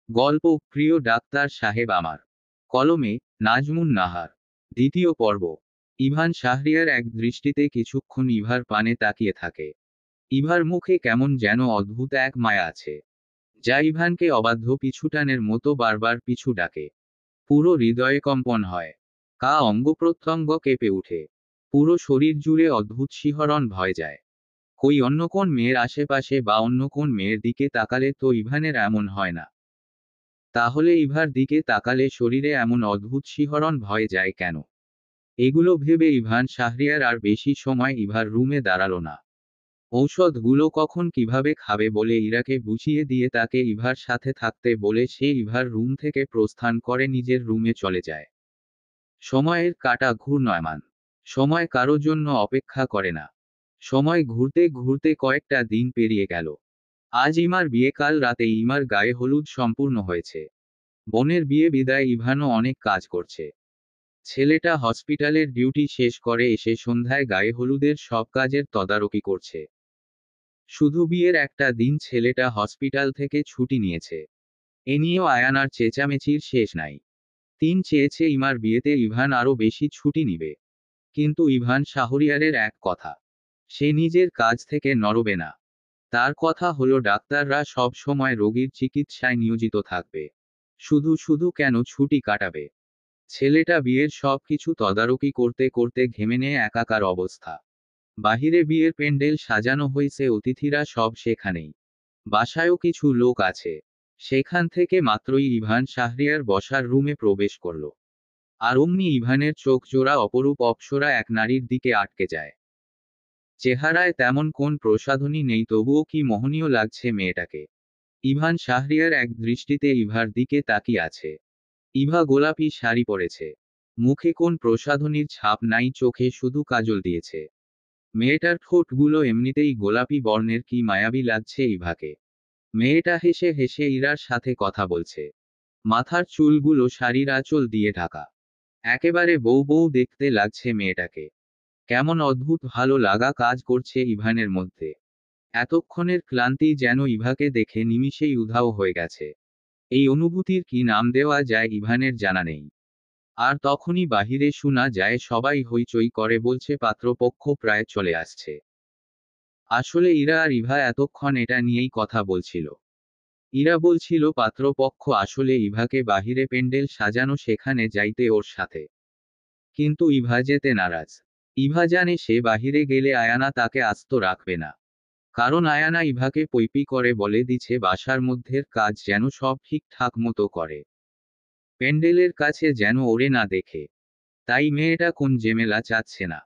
গল্প প্রিয় ডাক্তার সাহেব আমার। কলমে নাজমুন নাহার। দ্বিতীয় পর্ব। ইভান শাহরিয়ার এক দৃষ্টিতে কিছুক্ষণ ইভার পানে তাকিয়ে থাকে। ইভার মুখে কেমন যেন অদ্ভুত এক মায়া আছে, যা ইভানকে অবাধ্য পিছুটানের মতো বারবার পিছু ডাকে। পুরো হৃদয়ে কম্পন হয়। অঙ্গ প্রত্যঙ্গ কেঁপে উঠে। পুরো শরীর জুড়ে অদ্ভুত শিহরণ ভয় যায়। কই অন্য কোন মেয়ের আশেপাশে বা অন্য কোন মেয়ের দিকে তাকালে তো ইভানের এমন হয় না। তাহলে ইভার দিকে তাকালে শরীরে এমন অদ্ভুত শিহরণ ভয়ে যায় কেন? এগুলো ভেবে ইভান শাহরিয়ার আর বেশি সময় ইভার রুমে দাঁড়ালো না। ঔষধগুলো কখন কিভাবে খাবে বলে ইরাকে বুঝিয়ে দিয়ে তাকে ইভার সাথে থাকতে বলে সে ইভার রুম থেকে প্রস্থান করে নিজের রুমে চলে যায়। সময়ের কাঁটা ঘূর্ণয়মান। সময় কারো জন্য অপেক্ষা করে না। সময় ঘুরতে ঘুরতে কয়েকটা দিন পেরিয়ে গেল। আজ ইমার বিয়ে, কাল রাতে ইমার গায়ে হলুদ সম্পূর্ণ হয়েছে। বোনের বিয়ে বিদায় ইভানও অনেক কাজ করছে। ছেলেটা হসপিটালের ডিউটি শেষ করে এসে সন্ধ্যায় গায়ে হলুদের সব কাজের তদারকি করছে। শুধু বিয়ের একটা দিন ছেলেটা হসপিটাল থেকে ছুটি নিয়েছে। এ নিয়েও আয়ানার চেঁচামেচির শেষ নাই। চেয়েছে ইমার বিয়েতে ইভান আরও বেশি ছুটি নিবে। কিন্তু ইভান শাহরিয়ারের এক কথা, সে নিজের কাজ থেকে নড়বে না। তার কথা হলো ডাক্তাররা সব সময় রোগীর চিকিৎসায় নিয়োজিত থাকবে। শুধু শুধু কেন ছুটি কাটাবে? ছেলেটা বিয়ের সব কিছু তদারকি করতে করতে ঘেমে নিয়ে একাকার অবস্থা। বাহিরে বিয়ের প্যান্ডেল সাজানো হয়েছে, অতিথিরা সব সেখানেই। বাসায়ও কিছু লোক আছে। সেখান থেকে মাত্রই ইভান শাহরিয়ার বসার রুমে প্রবেশ করল। আর অমনি ইভানের চোখ জোড়া অপরূপ অপ্সরা এক নারীর দিকে আটকে যায়। চেহারায় তেমন কোন প্রসাধনী নেই, তবুও কি মোহনীয় লাগছে মেয়েটাকে। ইভান শাহরিয়ার এক দৃষ্টিতে ইভার দিকে তাকিয়ে আছে। ইভা গোলাপি শাড়ি পরেছে। মুখে কোন প্রসাধনীর ছাপ নাই, চোখে শুধু কাজল দিয়েছে। মেয়েটার ঠোঁটগুলো এমনিতেই গোলাপি বর্ণের, কি মায়াবী লাগছে ইভাকে। মেয়েটা হেসে হেসে ইরার সাথে কথা বলছে। মাথার চুলগুলো শাড়ির আঁচল দিয়ে ঢাকা। একেবারে বউ বউ দেখতে লাগছে মেয়েটাকে। কেমন অদ্ভুত ভালো লাগা কাজ করছে ইভানের মধ্যে। এতক্ষণের ক্লান্তি যেন ইভাকে দেখে নিমিষেই উধাও হয়ে গেছে। এই অনুভূতির কি নাম দেওয়া যায় ইভানের জানা নেই। আর তখনই বাহিরে শোনা যায় সবাই হইচই করে বলছে পাত্রপক্ষ প্রায় চলে আসছে। আসলে ইরা আর ইভা এতক্ষণ এটা নিয়েই কথা বলছিল। ইরা বলছিল পাত্রপক্ষ আসলে ইভাকে বাহিরে প্যান্ডেল সাজানো সেখানে যাইতে ওর সাথে। কিন্তু ইভা যেতে নারাজ। ইভা জানে সে বাহিরে গেলে আয়ানা তাকে আস্ত রাখবে না। কারণ আয়ানা ইভাকে পৈপি করে বলে দিছে বাসার মধ্যের কাজ যেন সব ঠিকঠাক মতো করে। প্যান্ডেলের কাছে যেন ওরে না দেখে। তাই মেয়েটা কোন ঝেমেলা চাচ্ছে না।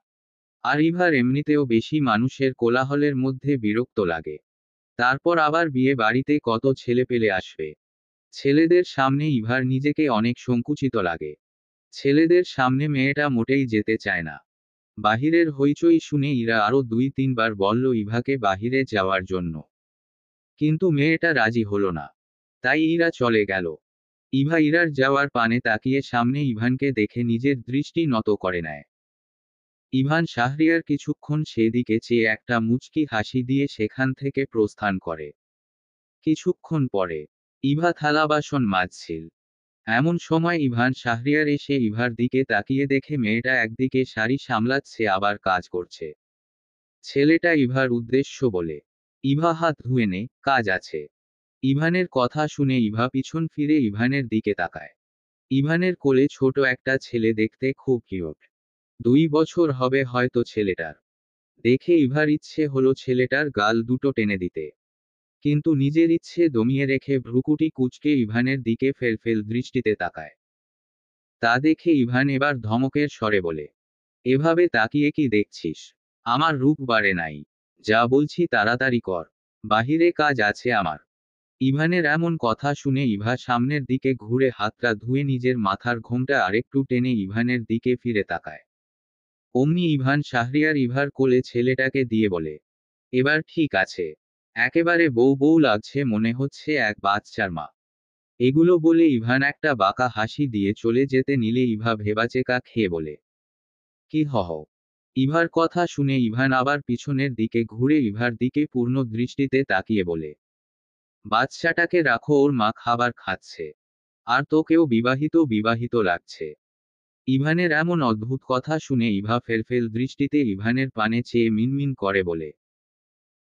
আর ইভার এমনিতেও বেশি মানুষের কোলাহলের মধ্যে বিরক্ত লাগে। তারপর আবার বিয়ে বাড়িতে কত ছেলেপেলে আসবে। ছেলেদের সামনে ইভার নিজেকে অনেক সংকুচিত লাগে। ছেলেদের সামনে মেয়েটা মোটেই যেতে চায় না। বাহিরের হইচই শুনে ইরা আরো 2-3 বার বলল ইভাকে বাহিরে যাওয়ার জন্য। কিন্তু মেয়েটা রাজি হলো না। তাই ইরা চলে গেল। ইভা ইরার যাওয়ার পানে তাকিয়ে সামনে ইভানকে দেখে নিজের দৃষ্টি নত করে নেয়। ইভান শাহরিয়ার কিছুক্ষণ সেদিকে চেয়ে একটা মুচকি হাসি দিয়ে সেখান থেকে প্রস্থান করে। কিছুক্ষণ পরে ইভা থালা বাসন মাজছিল। এমন সময় ইভান শাহরিয়ার এসে ইভার দিকে তাকিয়ে দেখে মেয়েটা একদিকে শাড়ি সামলাচ্ছে আবার কাজ করছে। ছেলেটা ইভার উদ্দেশ্য বলে, ইভা হাত ধুয়ে নে, কাজ আছে। ইভানের কথা শুনে ইভা পিছন ফিরে ইভানের দিকে তাকায়। ইভানের কোলে ছোট একটা ছেলে, দেখতে খুব কিউট। 2 বছর হবে হয়তো ছেলেটার। দেখে ইভার ইচ্ছে হলো ছেলেটার গাল দুটো টেনে দিতে। কিন্তু নিজের ইচ্ছে দমিয়ে রেখে ভ্রুকুটি কুঁচকে ইভানের দিকে ফেলফেল দৃষ্টিতে তাকায়। তা দেখে ইভান এবার ধমকের স্বরে বলে, এভাবে তাকিয়ে কি দেখছিস? আমার রূপ বাড়ে নাই? যা বলছি তাড়াতাড়ি কর। বাহিরে কাজ আছে আমার। ইভানের এমন কথা শুনে ইভা সামনের দিকে ঘুরে হাতটা ধুয়ে নিজের মাথার ঘোমটা আরেকটু টেনে ইভানের দিকে ফিরে তাকায়। অমনি ইভান শাহরিয়ার ইভার কোলে ছেলেটাকে দিয়ে বলে, এবার ঠিক আছে। একেবারে বউ বউ লাগছে, মনে হচ্ছে এক বাচ্চার মা। এগুলো বলে ইভান একটা বাঁকা হাসি দিয়ে চলে যেতে নিলে ইভা ভেবাচেকা খেয়ে বলে, কি হহ। ইভার কথা শুনে ইভান আবার পিছনের দিকে ঘুরে ইভার দিকে পূর্ণ দৃষ্টিতে তাকিয়ে বলে, বাচ্চাটাকে রাখো, ওর মা খাবার খাচ্ছে। আর তোকেও বিবাহিত বিবাহিত লাগছে। ইভানের এমন অদ্ভুত কথা শুনে ইভা ফেলফেল দৃষ্টিতে ইভানের পানে চেয়ে মিনমিন করে বলে,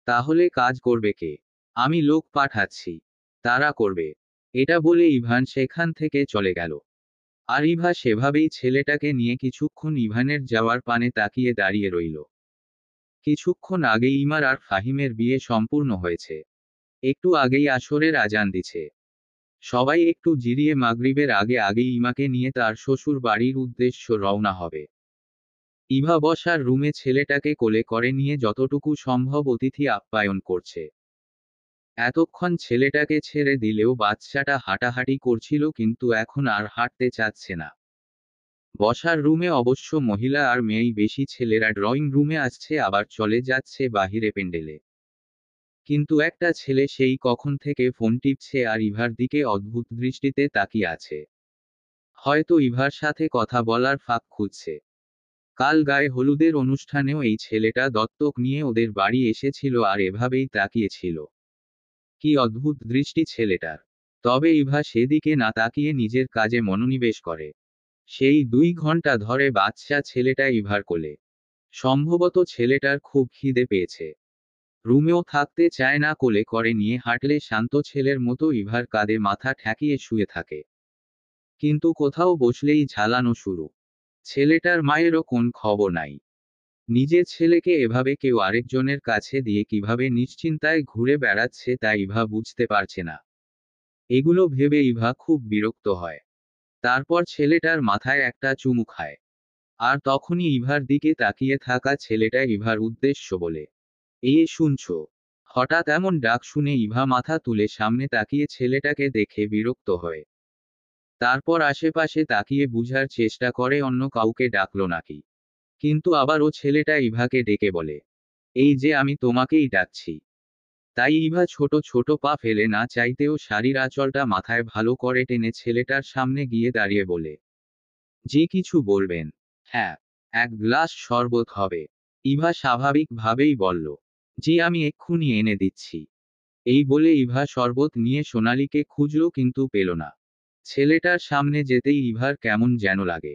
তাহলে কাজ করবে কে? আমি লোক পাঠাচ্ছি, তারা করবে। এটা বলে ইভান সেখান থেকে চলে গেল। আর ইভা সেভাবেই ছেলেটাকে নিয়ে কিছুক্ষণ ইভানের যাওয়ার পানে তাকিয়ে দাঁড়িয়ে রইল। কিছুক্ষণ আগেই ইমার আর ফাহিমের বিয়ে সম্পূর্ণ হয়েছে। একটু আগেই আসরের আজান দিছে। সবাই একটু জিরিয়ে মাগরিবের আগে আগেই ইমাকে নিয়ে তার শ্বশুর বাড়ির উদ্দেশ্য রওনা হবে। ইভা বসার রুমে ছেলেটাকে কোলে করে নিয়ে যতটুকু সম্ভব অতিথি আপ্যায়ন করছে। এতক্ষণ ছেলেটাকে ছেড়ে দিলেও বাচ্চাটা হাঁটাহাঁটি করছিল, কিন্তু এখন আর হাঁটতে চাচ্ছে না। বসার রুমে অবশ্য মহিলা আর মেয়েই বেশি, ছেলেরা ড্রয়িং রুমে আসছে আবার চলে যাচ্ছে বাহিরে প্যান্ডেলে। কিন্তু একটা ছেলে সেই কখন থেকে ফোন টিপছে আর ইভার দিকে অদ্ভুত দৃষ্টিতে তাকিয়ে আছে। হয়তো ইভার সাথে কথা বলার ফাঁক খুঁজছে। কাল গায়ে হলুদের অনুষ্ঠানেও এই ছেলেটা দত্তক নিয়ে ওদের বাড়ি এসেছিল আর এভাবেই তাকিয়েছিল। কি অদ্ভুত দৃষ্টি ছেলেটার। তবে ইভা সেদিকে না তাকিয়ে নিজের কাজে মনোনিবেশ করে। সেই 2 ঘন্টা ধরে বাচ্চা ছেলেটা ইভার কোলে। সম্ভবত ছেলেটার খুব খিদে পেয়েছে। রুমেও থাকতে চায় না, কোলে করে নিয়ে হাঁটলে শান্ত ছেলের মতো ইভার কাঁধে মাথা ঠেকিয়ে শুয়ে থাকে। কিন্তু কোথাও বসলেই ঝালানো শুরু। ছেলেটার মায়েরও কোন খবর নাই। নিজের ছেলেকে এভাবে কেউ আরেকজনের কাছে দিয়ে কিভাবে নিশ্চিন্তায় ঘুরে বেড়াচ্ছে তা ইভা বুঝতে পারছে না। এগুলো ভেবে ইভা খুব বিরক্ত হয়। তারপর ছেলেটার মাথায় একটা চুমু খায়। আর তখনই ইভার দিকে তাকিয়ে থাকা ছেলেটা ইভার উদ্দেশ্য বলে, এই শুনছো? হঠাৎ এমন ডাক শুনে ইভা মাথা তুলে সামনে তাকিয়ে ছেলেটাকে দেখে বিরক্ত হয়। তারপর আশেপাশে তাকিয়ে বুঝার চেষ্টা করে অন্য কাউকে ডাকলো নাকি। কিন্তু আবারও ছেলেটা ইভাকে ডেকে বলে, এই যে আমি তোমাকেই ডাকছি। তাই ইভা ছোট ছোট পা ফেলে না চাইতেও শাড়ির আঁচলটা মাথায় ভালো করে টেনে ছেলেটার সামনে গিয়ে দাঁড়িয়ে বলে, যে কিছু বলবেন? হ্যাঁ, 1 গ্লাস শরবত হবে। ইভা স্বাভাবিকভাবেই বলল, জি আমি এক্ষুনি এনে দিচ্ছি। এই বলে ইভা শরবত নিয়ে সোনালীকে খুঁজল কিন্তু পেল না। ছেলেটার সামনে যেতেই ইভার কেমন যেন লাগে।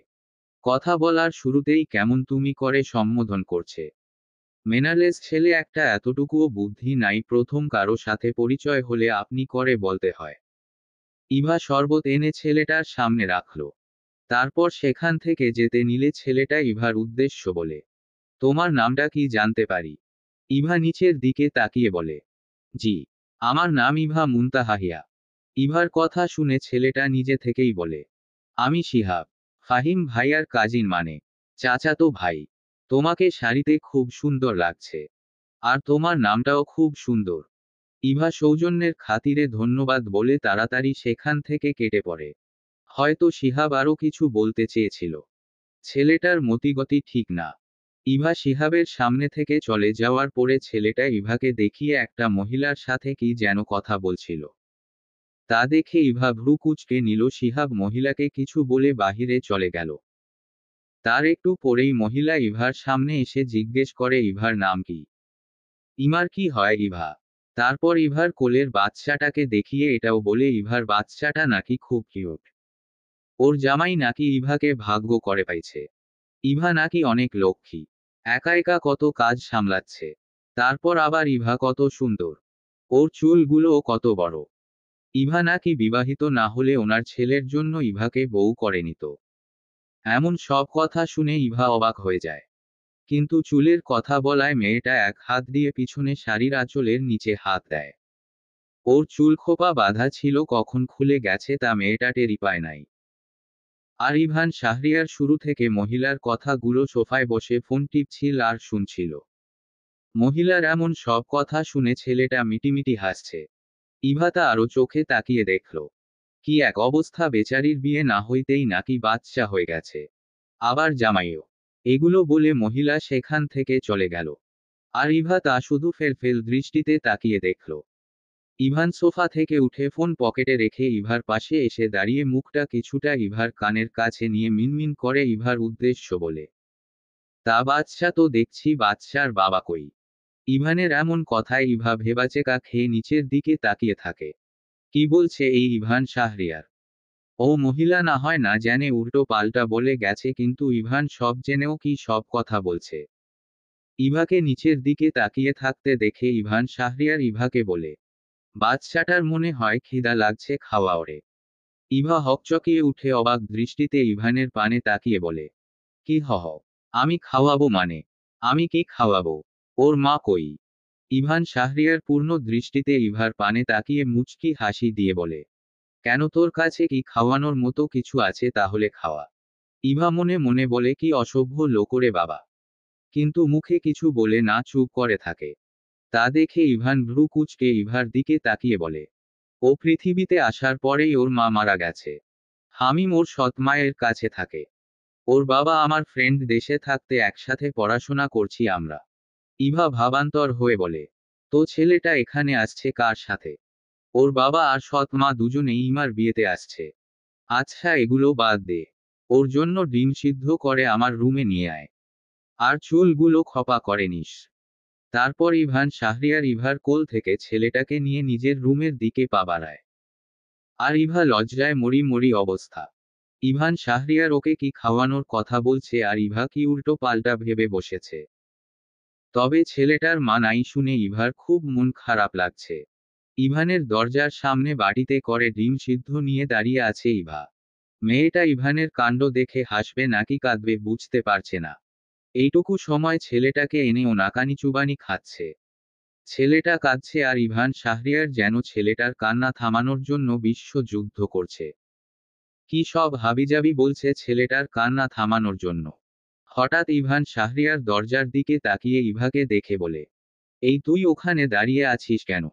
কথা বলার শুরুতেই কেমন তুমি করে সম্বোধন করছে। মেনারলেস ছেলে একটা, এতটুকুও বুদ্ধি নাই প্রথম কারো সাথে পরিচয় হলে আপনি করে বলতে হয়। ইভা শরবত এনে ছেলেটার সামনে রাখল। তারপর সেখান থেকে যেতে নিলে ছেলেটা ইভার উদ্দেশ্য বলে, তোমার নামটা কি জানতে পারি? ইভা নিচের দিকে তাকিয়ে বলে, জি, আমার নাম ইভা মুনতাহাহিয়া। ইভার কথা শুনে ছেলেটা নিজে থেকেই বলে, আমি শিহাব, ফাহিম ভাইয়ার কাজিন, মানে চাচাতো ভাই। তোমাকে শাড়িতে খুব সুন্দর লাগছে। আর তোমার নামটাও খুব সুন্দর। ইভা সৌজন্যের খাতিরে ধন্যবাদ বলে তাড়াতাড়ি সেখান থেকে কেটে পড়ে। হয়তো শিহাব আরও কিছু বলতে চেয়েছিল। ছেলেটার মতিগতি ঠিক না। ইভা শিহাবের সামনে থেকে চলে যাওয়ার পরে ছেলেটা ইভাকে দেখিয়ে একটা মহিলার সাথে কি যেন কথা বলছিল। তা দেখে ইভা ভ্রু কুঁচকে নিল। শিহাব মহিলাকে কিছু বলে বাহিরে চলে গেল। তার একটু পরেই মহিলা ইভার সামনে এসে জিজ্ঞেস করে, ইভার নাম কি? ইমার কি হয় ইভা? তারপর ইভার কোলের বাচ্চাটাকে দেখিয়ে এটাও বলে, ইভার বাচ্চাটা নাকি খুব কিউট। ওর জামাই নাকি ইভাকে ভাগ্য করে পাইছে। ইভা নাকি অনেক লক্ষ্মী। একা একা কত কাজ সামলাচ্ছে। তারপর আবার ইভা কত সুন্দর। ওর চুলগুলোও কত বড়। ইভা নাকি বিবাহিত না হলে ওনার ছেলের জন্য ইভাকে বউ করে নিত। এমন সব কথা শুনে ইভা অবাক হয়ে যায়। কিন্তু চুলের কথা বলায় মেয়েটা এক হাত দিয়ে পিছনে শাড়ির আঁচলের নিচে হাত দেয়। ওর চুল খোপা বাঁধা ছিল, কখন খুলে গেছে তা মেয়েটা টেরই পায় নাই। আর ইভান শাহরিয়ার শুরু থেকে মহিলার কথাগুলো সোফায় বসে ফোন টিপছিল আর শুনছিল। মহিলার এমন সব কথা শুনে ছেলেটা মিটিমিটি হাসছে। ইভা তা আরও চোখে তাকিয়ে দেখল। কি এক অবস্থা, বেচারির বিয়ে না হইতেই নাকি বাচ্চা হয়ে গেছে। আবার জামাইও। এগুলো বলে মহিলা সেখান থেকে চলে গেল। আর ইভা তা শুধু ফেলফেল দৃষ্টিতে তাকিয়ে দেখল। ইভান সোফা থেকে উঠে ফোন পকেটে রেখে ইভার পাশে এসে দাঁড়িয়ে মুখটা কিছুটা ইভার কানের কাছে নিয়ে মিনমিন করে ইভার উদ্দেশ্য বলে, তা বাচ্চা তো দেখছি, বাচ্চার বাবা কই? ইভানের এমন কথায় ইভা ভেবাচেকা খেয়ে নিচের দিকে তাকিয়ে থাকে। কি বলছে এই ইভান শাহরিয়ার? ও মহিলা না হয় না জেনে উল্টো পাল্টা বলে গেছে, কিন্তু ইভান সব জেনেও কি সব কথা বলছে? ইভাকে নিচের দিকে তাকিয়ে থাকতে দেখে ইভান শাহরিয়ার ইভাকে বলে, বাচ্চাটার মনে হয় খিদা লাগছে, খাওয়া ওরে। ইভা হকচকিয়ে উঠে অবাক দৃষ্টিতে ইভানের পানে তাকিয়ে বলে, কি আমি খাওয়াবো মানে? আমি কি খাওয়াবো? ওর মা কই? ইভান শাহরিয়ার পূর্ণ দৃষ্টিতে ইভার পানে তাকিয়ে মুচকি হাসি দিয়ে বলে, কেন, তোর কাছে কি খাওয়ানোর মতো কিছু আছে? তাহলে খাওয়া। ইভা মনে মনে বলে, কি অসভ্য লোক রে বাবা। কিন্তু মুখে কিছু বলে না, চুপ করে থাকে। তা দেখে ইভান ভ্রু কুঁচকে ইভার দিকে তাকিয়ে বলে, ও পৃথিবীতে আসার পরেই ওর মা মারা গেছে। হামিম ওর সৎ মায়ের কাছে থাকে। ওর বাবা আমার ফ্রেন্ড, দেশে থাকতে একসাথে পড়াশোনা করছি আমরা। ইভা ভাবান্তর হয়ে বলে, তো ছেলেটা এখানে আসছে কার সাথে? ওর বাবা আর সৎ মা দুজনেই ইমার বিয়েতে আসছে। আচ্ছা এগুলো বাদ দে, ওর জন্য ডিম সিদ্ধ করে আমার রুমে নিয়ে আয়। আর চুলগুলো খপা করে নিস। তারপর ইভান শাহরিয়ার ইভার কোল থেকে ছেলেটাকে নিয়ে নিজের রুমের দিকে পা বাড়ায়। আর ইভা লজ্জায় মরি মরি অবস্থা। ইভান শাহরিয়ার ওকে কি খাওয়ানোর কথা বলছে আর ইভা কি উল্টো পাল্টা ভেবে বসেছে। তবে ছেলেটার মা নাই শুনে ইভার খুব মন খারাপ লাগছে। ইভানের দরজার সামনে বাটিতে করে ডিম সিদ্ধ নিয়ে দাঁড়িয়ে আছে ইভা। মেয়েটা ইভানের কাণ্ড দেখে হাসবে নাকি কাঁদবে বুঝতে পারছে না। এইটুকু সময় ছেলেটাকে এনে ও নাকানি চুবানি খাচ্ছে। ছেলেটা কাঁদছে আর ইভান শাহরিয়ার যেন ছেলেটার কান্না থামানোর জন্য বিশ্ব যুদ্ধ করছে। কি সব হাবিজাবি বলছে ছেলেটার কান্না থামানোর জন্য। হঠাৎ ইভান শাহরিয়ার দরজার দিকে তাকিয়ে ইভাকে দেখে বলে, এই তুই ওখানে দাঁড়িয়ে আছিস কেন?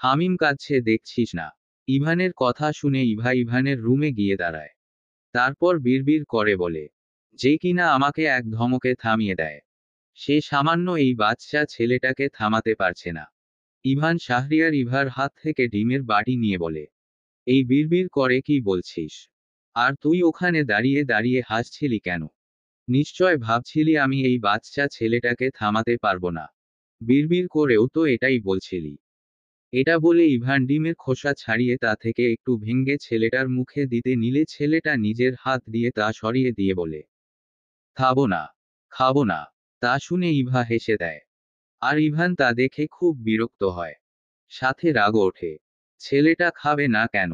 হামিম কাঁদছে দেখছিস না? ইভানের কথা শুনে ইভা ইভানের রুমে গিয়ে দাঁড়ায়। তারপর বিড়বিড় করে বলে, যে কিনা আমাকে এক ধমকে থামিয়ে দেয়। সে সামান্য এই বাচ্চা ছেলেটাকে থামাতে পারছে না। ইভান শাহরিয়ার ইভার হাত থেকে ডিমের বাটি নিয়ে বলে, এই বিড়বিড় করে কি বলছিস? আর তুই ওখানে দাঁড়িয়ে দাঁড়িয়ে হাসছিলি কেন? নিশ্চয় ভাবছিলি আমি এই বাচ্চা ছেলেটাকে থামাতে পারবো না। বিড়বিড় করেও তো এটাই বলছিলি। এটা বলে ইভান ডিমের খোসা ছাড়িয়ে তা থেকে একটু ভেঙে ছেলেটার মুখে দিতে নিলে ছেলেটা নিজের হাত দিয়ে তা সরিয়ে দিয়ে বলে, খাবো না, খাবো না। তা শুনে ইভা হেসে দেয়। আর ইভান তা দেখে খুব বিরক্ত হয়। সাথে রাগও ওঠে। ছেলেটা খাবে না কেন?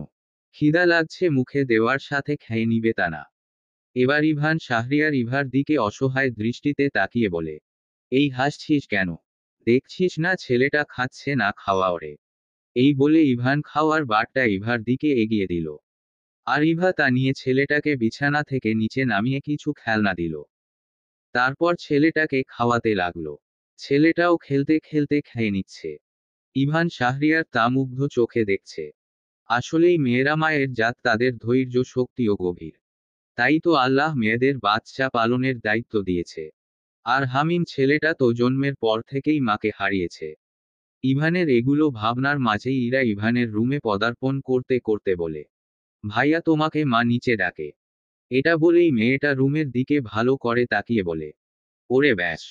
খিদা লাগছে মুখে দেওয়ার সাথে খেয়ে নিবে তা না? এবার ইভান শাহরিয়ার ইভার দিকে অসহায় দৃষ্টিতে তাকিয়ে বলে, এই হাসছিস কেন? দেখছিস না ছেলেটা খাচ্ছে না, খাওয়া ওরে। এই বলে ইভান খাওয়ার বারটা ইভার দিকে এগিয়ে দিল। আর ইভা তা নিয়ে ছেলেটাকে বিছানা থেকে নিচে নামিয়ে কিছু খেলনা দিল। তারপর ছেলেটাকে খাওয়াতে লাগলো। ছেলেটাও খেলতে খেলতে খেয়ে নিচ্ছে। ইভান শাহরিয়ার তা মুগ্ধ চোখে দেখছে। আসলেই মেয়েরা মায়ের জাত, তাদের ধৈর্য শক্তিও গভীর। তাই তো আল্লাহ মেয়েদের বাচ্চা পালনের দায়িত্ব দিয়েছে। আর হামিম ছেলেটা তো জন্মের পর থেকেই মাকে হারিয়েছে। ইভানের এগুলো ভাবনার মাঝেই ইরা ইভানের রুমে পদার্পণ করতে করতে বলে, ভাইয়া তোমাকে মা নিচে ডাকে। এটা বলেই মেয়েটা রুমের দিকে ভালো করে তাকিয়ে বলে, ওরে ব্যাস,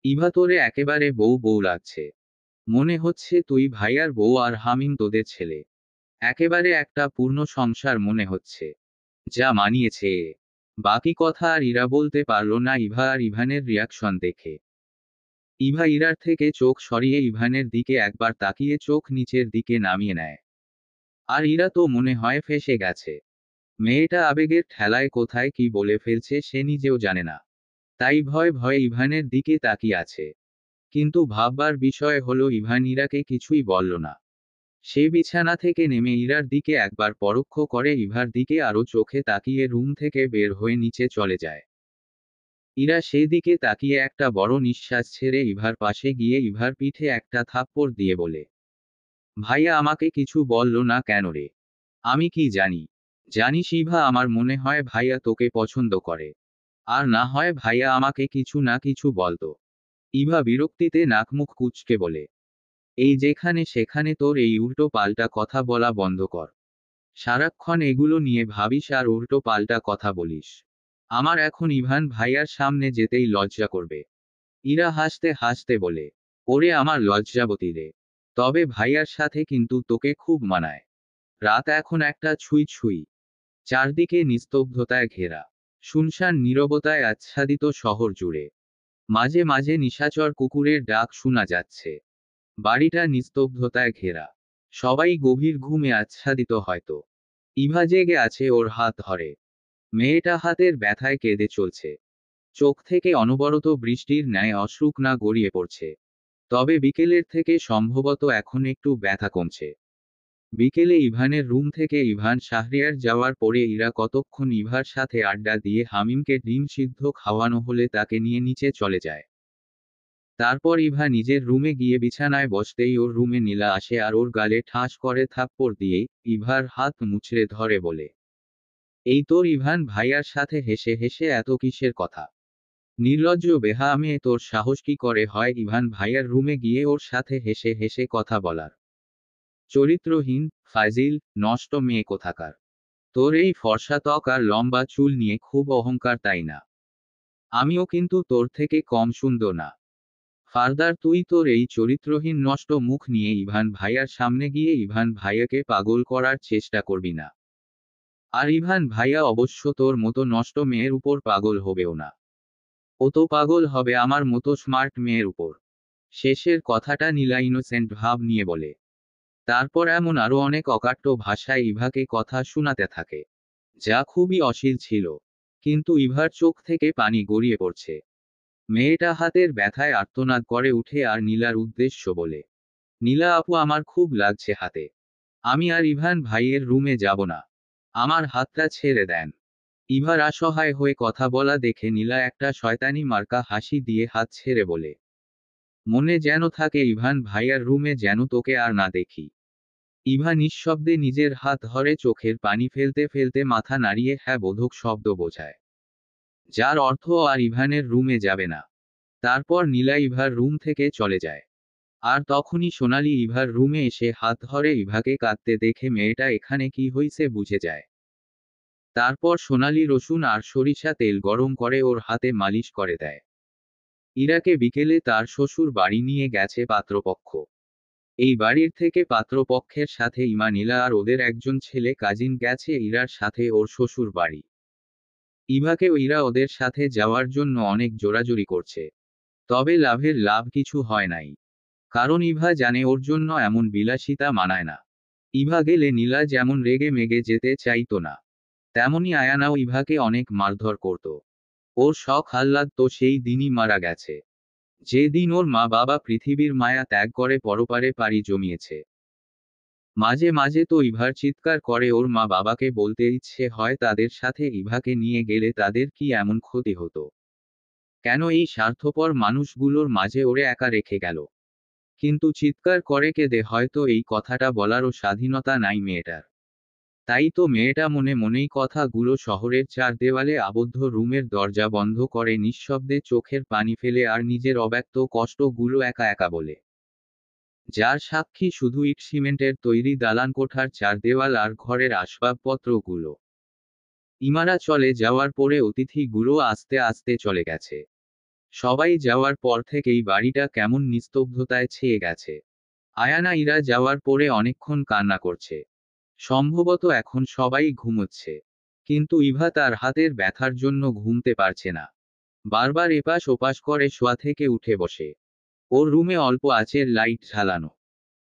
ইভা তোরে একেবারে বউ বউ লাগছে। মনে হচ্ছে তুই ভাইয়ার বউ আর হামিম তোদের ছেলে। একেবারে একটা পূর্ণ সংসার মনে হচ্ছে। যা মানিয়েছে এ। বাকি কথা আর ইরা বলতে পারল না ইভা আর ইভানের রিয়াকশন দেখে। ইভা ইরার থেকে চোখ সরিয়ে ইভানের দিকে একবার তাকিয়ে চোখ নিচের দিকে নামিয়ে নেয়। আর ইরা তো মনে হয় ফেঁসে গেছে। মেয়েটা আবেগের ঠেলায় কোথায় কি বলে ফেলছে সে নিজেও জানে না। তাই ভয় ভয়ে ইভানের দিকে তাকিয়ে আছে। কিন্তু ভাববার বিষয় হলো ইভান ইরাকে কিছুই বলল না। সে বিছানা থেকে নেমে ইরার দিকে একবার পরোক্ষ করে ইভার দিকে আরো চোখে তাকিয়ে রুম থেকে বের হয়ে নিচে চলে যায়। ইরা সেই দিকে তাকিয়ে একটা বড় নিঃশ্বাস ছেড়ে ইভার পাশে গিয়ে ইভার পিঠে একটা থাপ্পড় দিয়ে বলে, ভাইয়া আমাকে কিছু বলল না কেন রে? আমি কি জানি? জানিস ইভা, আমার মনে হয় ভাইয়া তোকে পছন্দ করে। আর না হয় ভাইয়া আমাকে কিছু না কিছু বলতো। ইভা বিরক্তিতে নাকমুখ কুঁচকে বলে, এই যেখানে সেখানে তোর এই উল্টো পাল্টা কথা বলা বন্ধ কর। সারাক্ষণ এগুলো নিয়ে ভাবিস আর উল্টো পাল্টা কথা বলিস। আমার এখন ইভান ভাইয়ার সামনে যেতেই লজ্জা করবে। ইরা হাসতে হাসতে বলে, ওরে আমার লজ্জাবতী রে। তবে ভাইয়ার সাথে কিন্তু তোকে খুব মানায়। রাত এখন একটা ছুঁই ছুঁই। চারদিকে নিস্তব্ধতায় ঘেরা। শুনশান নীরবতায় আচ্ছাদিত শহর জুড়ে। মাঝে মাঝে নিশাচর কুকুরের ডাক শোনা যাচ্ছে। বাড়িটা নিস্তব্ধতায় ঘেরা। সবাই গভীর ঘুমে আচ্ছাদিত হয়তো। ইভা জেগে আছে ওর হাত ধরে। মেয়েটা হাতের ব্যথায় কেঁদে চলছে। চোখ থেকে অনবরত বৃষ্টির ন্যায় অশ্রুকণা গড়িয়ে পড়ছে। তবে বিকেলের থেকে সম্ভবত এখন একটু ব্যথা কমছে। বিকেলে ইভানের রুম থেকে ইভান শাহরিয়ার যাওয়ার পরে ইরা কতক্ষণ ইভার সাথে আড্ডা দিয়ে হামিমকে ডিম সিদ্ধ খাওয়ানো হলে তাকে নিয়ে নিচে চলে যায়। তারপর ইভা নিজের রুমে গিয়ে বিছানায় বসতেই ওর রুমে নীলা আসে আর ওর গালে ঠাস করে থাপ্পড় দিয়ে ইভার হাত মুচড়ে ধরে বলে, এই তোর ইভান ভাইয়ার সাথে হেসে হেসে এত কিসের কথা? নির্লজ্জ বেহা মেয়ে, তোর সাহস কি করে হয় ইভান ভাইয়ার রুমে গিয়ে ওর সাথে হেসে হেসে কথা বলার? চরিত্রহীন, ফাজিল, নষ্ট মেয়ে কোথাকার। তোর এই ফর্সা ত্বক আর লম্বা চুল নিয়ে খুব অহংকার, তাই না? আমিও কিন্তু তোর থেকে কম সুন্দর না। ফার্দার তুই তোর এই চরিত্রহীন নষ্ট মুখ নিয়ে ইভান ভাইয়ার সামনে গিয়ে ইভান ভাইয়াকে পাগল করার চেষ্টা করবি না। আর ইভান ভাইয়া অবশ্য তোর মতো নষ্ট মেয়ের উপর পাগল হবেও না। ও তো পাগল হবে আমার মতো স্মার্ট মেয়ের উপর। শেষের কথাটা নীলা ইনোসেন্ট ভাব নিয়ে বলে। তারপর এমন আরো অনেক অকাট্য ভাষায় ইভাকে কথা শোনাতে থাকে, যা খুবই অশ্লীল ছিল। কিন্তু ইভার চোখ থেকে পানি গড়িয়ে পড়ছে। মেয়েটা হাতের ব্যথায় আর্তনাদ করে উঠে আর নীলার উদ্দেশ্য বলে, নীলা আপু, আমার খুব লাগছে হাতে। আমি আর ইভান ভাইয়ের রুমে যাব না। আমার হাতটা ছেড়ে দেন। ইভার অসহায় হয়ে কথা বলা দেখে নীলা একটা শয়তানি মার্কা হাসি দিয়ে হাত ছেড়ে বলে, মনে যেন থাকে ইভান ভাইয়ার রুমে যেন তোকে আর না দেখি। ইভা নিঃশব্দে নিজের হাত ধরে চোখের পানি ফেলতে ফেলতে মাথা নাড়িয়ে হ্যাঁ বোধক শব্দ বোঝায়, যার অর্থ আর ইভানের রুমে যাবে না। তারপর নীলা ইভার রুম থেকে চলে যায়। আর তখনই সোনালি ইভার রুমে এসে হাত ধরে ইভাকে কাঁদতে দেখে মেয়েটা এখানে কি হইছে বুঝে যায়। তারপর সোনালি রসুন আর সরিষা তেল গরম করে ওর হাতে মালিশ করে দেয়। ইরাকে বিকেলে তার শ্বশুর বাড়ি নিয়ে গেছে পাত্রপক্ষ। এই বাড়ির থেকে পাত্রপক্ষের সাথে ইমা, নীলা আর ওদের একজন ছেলে কাজিন গেছে ইরার সাথে ওর শ্বশুর বাড়ি। ইভাকেও ইরা ওদের সাথে যাওয়ার জন্য অনেক জোরাজুরি করছে। তবে লাভ কিছু হয় নাই। কারণ ইভা জানে ওর জন্য এমন বিলাসিতা মানায় না। ইভা গেলে নীলা যেমন রেগে মেগে যেতে চাইতো না, তেমনি আয়ানাও ইভাকে অনেক মারধর করত। ওর শখ আহ্লাদ তো সেই দিনই মারা গেছে, যেদিন ওর মা বাবা পৃথিবীর মায়া ত্যাগ করে পরপারে পাড়ি জমিয়েছে। মাঝে মাঝে তো ইভার চিৎকার করে ওর মা বাবাকে বলতে ইচ্ছে হয় তাদের সাথে ইভাকে নিয়ে গেলে তাদের কি এমন ক্ষতি হতো, কেন এই স্বার্থপর মানুষগুলোর মাঝে ওরে একা রেখে গেল। কিন্তু চিৎকার করে কেঁদে হয়তো এই কথাটা বলারও স্বাধীনতা নাই মেয়েটার। তাই তো মেয়েটা মনে মনেই কথাগুলো শহরের চার দেওয়ালে আবদ্ধ রুমের দরজা বন্ধ করে নিঃশব্দে চোখের পানি ফেলে আর নিজের অব্যক্ত কষ্টগুলো একা একা বলে, যার সাক্ষী শুধু ইট সিমেন্টের তৈরি দালানকোঠার চার দেওয়াল আর ঘরের আসবাবপত্রগুলো। ইমারা চলে যাওয়ার পরে অতিথিগুলো আস্তে আস্তে চলে গেছে। সবাই যাওয়ার পর থেকেই বাড়িটা কেমন নিস্তব্ধতায় ছেয়ে গেছে। আয়ানা ইরা যাওয়ার পরে অনেকক্ষণ কান্না করছে। সম্ভবত এখন সবাই ঘুমোচ্ছে। কিন্তু ইভা তার হাতের ব্যথার জন্য ঘুমতে পারছে না। বারবার এপাশ ওপাশ করে শোয়া থেকে উঠে বসে। ওর রুমে অল্প আঁচের লাইট ঝালানো,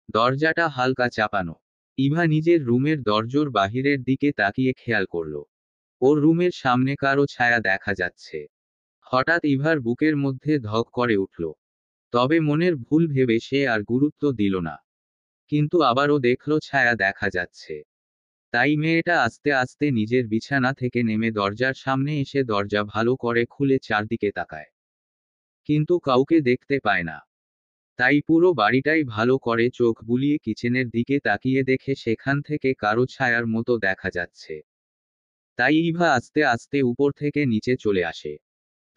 দরজাটা হালকা চাপানো। ইভা নিজের রুমের দরজার বাহিরের দিকে তাকিয়ে খেয়াল করল, ওর রুমের সামনে কারো ছায়া দেখা যাচ্ছে। হঠাৎ ইভার বুকের মধ্যে ধক করে উঠল। তবে মনের ভুল ভেবে সে আর গুরুত্ব দিল না। কিন্তু আবারও দেখল ছায়া দেখা যাচ্ছে। তাই মেয়েটা আস্তে আস্তে নিজের বিছানা থেকে নেমে দরজার সামনে এসে দরজা ভালো করে খুলে চারদিকে তাকায়। কিন্তু কাউকে দেখতে পায় না। তাই পুরো বাড়িটাই ভালো করে চোখ বুলিয়ে কিচেনের দিকে তাকিয়ে দেখে সেখান থেকে কারো ছায়ার মতো দেখা যাচ্ছে। তাই ইভা আস্তে আস্তে উপর থেকে নিচে চলে আসে।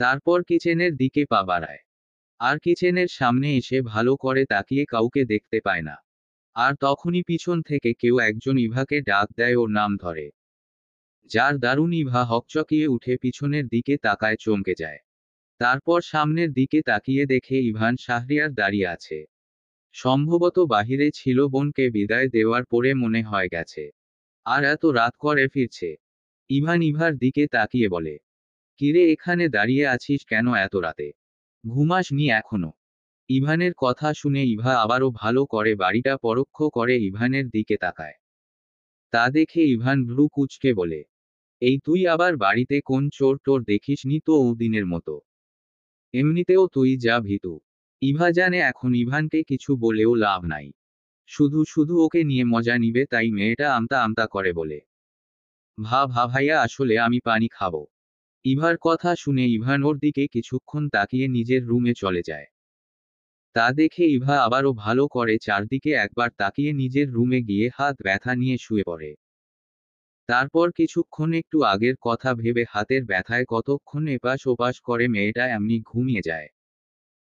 তারপর কিচেনের দিকে পা বাড়ায়। আর কিচেনের সামনে এসে ভালো করে তাকিয়ে কাউকে দেখতে পায় না। আর তখনই পিছন থেকে কেউ একজন ইভাকে ডাক দেয়, ওর নাম ধরে। যার দারুণ ইভা হকচকিয়ে উঠে পিছনের দিকে তাকায়, চমকে যায়। তারপর সামনের দিকে তাকিয়ে দেখে ইভান শাহরিয়ার দাঁড়িয়ে আছে। সম্ভবত বাহিরে ছিল, বোনকে বিদায় দেওয়ার পরে মনে হয় গেছে। আর এত রাত করে ফিরছে। ইভান ইভার দিকে তাকিয়ে বলে, কিরে এখানে দাঁড়িয়ে আছিস কেন এত রাতে? ঘুমাসনি এখনো? ইভানের কথা শুনে ইভা আবারও ভালো করে বাড়িটা পরোক্ষ করে ইভানের দিকে তাকায়। তা দেখে ইভান ভ্রু কুঁচকে বলে, এই তুই আবার বাড়িতে কোন চোর টোর দেখিসনি তো ওদিনের মতো? এমনিতেও তুই যা ভীতু। ইভা জানে এখন ইভানকে কিছু বলেও লাভ নাই। শুধু শুধু ওকে নিয়ে মজা নিবে, তাই মেয়েটা আমতা আমতা করে বলে, ভাইয়া আসলে আমি পানি খাবো। ইভার কথা শুনে ইভান ওর দিকে কিছুক্ষণ তাকিয়ে নিজের রুমে চলে যায়। তা দেখে ইভা আবারও ভালো করে চারদিকে একবার তাকিয়ে নিজের রুমে গিয়ে হাত ব্যথা নিয়ে শুয়ে পড়ে। তারপর কিছুক্ষণ একটু আগের কথা ভেবে হাতের ব্যথায় কতক্ষণ এপাশ ওপাশ করে মেয়েটা এমনি ঘুমিয়ে যায়।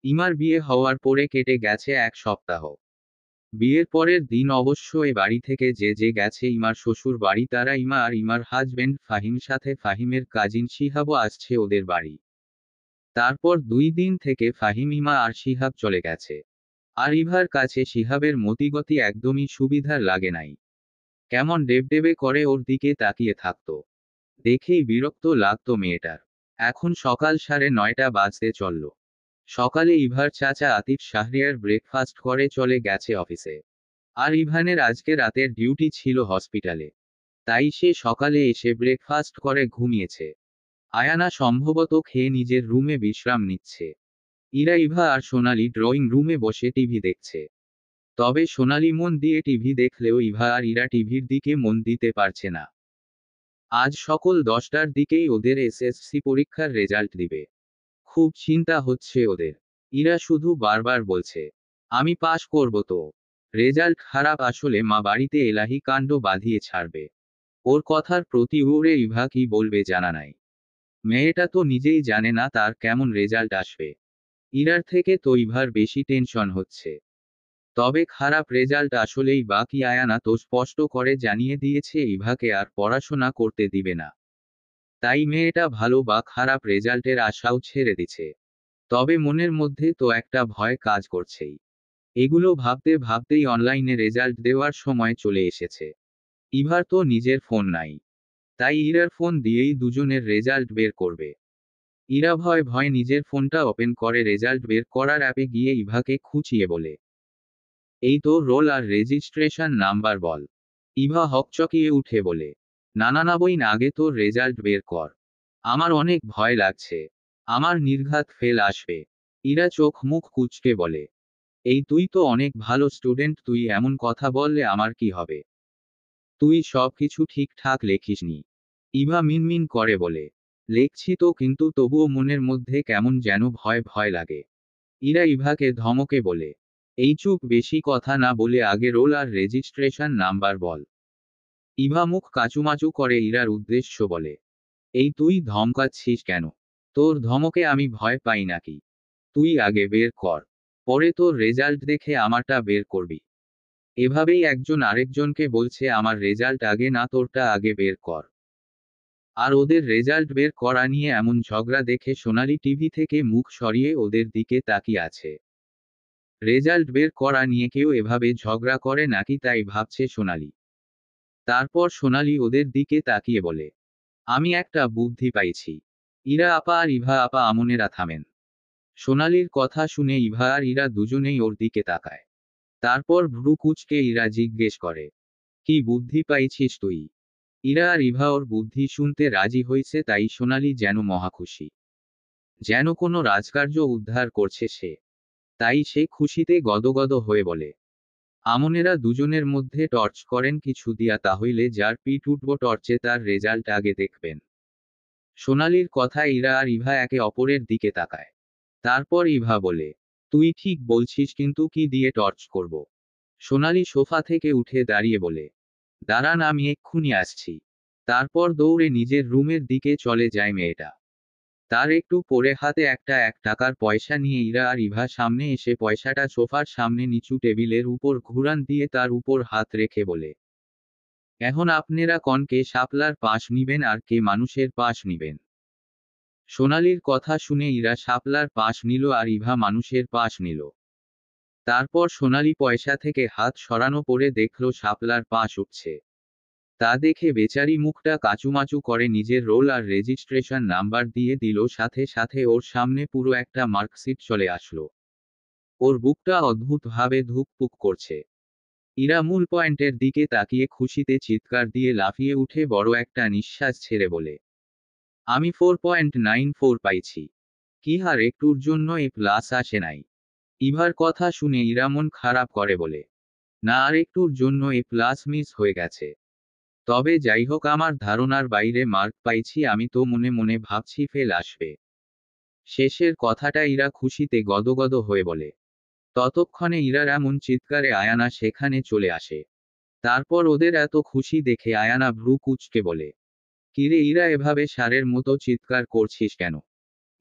ইমার বিয়ে হওয়ার পরে কেটে গেছে 1 সপ্তাহ। বিয়ের পরের দিন অবশ্য এ বাড়ি থেকে যে গেছে ইমার শ্বশুর বাড়ি, তারা ইমা আর ইমার হাজবেন্ড ফাহিম সাথে ফাহিমের কাজিন শিহাবও আসছে ওদের বাড়ি। তারপর 2 দিন থেকে ফাহিম, ইমা আর শিহাব চলে গেছে। আর ইভার কাছে শিহাবের মতিগতি একদমই সুবিধার লাগে নাই। কেমন ডেবডেবে করে ওর দিকে তাকিয়ে থাকতো। দেখেই বিরক্ত লাগতো মেয়েটার। এখন সকাল 9:30 বাজতে চলল। সকালে ইভার চাচা আতিফ শাহরিয়ার ব্রেকফাস্ট করে চলে গেছে অফিসে। আর ইভানের আজকে রাতের ডিউটি ছিল হসপিটালে। তাই সে সকালে এসে ব্রেকফাস্ট করে ঘুমিয়েছে। আয়ানা সম্ভবত খেয়ে নিজের রুমে বিশ্রাম নিচ্ছে। ইভা আর সোনালি ড্রয়িং রুমে বসে টিভি দেখছে। তবে সোনালি মন দিয়ে টিভি দেখলেও ইভা আর ইরা টিভির দিকে মন দিতে পারছে না। আজ সকাল 10টার দিকেই ওদের এসএসসি পরীক্ষার রেজাল্ট দিবে। খুব চিন্তা হচ্ছে ওদের। ইরা শুধু বারবার বলছে, আমি পাশ করব তো। রেজাল্ট খারাপ আসলে মা বাড়িতে এলাহি কাণ্ড বাঁধিয়ে ছাড়বে। ওর কথার প্রতি উড়ে ইভা কি বলবে জানা নাই। মেয়েটা তো নিজেই জানে না তার কেমন রেজাল্ট আসবে। ইরার থেকে তো ইভার বেশি টেনশন হচ্ছে। তবে খারাপ রেজাল্ট আসলেই বা কি, আয়ানা তো স্পষ্ট করে জানিয়ে দিয়েছে ইভাকে আর পড়াশোনা করতে দিবে না। তাই মেয়েটা ভালো বা খারাপ রেজাল্টের আশাও ছেড়ে দিছে। তবে মনের মধ্যে তো একটা ভয় কাজ করছেই। এগুলো ভাবতে ভাবতেই অনলাইনে রেজাল্ট দেওয়ার সময় চলে এসেছে। ইভার তো নিজের ফোন নাই। তাই ইরার ফোন দিয়েই দুজনের রেজাল্ট বের করবে। ইরা ভয় ভয় নিজের ফোনটা ওপেন করে রেজাল্ট বের করার অ্যাপে গিয়ে ইভাকে খুঁচিয়ে বলে, এই তো রোল আর রেজিস্ট্রেশন নাম্বার বল। ইভা হকচকিয়ে উঠে বলে, না বইন, আগে তোর রেজাল্ট বের কর। আমার অনেক ভয় লাগছে। আমার নির্ঘাত ফেল আসবে। ইরা চোখ মুখ কুঁচকে বলে, এই তুই তো অনেক ভালো স্টুডেন্ট, তুই এমন কথা বললে আমার কি হবে? তুই সব কিছু ঠিকঠাক লেখিসনি। ইভা মিনমিন করে বলে, লেখছি তো, কিন্তু তবুও মনের মধ্যে কেমন যেন ভয় ভয় লাগে। ইরা ইভাকে ধমকে বলে, এই চুপ, বেশি কথা না বলে আগে রোল আর রেজিস্ট্রেশন নাম্বার বল। ইভা মুখ কাচুমাচু করে ইরার উদ্দেশ্য বলে, এই তুই ধমকাচ্ছিস কেন? তোর ধমকে আমি ভয় পাই নাকি? তুই আগে বের কর। পরে তোর রেজাল্ট দেখে আমারটা বের করবি। এভাবেই একজন আরেকজনকে বলছে আমার রেজাল্ট আগে না, তোরটা আগে বের কর। আর ওদের রেজাল্ট বের করা নিয়ে এমন ঝগড়া দেখে সোনালি টিভি থেকে মুখ সরিয়ে ওদের দিকে তাকিয়ে আছে। রেজাল্ট বের করা নিয়ে কেউ এভাবে ঝগড়া করে নাকি তাই ভাবছে সোনালি। তারপর সোনালি ওদের দিকে তাকিয়ে বলে, আমি একটা বুদ্ধি পাইছি। ইরা আপা আর ইভা আপা আমনেরা থামেন। সোনালির কথা শুনে ইভা আর ইরা দুজনেই ওর দিকে তাকায়। তারপর ভ্রু কুঁচকে ইরা জিজ্ঞেস করে, কি বুদ্ধি পাইছিস তুই? ইরা আর ইভা ওর বুদ্ধি শুনতে রাজি হয়েছে, তাই সোনালি যেন মহাখুশি। যেন কোনো রাজকার্য উদ্ধার করছে সে। তাই সে খুশিতে গদগদ হয়ে বলে, আমনেরা দুজনের মধ্যে টর্চ করেন কিছু দিয়া, তাহলে যার পিঠ উঠব টর্চে তার রেজাল্ট আগে দেখবেন। সোনালির কথায় ইরা আর ইভা একে অপরের দিকে তাকায়। তারপর ইভা বলে, তুই ঠিক বলছিস, কিন্তু কি দিয়ে টর্চ করব? সোনালি সোফা থেকে উঠে দাঁড়িয়ে বলে, দাঁড়ান আমি এক্ষুনি আসছি। তারপর দৌড়ে নিজের রুমের দিকে চলে যায় মেয়েটা। তার একটু পরে হাতে একটা 1 টাকার পয়সা নিয়ে ইরা আর ইভা সামনে এসে পয়সাটা সোফার সামনে নিচু টেবিলের উপর ঘুরান দিয়ে তার উপর হাত রেখে বলে, এখন আপনেরা কন কে শাপলার পাশ নিবেন আর কে মানুষের পাশ নিবেন? সোনালির কথা শুনে ইরা শাপলার পাশ নিল আর ইভা মানুষের পাশ নিল। তারপর সোনালি পয়সা থেকে হাত সরানো পরে দেখল শাপলার পাশ উঠছে। তা দেখে বেচারি মুখটা কাচুমাচু করে নিজের রোল আর রেজিস্ট্রেশন নাম্বার দিয়ে দিল, সাথে সাথে ওর সামনে পুরো একটা মার্কশিট চলে আসলো। ওর বুকটা অদ্ভুতভাবে ধুকপুক করছে। ইরা মূল পয়েন্টের দিকে তাকিয়ে খুশিতে চিৎকার দিয়ে লাফিয়ে উঠে বড় একটা নিঃশ্বাস ছেড়ে বলে, আমি 4.94 পাইছি। কি হার একটুর জন্য প্লাস আসে নাই? ইভার কথা শুনে ইরা মন খারাপ করে বলে, না, আর একটুর জন্য প্লাস মিস হয়ে গেছে। তবে যাই হোক, আমার ধারণার বাইরে মার্ক পাইছি, আমি তো মনে মনে ভাবছি ফেল আসবে। শেষের কথাটা ইরা খুশিতে গদগদ হয়ে বলে। ততক্ষণে ইরার এমন চিৎকারে আয়ানা সেখানে চলে আসে। তারপর ওদের এত খুশি দেখে আয়ানা ভ্রু কুঁচকে বলে, কিরে ইরা, এভাবে ষাঁড়ের মতো চিৎকার করছিস কেন?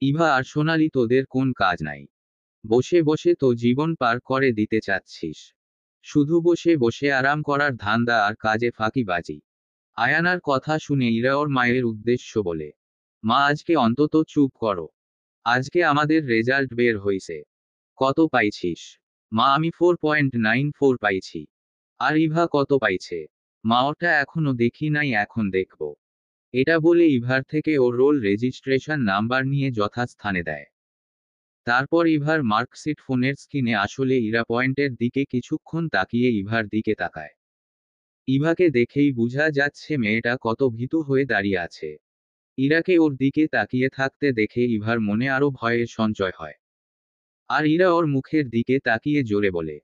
ইভা আর সোনালি, তোদের কোন কাজ নাই? বসে বসে তো জীবন পার করে দিতে চাচ্ছিস? শুধু বসে বসে আরাম করার ধান্দা আর কাজে ফাঁকিবাজি। আয়ানার কথা শুনে ইরা ওর মায়ের উদ্দেশ্য বলে, মা, আজকে অন্তত চুপ করো। আজকে আমাদের রেজাল্ট বের হইছে। কত পাইছিস? মা, আমি 4.94 পাইছি। আর ইভা কত পাইছে? মা, ওটা এখনো দেখি নাই, এখন দেখব। এটা বলে ইভার থেকে ওর রোল রেজিস্ট্রেশন নাম্বার নিয়ে যথাস্থানে দেয়। তারপর ইভার মার্কশিট ফোনের স্ক্রিনে আসলে ইরা পয়েন্টের দিকে কিছুক্ষণ তাকিয়ে ইভার দিকে তাকায়। ইভাকে দেখেই বোঝা যাচ্ছে মেয়েটা কত ভীতু হয়ে দাঁড়িয়ে আছে। ইরাকে ওর দিকে তাকিয়ে থাকতে দেখে ইভার মনে আরো ভয়ের সঞ্চয় হয়। আর ইরা ওর মুখের দিকে তাকিয়ে জোরে বলে,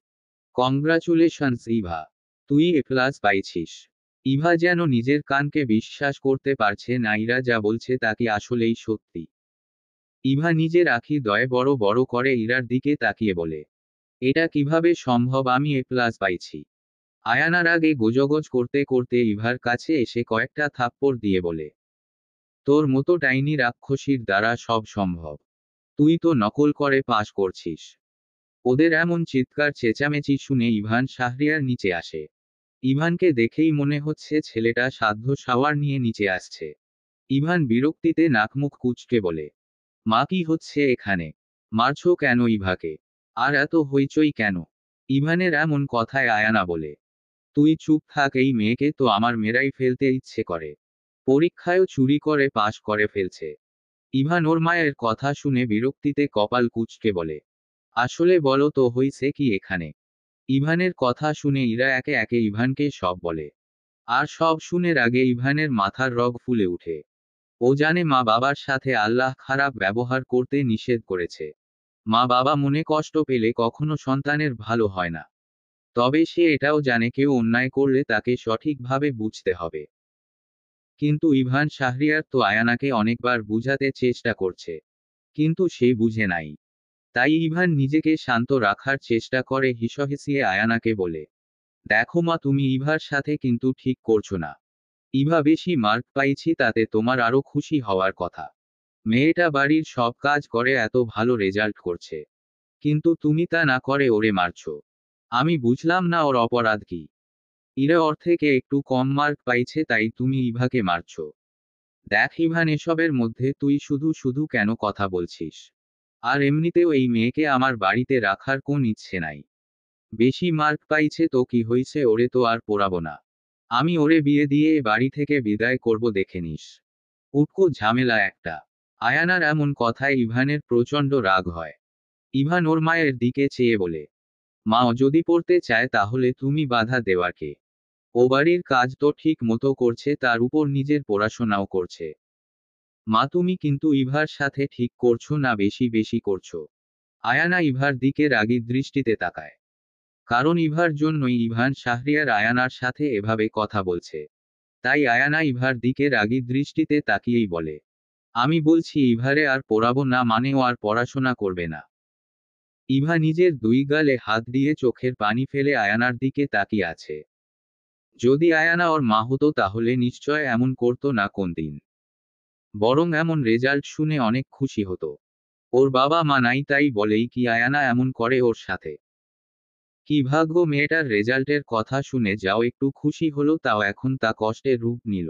কংগ্রাচুলেশনস ইভা, তুই প্লাস পাইছিস। ইভা যেন নিজের কানকে বিশ্বাস করতে পারছে না ইরা যা বলছে তা কি আসলেই সত্যি। ইভা নিজের আঁখি দয়ে বড় বড় করে ইরার দিকে তাকিয়ে বলে, এটা কিভাবে সম্ভব, আমি প্লাস পাইছি? আয়ানার আগে গোজগোজ করতে করতে ইভার কাছে এসে কয়েকটা থাপ্পড় দিয়ে বলে, তোর মতো ডাইনি রাক্ষসীর দ্বারা সব সম্ভব। তুই তো নকল করে পাশ করছিস। ওদের এমন চিৎকার চেঁচামেচি শুনে ইভান শাহরিয়ার নিচে আসে। ইভানকে দেখেই মনে হচ্ছে ছেলেটা সাধ্য শাওয়ার নিয়ে নিচে আসছে। ইভান বিরক্তিতে নাকমুখ কুঁচকে বলে, মা, কি হচ্ছে এখানে? মারছো কেন ইভাকে? আর এত হইচই কেন? ইভানের এমন কথায় আয়ানা বলে, তুই চুপ থাক, এই মেয়েকে তো আমার মেরাই ফেলতে ইচ্ছে করে। পরীক্ষায়ও চুরি করে পাশ করে ফেলছে। ইভান ওর মায়ের কথা শুনে বিরক্তিতে কপাল কুঁচকে বলে, আসলে বলো তো হইছে কি এখানে? ইভানের কথা শুনে ইরা একে একে ইভানকে সব বলে। আর সব শুনের আগে ইভানের মাথার রগ ফুলে উঠে। ও জানে মা বাবার সাথে আল্লাহ খারাপ ব্যবহার করতে নিষেধ করেছে। মা বাবা মনে কষ্ট পেলে কখনো সন্তানের ভালো হয় না। তবে সে এটাও জানে কেউ অন্যায় করলে তাকে সঠিকভাবে বুঝতে হবে। কিন্তু ইভান শাহরিয়ার তো আয়ানাকে অনেকবার বুঝাতে চেষ্টা করছে, কিন্তু সে বুঝে নাই। তাই ইভান নিজেকে শান্ত রাখার চেষ্টা করে হিসহিসিয়ে আয়ানাকে বলে, দেখো মা, তুমি ইভার সাথে কিন্তু ঠিক করছো না। ইভা বেশি মার্ক পাইছি তাতে তোমার আরো খুশি হওয়ার কথা। মেয়েটা বাড়ির সব কাজ করে এত ভালো রেজাল্ট করছে, কিন্তু তুমি তা না করে ওরে মারছো। আমি বুঝলাম না ওর অপরাধ কি। ইরা ওর থেকে একটু কম মার্ক পাইছে তাই তুমি ইভাকে মারছো। দেখ ইভান, এসবের মধ্যে তুই শুধু শুধু কেন কথা বলছিস? আর এমনিতেও এই মেয়েকে আমার বাড়িতে রাখার কোন ইচ্ছে নাই। বেশি মার্ক পাইছে তো কি হইছে, ওরে তো আর পড়াবো না। আমি ওরে বিয়ে দিয়ে এ বাড়ি থেকে বিদায় করব, দেখে নিস। উটকো ঝামেলা একটা। আয়ানার এমন কথায় ইভানের প্রচণ্ড রাগ হয়। ইভান ওর মায়ের দিকে চেয়ে বলে, মা, ও যদি পড়তে চায় তাহলে তুমি বাধা দেওয়ার কে? ও বাড়ির কাজ তো ঠিক মতো করছে, তার উপর নিজের পড়াশোনাও করছে। মা, তুমি কিন্তু ইভার সাথে ঠিক করছো না, বেশি বেশি করছো। আয়ানা ইভার দিকে রাগী দৃষ্টিতে তাকায়। কারণ ইভার জন্যই ইভান শাহরিয়ার আয়ানার সাথে এভাবে কথা বলছে। তাই আয়ানা ইভার দিকে রাগী দৃষ্টিতে তাকিয়েই বলে, আমি বলছি ইভারে আর পড়াবো না মানে ও আর পড়াশোনা করবে না। ইভা নিজের দুই গালে হাত দিয়ে চোখের পানি ফেলে আয়ানার দিকে তাকিয়ে আছে। যদি আয়ানা ওর মা হতো তাহলে নিশ্চয় এমন করতো না কোনদিন। বরং এমন রেজাল্ট শুনে অনেক খুশি হতো। ওর বাবা মা নাই তাই বলেই কি আয়ানা এমন করে ওর সাথে? কি ভাগ্য মেয়েটার রেজাল্টের কথা শুনে যাও একটু খুশি হলো, তাও এখন তা কষ্টের রূপ নিল।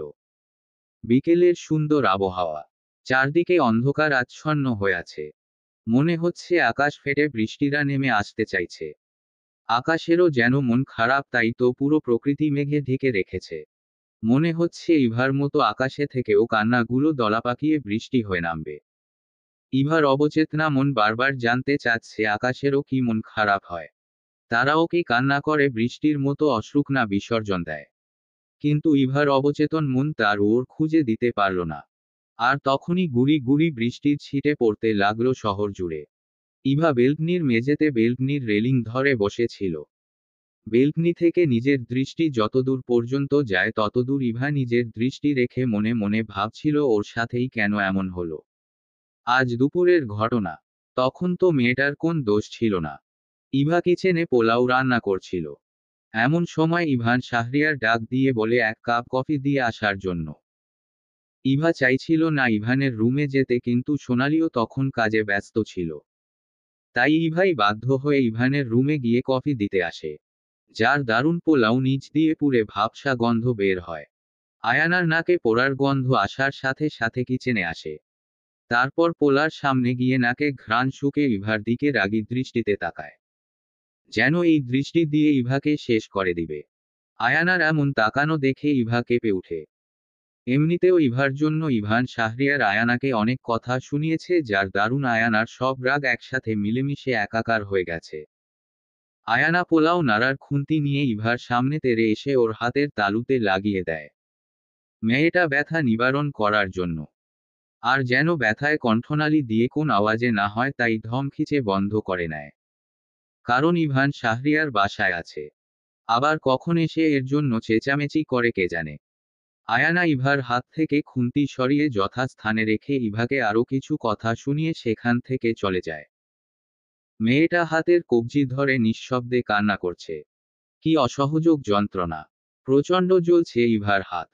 বিকেলের সুন্দর আবহাওয়া। চারদিকে অন্ধকার আচ্ছন্ন হয়ে আছে। মনে হচ্ছে আকাশ ফেটে বৃষ্টিরা নেমে আসতে চাইছে। আকাশেরও যেন মন খারাপ, তাই তো পুরো প্রকৃতি মেঘে ঢেকে রেখেছে। মনে হচ্ছে ইভার মতো আকাশে থেকেও কান্নাগুলো দলা পাকিয়ে বৃষ্টি হয়ে নামবে। ইভার অবচেতনা মন বারবার জানতে চাচ্ছে আকাশেরও কি মন খারাপ হয়। তারাও কি কান্না করে বৃষ্টির মতো অশ্রুক না বিসর্জন দেয়। কিন্তু ইভার অবচেতন মন তার ওর খুঁজে দিতে পারল না। আর তখনই গুড়ি গুড়ি বৃষ্টির ছিটে পড়তে লাগলো শহর জুড়ে। ইভা বেলকনির মেঝেতে বেলকনির রেলিং ধরে বসেছিল। বেলকনি থেকে নিজের দৃষ্টি যতদূর পর্যন্ত যায় ততদূর ইভা নিজের দৃষ্টি রেখে মনে মনে ভাবছিল ওর সাথেই কেন এমন হলো। আজ দুপুরের ঘটনা। তখন তো মেয়েটার কোন দোষ ছিল না। ইভা কিচেনে পোলাও রান্না করছিল। এমন সময় ইভান শাহরিয়ার ডাক দিয়ে বলে এক কাপ কফি দিয়ে আসার জন্য। ইভা চাইছিল না ইভানের রুমে যেতে, কিন্তু সোনালিও তখন কাজে ব্যস্ত ছিল। তাই ইভাই বাধ্য হয়ে ইভানের রুমে গিয়ে কফি দিতে আসে। যার দারুণ পোলাও নিচ দিয়ে পুড়ে ভাবসা গন্ধ বের হয়। আয়ানার নাকে পোড়ার গন্ধ আসার সাথে সাথে কিচেনে আসে। তারপর পোলার সামনে গিয়ে নাকে ঘ্রাণ শুকে ইভার দিকে রাগী দৃষ্টিতে তাকায়, যেন এই দৃষ্টি দিয়ে ইভাকে শেষ করে দিবে। আয়ানার এমন তাকানো দেখে ইভা কেঁপে উঠে। এমনিতেও ইভার জন্য ইভান শাহরিয়ার আয়ানাকে অনেক কথা শুনিয়েছে, যার দারুণ আয়ানার সব রাগ একসাথে মিলেমিশে একাকার হয়ে গেছে। আয়ানা পোলাও নাড়ার খুন্তি নিয়ে ইভার সামনে তেড়ে এসে ওর হাতের তালুতে লাগিয়ে দেয়, মেয়েটা ব্যথা নিবারণ করার জন্য। আর যেন ব্যথায় কণ্ঠনালী দিয়ে কোন আওয়াজে না হয় তাই ধমখিচে বন্ধ করে নেয়। কারণ ইভান শাহরিয়ার বাসায় আছে। আবার কখন এসে এর জন্য চেঁচামেচি করে কে জানে। আয়ানা ইভার হাত থেকে খুন্তি সরিয়ে যথাস্থানে রেখে ইভাকে আরো কিছু কথা শুনিয়ে সেখান থেকে চলে যায়। মেয়েটা হাতের কবজি ধরে নিঃশব্দে কান্না করছে। কি অসহযোগ যন্ত্রণা! প্রচণ্ড জ্বলছে ইভার হাত।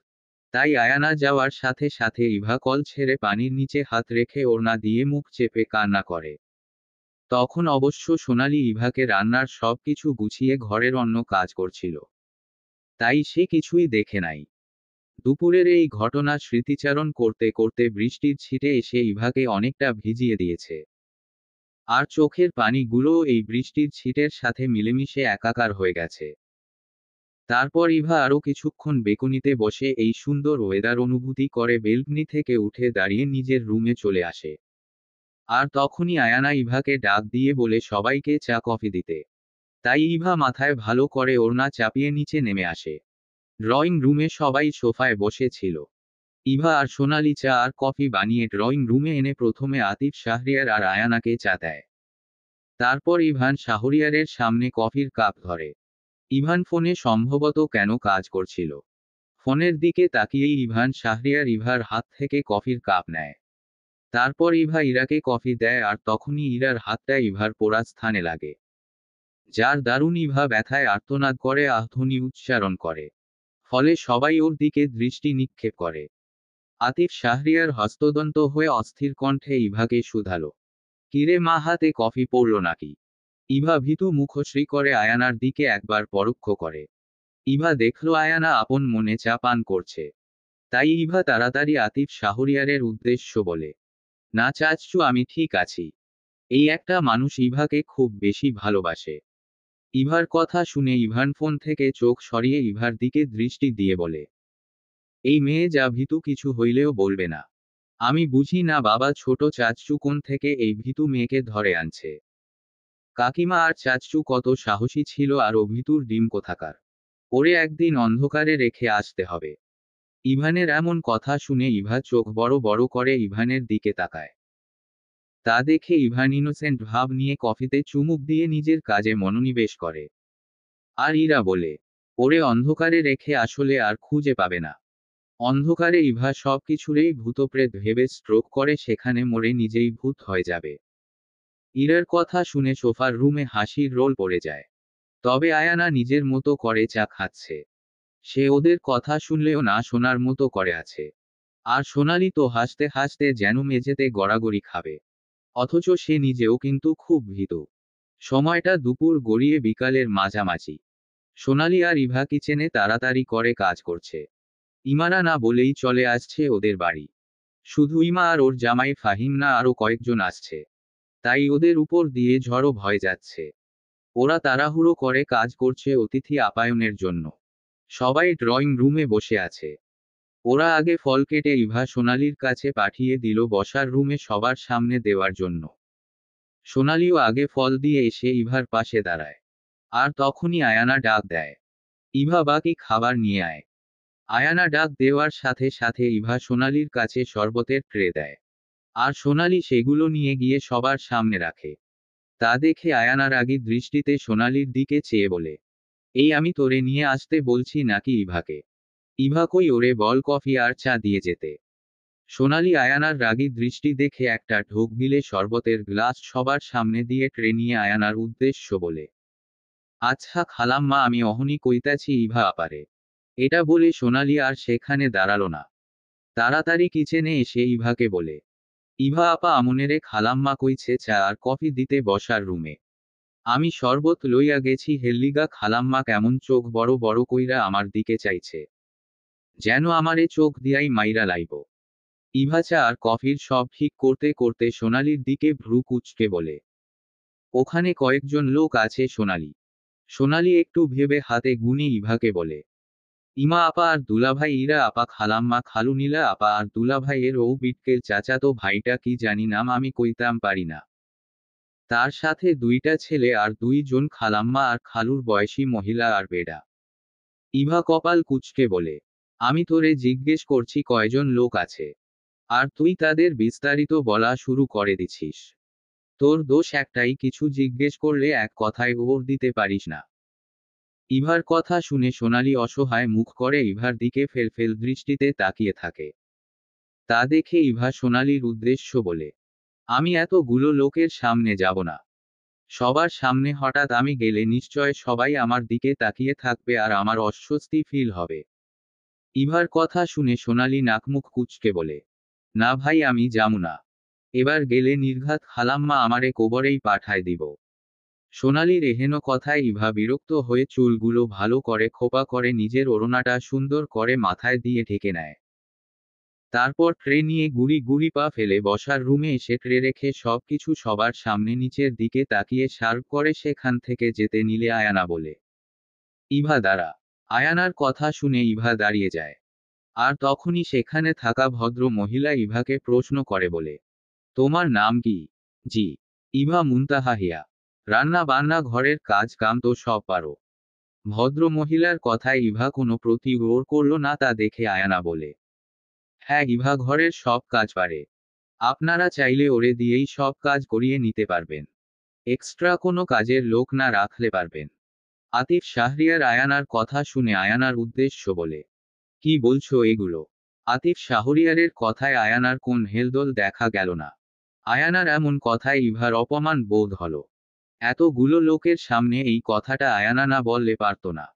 তাই আয়ানা যাওয়ার সাথে সাথে ইভা কল ছেড়ে পানির নিচে হাত রেখে ওড়না দিয়ে মুখ চেপে কান্না করে। তখন অবশ্য সোনালি ইভাকে রান্নার সব কিছু গুছিয়ে ঘরের অন্য কাজ করছিল। তাই সে কিছুই দেখে নাই। দুপুরের এই ঘটনা স্মৃতিচারণ করতে করতে বৃষ্টির ছিটে এসে ইভাকে অনেকটা ভিজিয়ে দিয়েছে। আর চোখের পানিগুলোও এই বৃষ্টির ছিটের সাথে মিলেমিশে একাকার হয়ে গেছে। তারপর ইভা আরও কিছুক্ষণ বেকুনিতে বসে এই সুন্দর ওয়েদার অনুভূতি করে বেলকনি থেকে উঠে দাঁড়িয়ে নিজের রুমে চলে আসে। আর তখনই আয়ানা ইভাকে ডাক দিয়ে বলে সবাইকে চা কফি দিতে। তাই ইভা মাথায় ভালো করে ওড়না চাপিয়ে নিচে নেমে আসে। ড্রয়িং রুমে সবাই সোফায় বসে ছিল। ইভা আর সোনালি চা আর কফি বানিয়ে ড্রয়িং রুমে এনে প্রথমে আতিফ শাহরিয়ার আর আয়ানাকে চা দেয়। তারপর ইভান শাহরিয়ারের সামনে কফির কাপ ধরে। ইভান ফোনে সম্ভবত কেন কাজ করছিল। ফোনের দিকে তাকিয়েই ইভান শাহরিয়ার ইভার হাত থেকে কফির কাপ নেয়। তারপর ইভা ইরাকে কফি দেয় আর তখনই ইরার হাতটা ইভার পোড়া স্থানে লাগে। যার দারুণ ইভা ব্যথায় আর্তনাদ করে আহ্বনি উচ্চারণ করে। ফলে সবাই ওর দিকে দৃষ্টি নিক্ষেপ করে। আতিফ শাহরিয়ার হস্তদন্ত হয়ে অস্থির কণ্ঠে ইভাকে শুধালো, কিরে মা, হাতে কফি পড়ল নাকি? ইভা ভীতু মুখশ্রী করে আয়ানার দিকে একবার পরোক্ষ করে। ইভা দেখল আয়ানা আপন মনে চা পান করছে। তাই ইভা তাড়াতাড়ি আতিফ শাহরিয়ারের উদ্দেশ্য বলে, না চাচ্ছু, আমি ঠিক আছি। এই একটা মানুষ ইভাকে খুব বেশি ভালোবাসে। ইভার কথা শুনে ইভান ফোন থেকে চোখ সরিয়ে ইভার দিকে দৃষ্টি দিয়ে বলে, এই মেয়ে যা ভীতু, কিছু হইলেও বলবে না। আমি বুঝি না বাবা, ছোট চাচ্চু কোন থেকে এই ভীতু মেয়েকে ধরে আনছে। কাকিমা আর চাচ্চু কত সাহসী ছিল, আর ও ভীতুর ডিম কোথাকার। ওরে একদিন অন্ধকারে রেখে আসতে হবে। ইভানের এমন কথা শুনে ইভা চোখ বড় বড় করে ইভানের দিকে তাকায়। তা দেখে ইভান ইনোসেন্ট ভাব নিয়ে কফিতে চুমুক দিয়ে নিজের কাজে মনোনিবেশ করে। আর ইরা বলে, ওরে অন্ধকারে রেখে আসলে আর খুঁজে পাবে না। অন্ধকারে ইভা সবকিছুরেই ভূতপ্রেত ভেবে স্ট্রোক করে সেখানে মরে নিজেই ভূত হয়ে যাবে। ইরার কথা শুনে সোফার রুমে হাসির রোল পড়ে যায়। তবে আয়ানা নিজের মতো করে চা খাচ্ছে। সে ওদের কথা শুনলেও না শোনার মতো করে আছে। আর সোনালি তো হাসতে হাসতে যেন মেঝেতে গড়াগড়ি খাবে। অথচ সে নিজেও কিন্তু খুব ভীতু। সময়টা দুপুর গড়িয়ে বিকালের মাঝামাঝি। সোনালি আর ইভা কিচেনে তাড়াতাড়ি করে কাজ করছে। ইমারা না বলেই চলে আসছে ওদের বাড়ি। শুধু ইমা আর ওর জামাই ফাহিম না, আরও কয়েকজন আসছে। তাই ওদের উপর দিয়ে ঝড়ো ভয় যাচ্ছে। ওরা তাড়াহুড়ো করে কাজ করছে অতিথি আপ্যায়নের জন্য। সবাই ড্রয়িং রুমে বসে আছে। ওরা আগে ফল কেটে ইভা সোনালির কাছে পাঠিয়ে দিল বসার রুমে সবার সামনে দেওয়ার জন্য। সোনালিও আগে ফল দিয়ে এসে ইভার পাশে দাঁড়ায়। আর তখনই আয়ানা ডাক দেয়, ইভা বাকি খাবার নিয়ে আয়। আয়ানা ডাক দেওয়ার সাথে সাথে ইভা সোনালির কাছে শরবতের ট্রে দেয়। আর সোনালি সেগুলো নিয়ে গিয়ে সবার সামনে রাখে। তা দেখে আয়ানা রাগী দৃষ্টিতে সোনালির দিকে চেয়ে বলে, এই আমি তোরে নিয়ে আসতে বলছি নাকি ইভাকে? ইভা কই ওরে বল কফি আর চা দিয়ে যেতে। সোনালি আয়ানার রাগী দৃষ্টি দেখে একটা ঢোক গিলে শরবতের গ্লাস সবার সামনে দিয়ে ট্রে নিয়ে আয়ানার উদ্দেশ্য বলে, আচ্ছা খালাম্মা আমি অহনি কইতাছি ইভা আপারে। এটা বলে সোনালি আর সেখানে দাঁড়ালো না। তাড়াতাড়ি কিচেনে এসে ইভাকে বলে, ইভা আপা আমনেরে খালাম্মা কইছে চা আর কফি দিতে বসার রুমে। আমি শরবত লইয়া গেছি হেল্লিগা খালাম্মা কেমন চোখ বড় বড় কইরা আমার দিকে চাইছে, যেন আমারে চোখ দিয়াই মাইরা লাইব। ইভা চা আর কফির সব ঠিক করতে করতে সোনালির দিকে ভ্রু কুঁচকে বলে, ওখানে কয়েকজন লোক আছে সোনালি। সোনালি একটু ভেবে হাতে গুনে ইভাকে বলে, ইমা আপা আর দুলাভাই ইরা আপা খালাম্মা খালু নীলা আপা আর দুলাভাইয়ের ও বিটকেল চাচাতো ভাইটা কি জানি নাম আমি কইতাম পারি না। তার সাথে দুইটা ছেলে আর 2 জন খালাম্মা আর খালুর বয়সী মহিলা আর বেডা। ইভা কপাল কুঁচকে বলে, আমি তোরে জিজ্ঞেস করছি কয়জন লোক আছে, আর তুই তাদের বিস্তারিত বলা শুরু করে দিছিস। তোর দোষ একটাই, কিছু জিজ্ঞেস করলে এক কথায় উত্তর দিতে পারিস না। ইভার কথা শুনে সোনালি অসহায় মুখ করে ইভার দিকে ফেলফেল দৃষ্টিতে তাকিয়ে থাকে। তা দেখে ইভা সোনালির উদ্দেশ্য বলে, আমি এতগুলো লোকের সামনে যাব না। সবার সামনে হঠাৎ আমি গেলে নিশ্চয় সবাই আমার দিকে তাকিয়ে থাকবে আর আমার অস্বস্তি ফিল হবে। ইভার কথা শুনে সোনালি নাকমুখ কুঁচকে বলে, না ভাই আমি যামু না। এবার গেলে নির্ঘাত খালাম্মা আমারে কোবরেই পাঠায় দিব। সোনালির এহেন কথায় ইভা বিরক্ত হয়ে চুলগুলো ভালো করে খোপা করে নিজের ওড়নাটা সুন্দর করে মাথায় দিয়ে ঢেকে নেয়। তারপর ট্রে নিয়ে গুড়ি গুড়ি পা ফেলে বসার রুমে এসে ট্রে রেখে সবকিছু সবার সামনে নিচের দিকে তাকিয়ে সার্ভ করে সেখান থেকে যেতে নিলে আয়ানা বলে, ইভা দাঁড়া। আয়ানার কথা শুনে ইভা দাঁড়িয়ে যায়। আর তখনই সেখানে থাকা ভদ্র মহিলা ইভাকে প্রশ্ন করে বলে, তোমার নাম কি? জি। ইভা মুনতাহা হিয়া। রান্না বান্না ঘরের কাজ কাম তো সব পারো। ভদ্র মহিলার কথায় ইভা কোনো প্রতিউত্তর করল না, তা দেখে আয়ানা বলে, হ্যাঁ ইভা ঘরের সব কাজ পারে। আপনারা চাইলে ওরে দিয়েই সব কাজ করিয়ে নিতে পারবেন। এক্সট্রা কোনো কাজের লোক না রাখলে পারবেন। আতিফ শাহরিয়ার আয়ানার কথা শুনে আয়ানার উদ্দেশ্য বলে, কি বলছো এগুলো? আতিফ শাহরিয়ারের কথায় আয়ানার কোন হেলদোল দেখা গেল না। আয়ানার এমন কথায় ইভার অপমান বোধ হলো। এতগুলো লোকের সামনে এই কথাটা আয়ানা না বললে পারত না।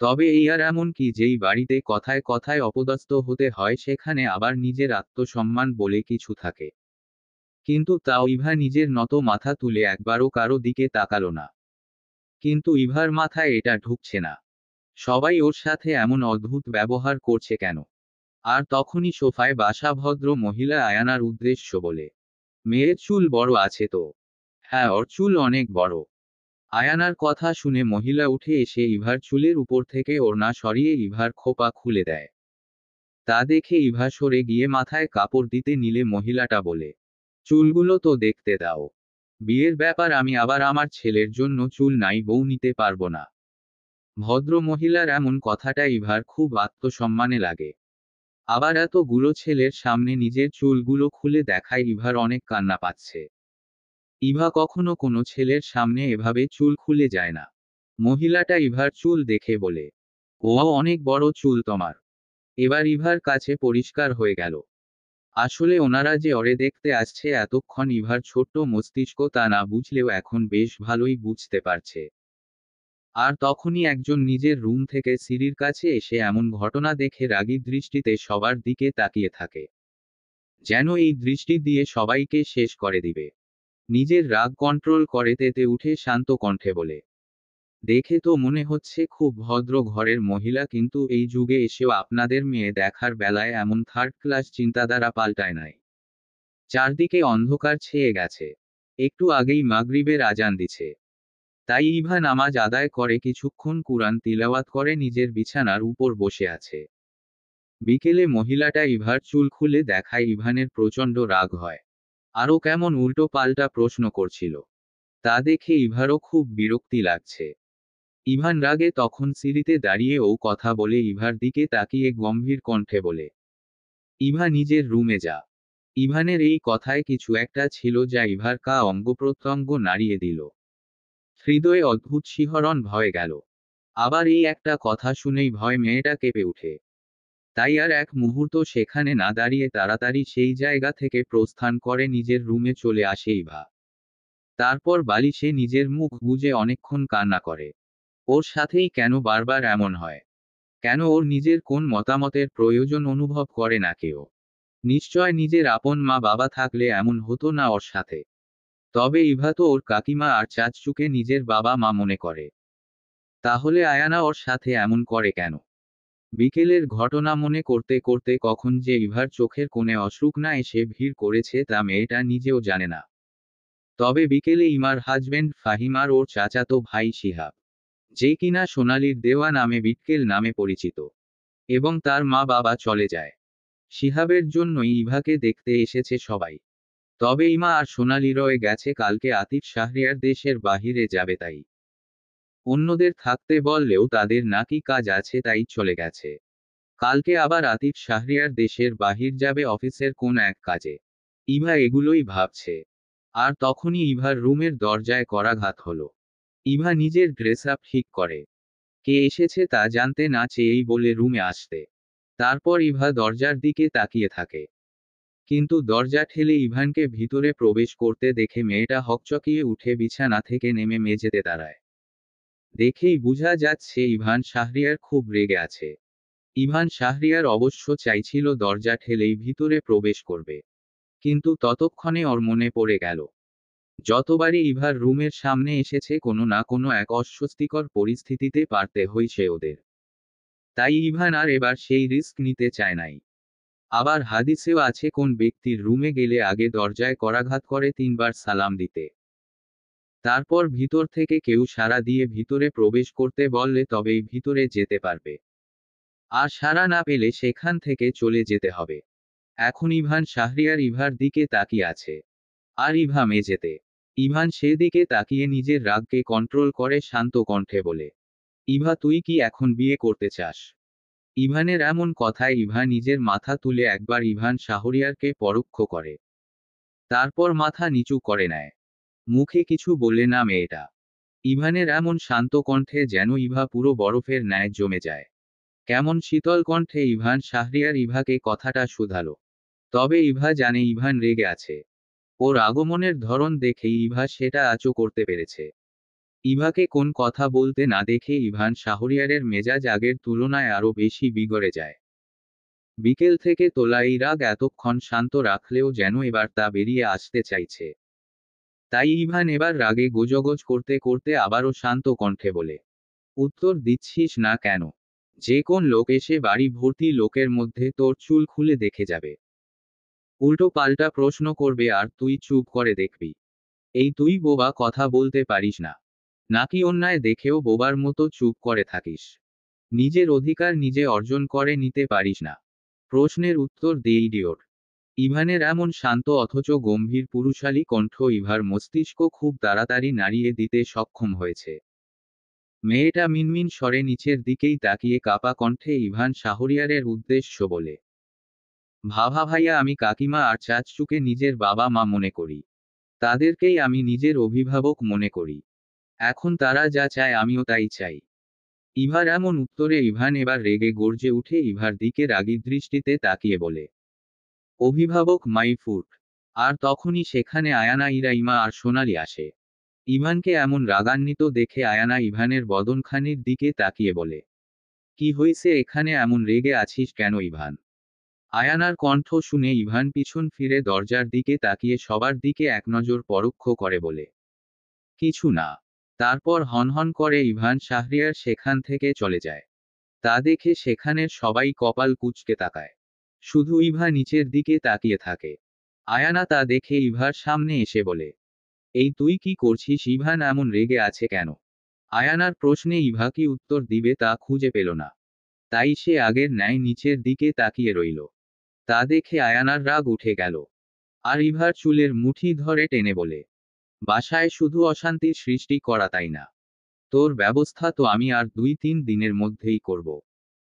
তবে এই আর এমন কি যেই বাড়িতে কথায় কথায় অপদস্থ হতে হয় সেখানে আবার নিজের আত্মসম্মান বলে কিছু থাকে। কিন্তু তাও ইভা নিজের নত মাথা তুলে একবারও কারো দিকে তাকালো না। কিন্তু ইভার মাথায় এটা ঢুকছে না, সবাই ওর সাথে এমন অদ্ভুত ব্যবহার করছে কেন। আর তখনই সোফায় বাসা ভদ্র মহিলা আয়ানার উদ্দেশ্য বলে, মেয়ের চুল বড় আছে তো? হ্যাঁ ওর চুল অনেক বড়। আয়ানার কথা শুনে মহিলা উঠে এসে ইভার চুলের উপর থেকে ওড়না সরিয়ে ইভার খোপা খুলে দেয়। তা দেখে ইভা সরে গিয়ে মাথায় কাপড় দিতে নিলে মহিলাটা বলে, চুলগুলো তো দেখতে দাও। বিয়ের ব্যাপার, আমি আবার আমার ছেলের জন্য চুল নাই বউ নিতে পারবো না। ভদ্র মহিলার এমন কথাটা ইভার খুব আত্মসম্মানে লাগে। আবার এতগুলো ছেলের সামনে নিজের চুলগুলো খুলে দেখায় ইভার অনেক কান্না পাচ্ছে। ইভা কখনো কোনো ছেলের সামনে এভাবে চুল খুলে যায় না। মহিলাটা ইভার চুল দেখে বলে, ও অনেক বড় চুল তোমার। এবার ইভার কাছে পরিষ্কার হয়ে গেল, আসলে ওনারা যে ওরে দেখতে আসছে এতক্ষণ ইভার ছোট্ট মস্তিষ্ক তা না বুঝলেও এখন বেশ ভালোই বুঝতে পারছে। আর তখনই একজন নিজের রুম থেকে সিঁড়ির কাছে এসে এমন ঘটনা দেখে রাগী দৃষ্টিতে সবার দিকে তাকিয়ে থাকে, যেন এই দৃষ্টি দিয়ে সবাইকে শেষ করে দিবে। নিজের রাগ কন্ট্রোল করে তেতে উঠে শান্ত কণ্ঠে বলে, দেখে তো মনে হচ্ছে খুব ভদ্র ঘরের মহিলা, কিন্তু এই যুগে এসেও আপনাদের মেয়ে দেখার বেলায় এমন থার্ড ক্লাস চিন্তাধারা পাল্টায় নাই। চারদিকে অন্ধকার ছেয়ে গেছে। একটু আগেই মাগরিবের আজান দিছে। তাই ইভা নামাজ আদায় করে কিছুক্ষণ কুরআন তিলাওয়াত করে নিজের বিছানার উপর বসে আছে। বিকেলে মহিলাটা ইভার চুল খুলে দেখায় ইভানের প্রচণ্ড রাগ হয়। আরও কেমন উল্টো পাল্টা প্রশ্ন করছিল। তা দেখে ইভারও খুব বিরক্তি লাগছে। ইভান রাগে তখন সিঁড়িতে দাঁড়িয়ে ও কথা বলে ইভার দিকে তাকিয়ে গম্ভীর কণ্ঠে বলে, ইভা নিজের রুমে যা। ইভানের এই কথায় কিছু একটা ছিল যা ইভার কা অঙ্গ প্রত্যঙ্গ নাড়িয়ে দিল। হৃদয়ে অদ্ভুত শিহরণ ভয়ে গেল। আবার এই একটা কথা শুনেই ভয় মেয়েটা কেঁপে উঠে। তাই আর এক মুহূর্ত সেখানে না দাঁড়িয়ে তাড়াতাড়ি সেই জায়গা থেকে প্রস্থান করে নিজের রুমে চলে আসে ইভা। তারপর বালিশে নিজের মুখ গুজে অনেকক্ষণ কান্না করে। ওর সাথেই কেন বারবার এমন হয়? কেন ওর নিজের কোন মতামতের প্রয়োজন অনুভব করে না কেউ? নিশ্চয় নিজের আপন মা বাবা থাকলে এমন হতো না ওর সাথে। তবে ইভা তো ওর কাকিমা আর চাচুকে নিজের বাবা মা মনে করে। তাহলে আয়ানা ওর সাথে এমন করে কেন? বিকেলের ঘটনা মনে করতে করতে কখন যে ইভার চোখের কোণে অশ্রু না এসে ভিড় করেছে তা মেয়েটা নিজেও জানে না। তবে বিকেলে ইমার হাজবেন্ড ফাহিম আর ওর চাচাতো ভাই শিহাব, যে কিনা সোনালির দেওয়া নামে বিটকেল নামে পরিচিত, এবং তার মা বাবা চলে যায়। শিহাবের জন্যই ইভাকে দেখতে এসেছে সবাই। তবে ইমা আর সোনালিরও গেছে কালকে আতিফ শাহরিয়ার দেশের বাহিরে যাবে তাই। অন্যদের থাকতে বললেও তাদের নাকি কাজ আছে তাই চলে গেছে। কালকে আবার আতিফ শাহরিয়ার দেশের বাহির যাবে অফিসের কোন এক কাজে। ইভা এগুলোই ভাবছে। আর তখনই ইভার রুমের দরজায় করাঘাত হলো। ইভা নিজের ড্রেস আপ ঠিক করে। কে এসেছে তা জানতে না চেয়েই বলে রুমে আসতে। তারপর ইভা দরজার দিকে তাকিয়ে থাকে। কিন্তু দরজা ঠেলে ইভানকে ভিতরে প্রবেশ করতে দেখে মেয়েটা হকচকিয়ে উঠে বিছানা থেকে নেমে মেঝেতে দাঁড়ায়। দেখেই বোঝা যাচ্ছে ইভান শাহরিয়ার খুব রেগে আছে। ইভান শাহরিয়ার অবশ্য চাইছিল দরজা ঠেলেই ভিতরে প্রবেশ করবে। কিন্তু ততক্ষণে ওর মনে পড়ে গেল, যতবারই ইভার রুমের সামনে এসেছে কোনো না কোনো এক অস্বস্তিকর পরিস্থিতিতে পারতে হয়েছে ওদের। তাই ইভান আর এবার সেই রিস্ক নিতে চায় নাই। আবার হাদিসেও আছে কোন ব্যক্তির রুমে গেলে আগে দরজায় করাঘাত করে 3বার সালাম দিতে। তারপর ভিতর থেকে কেউ সাড়া দিয়ে ভিতরে প্রবেশ করতে বললে তবেই ভিতরে যেতে পারবে। আর সাড়া না পেলে সেখান থেকে চলে যেতে হবে। এখন ইভান শাহরিয়ার ইভার দিকে তাকিয়ে আছে। আর ইভা মেঝেতে। ইভান সেদিকে তাকিয়ে নিজের রাগকে কন্ট্রোল করে শান্ত কণ্ঠে বলে, ইভা তুই কি এখন বিয়ে করতে চাস? ইভানের এমন কথায় ইভা নিজের মাথা তুলে একবার ইভান শাহরিয়ারকে পরোক্ষ করে। তারপর মাথা নিচু করে নেয়। মুখে কিছু বলে না মেয়েটা। ইভানের এমন শান্ত কণ্ঠে যেন ইভা পুরো বরফের ন্যায় জমে যায়। কেমন শীতল কণ্ঠে ইভান শাহরিয়ার ইভাকে কথাটা শুধালো। তবে ইভা জানে ইভান রেগে আছে। ওর আগমনের ধরন দেখেই ইভা সেটা আঁচো করতে পেরেছে। ইভাকে কোন কথা বলতে না দেখে ইভান শাহরিয়ারের মেজাজ আগের তুলনায় আরও বেশি বিগড়ে যায়। বিকেল থেকে তোলা এই রাগ এতক্ষণ শান্ত রাখলেও যেন এবার তা বেরিয়ে আসতে চাইছে। তাই ইভান এবার রাগে গোজগোজ করতে করতে আবারও শান্ত কণ্ঠে বলে, উত্তর দিচ্ছিস না কেন? যে কোন লোক এসে বাড়ি ভর্তি লোকের মধ্যে তোর চুল খুলে দেখে যাবে। উল্টো পাল্টা প্রশ্ন করবে আর তুই চুপ করে দেখবি। এই তুই বোবা, কথা বলতে পারিস না? নাকি অন্যায় দেখেও বোবার মতো চুপ করে থাকিস? নিজের অধিকার নিজে অর্জন করে নিতে পারিস না? প্রশ্নের উত্তর দে ইডিয়ট। ইভানের এমন শান্ত অথচ গম্ভীর পুরুষালী কণ্ঠ ইভার মস্তিষ্ক খুব তাড়াতাড়ি নাড়িয়ে দিতে সক্ষম হয়েছে। মেয়েটা মিনমিন স্বরে নিচের দিকেই তাকিয়ে কাপা কণ্ঠে ইভান শাহরিয়ারের উদ্দেশ্য বলে, ভাভা ভাইয়া, আমি কাকিমা আর চাচুকে নিজের বাবা মা মনে করি। তাদেরকেই আমি নিজের অভিভাবক মনে করি। এখন তারা যা চায় আমিও তাই চাই। ইভার এমন উত্তরে ইভান এবার রেগে গর্জে উঠে ইভার দিকে রাগী দৃষ্টিতে তাকিয়ে বলে, অভিভাবক মাই ফুট। আর তখনই সেখানে আয়ানা, ইরাইমা আর সোনালি আসে। ইভানকে এমন রাগান্বিত দেখে আয়ানা ইভানের বদনখানির দিকে তাকিয়ে বলে, কি হইছে এখানে, এমন রেগে আছিস কেন ইভান? আয়ানার কণ্ঠ শুনে ইভান পিছন ফিরে দরজার দিকে তাকিয়ে সবার দিকে এক নজর পরোক্ষ করে বলে, কিছু না। তারপর হনহন করে ইভান শাহরিয়ার সেখান থেকে চলে যায়। তা দেখে সেখানের সবাই কপাল কুঁচকে তাকায়। শুধু ইভা নিচের দিকে তাকিয়ে থাকে। আয়ানা তা দেখে ইভার সামনে এসে বলে, এই তুই কি করছিস? ইভান এমন রেগে আছে কেন? আয়ানার প্রশ্নে ইভা কি উত্তর দিবে তা খুঁজে পেল না। তাই সে আগের ন্যায় নিচের দিকে তাকিয়ে রইল। তা দেখে আয়ানার রাগ উঠে গেল। আর ইভার চুলের মুঠি ধরে টেনে বলে, বাসায় শুধু অশান্তির সৃষ্টি করা তাই না? তোর ব্যবস্থা তো আমি আর 2-3 দিনের মধ্যেই করব।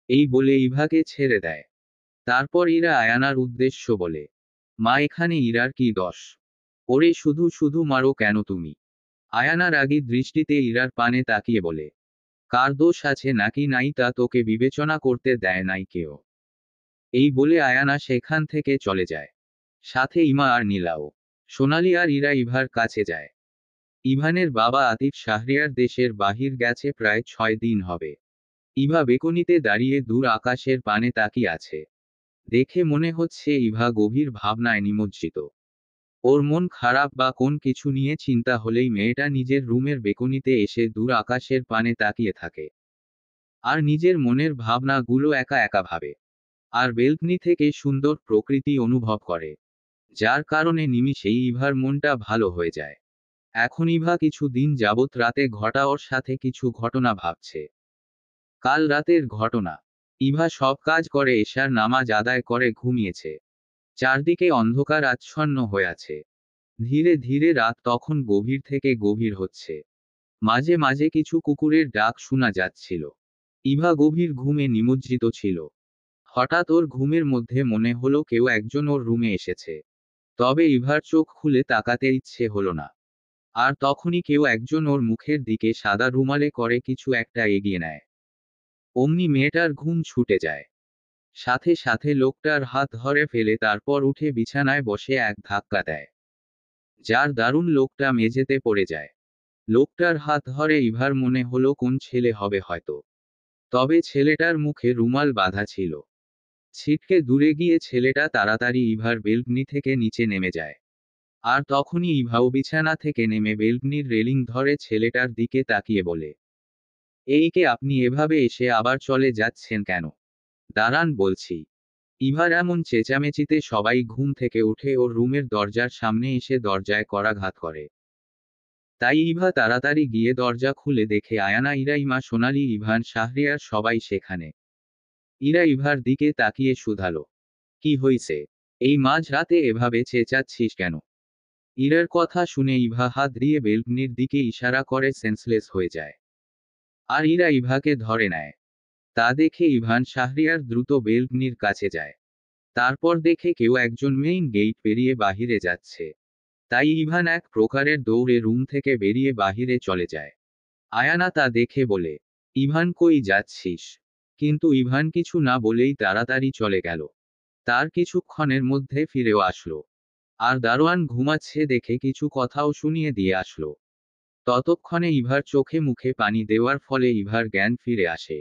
এই বলে ইভাকে ছেড়ে দেয়। তারপর ইরা আয়ানার উদ্দেশ্য বলে, মা এখানে ইরার কি দোষ? ওরে শুধু শুধু মারো কেন তুমি? আয়ানা রাগী দৃষ্টিতে ইরার পানে তাকিয়ে বলে, কার দোষ আছে নাকি নাই তা তোকে বিবেচনা করতে দেয় নাই কেউ। এই বলে আয়ানা সেখান থেকে চলে যায়। সাথে ইমা আর নীলাও। সোনালি আর ইরা ইভার কাছে যায়। ইভানের বাবা আতিফ শাহরিয়ার দেশের বাহির গেছে প্রায় 6 দিন হবে। ইভা বেকনিতে দাঁড়িয়ে দূর আকাশের পানে তাকিয়ে আছে। দেখে মনে হচ্ছে ইভা গভীর ভাবনায় নিমজ্জিত। ওর মন খারাপ বা কোন কিছু নিয়ে চিন্তা হলেই মেয়েটা নিজের রুমের বেকনিতে এসে দূর আকাশের পানে তাকিয়ে থাকে। আর নিজের মনের ভাবনাগুলো একা একা ভাবে। আর বেলকনি থেকে সুন্দর প্রকৃতি অনুভব করে। যার কারণে নিমিষেই ইভার মনটা ভালো হয়ে যায়। এখন ইভা কিছু দিন যাবৎ রাতে ঘটা ওর সাথে কিছু ঘটনা ভাবছে। কাল রাতের ঘটনা। ইভা সব কাজ করে এশার নামাজ আদায় করে ঘুমিয়েছে। চারদিকে অন্ধকার আচ্ছন্ন হয়ে আছে। ধীরে ধীরে রাত তখন গভীর থেকে গভীর হচ্ছে। মাঝে মাঝে কিছু কুকুরের ডাক শোনা যাচ্ছিল। ইভা গভীর ঘুমে নিমজ্জিত ছিল। হঠাৎ ওর ঘুমের মধ্যে মনে হলো কেউ একজন ওর রুমে এসেছে। তবে ইভার চোখ খুলে তাকাতে ইচ্ছে হলো না। আর তখনই কেউ একজন ওর মুখের দিকে সাদা রুমালে করে কিছু একটা এগিয়ে নেয়। অমনি মেয়েটার ঘুম ছুটে যায়। সাথে সাথে লোকটার হাত ধরে ফেলে তারপর উঠে বিছানায় বসে এক ধাক্কা দেয়। যার দারুণ লোকটা মেঝেতে পড়ে যায়। লোকটার হাত ধরে ইভার মনে হলো কোন ছেলে হবে হয়তো। তবে ছেলেটার মুখে রুমাল বাঁধা ছিল। ছিটকে দূরে গিয়ে ছেলেটা তাড়াতাড়ি ইভার বেলকনি থেকে নিচে নেমে যায়। আর তখনই ইভাও বিছানা থেকে নেমে বেলকনির রেলিং ধরে ছেলেটার দিকে তাকিয়ে বলে, এই কে আপনি এভাবে এসে আবার চলে যাচ্ছেন কেন? দাঁড়ান বলছি। ইভার এমন চেঁচামেচিতে সবাই ঘুম থেকে উঠে ওর রুমের দরজার সামনে এসে দরজায় করাঘাত করে। তাই ইভা তাড়াতাড়ি গিয়ে দরজা খুলে দেখে আয়ানা, ইরা, ইমা, সোনালি, ইভান, শাহরিয়ার সবাই সেখানে। ইরা ইভার দিকে তাকিয়ে শুধালো, কি হইছে? এই মাঝ রাতে এভাবে চেঁচাচ্ছিস কেন? ইরার কথা শুনে ইভা হাত দিয়ে বেলকনির দিকে ইশারা করে সেন্সলেস হয়ে যায়। আর ইরা ইভাকে ধরে নেয়। তা দেখে ইভান শাহরিয়ার দ্রুত বেলকনির কাছে যায়। তারপর দেখে কেউ একজন মেইন গেট পেরিয়ে বাহিরে যাচ্ছে। তাই ইভান এক প্রকারের দৌড়ে রুম থেকে বেরিয়ে বাহিরে চলে যায়। আয়ানা তা দেখে বলে, ইভান কই যাচ্ছিস? কিন্তু ইভান কিছু না বলেই তাড়াতাড়ি চলে গেল। তার কিছুক্ষণের মধ্যে ফিরেও আসলো। আর দারোয়ান ঘুমাচ্ছে দেখে কিছু কথাও শুনিয়ে দিয়ে আসলো। ততক্ষণে ইভার চোখে মুখে পানি দেওয়ার ফলে ইভার জ্ঞান ফিরে আসে।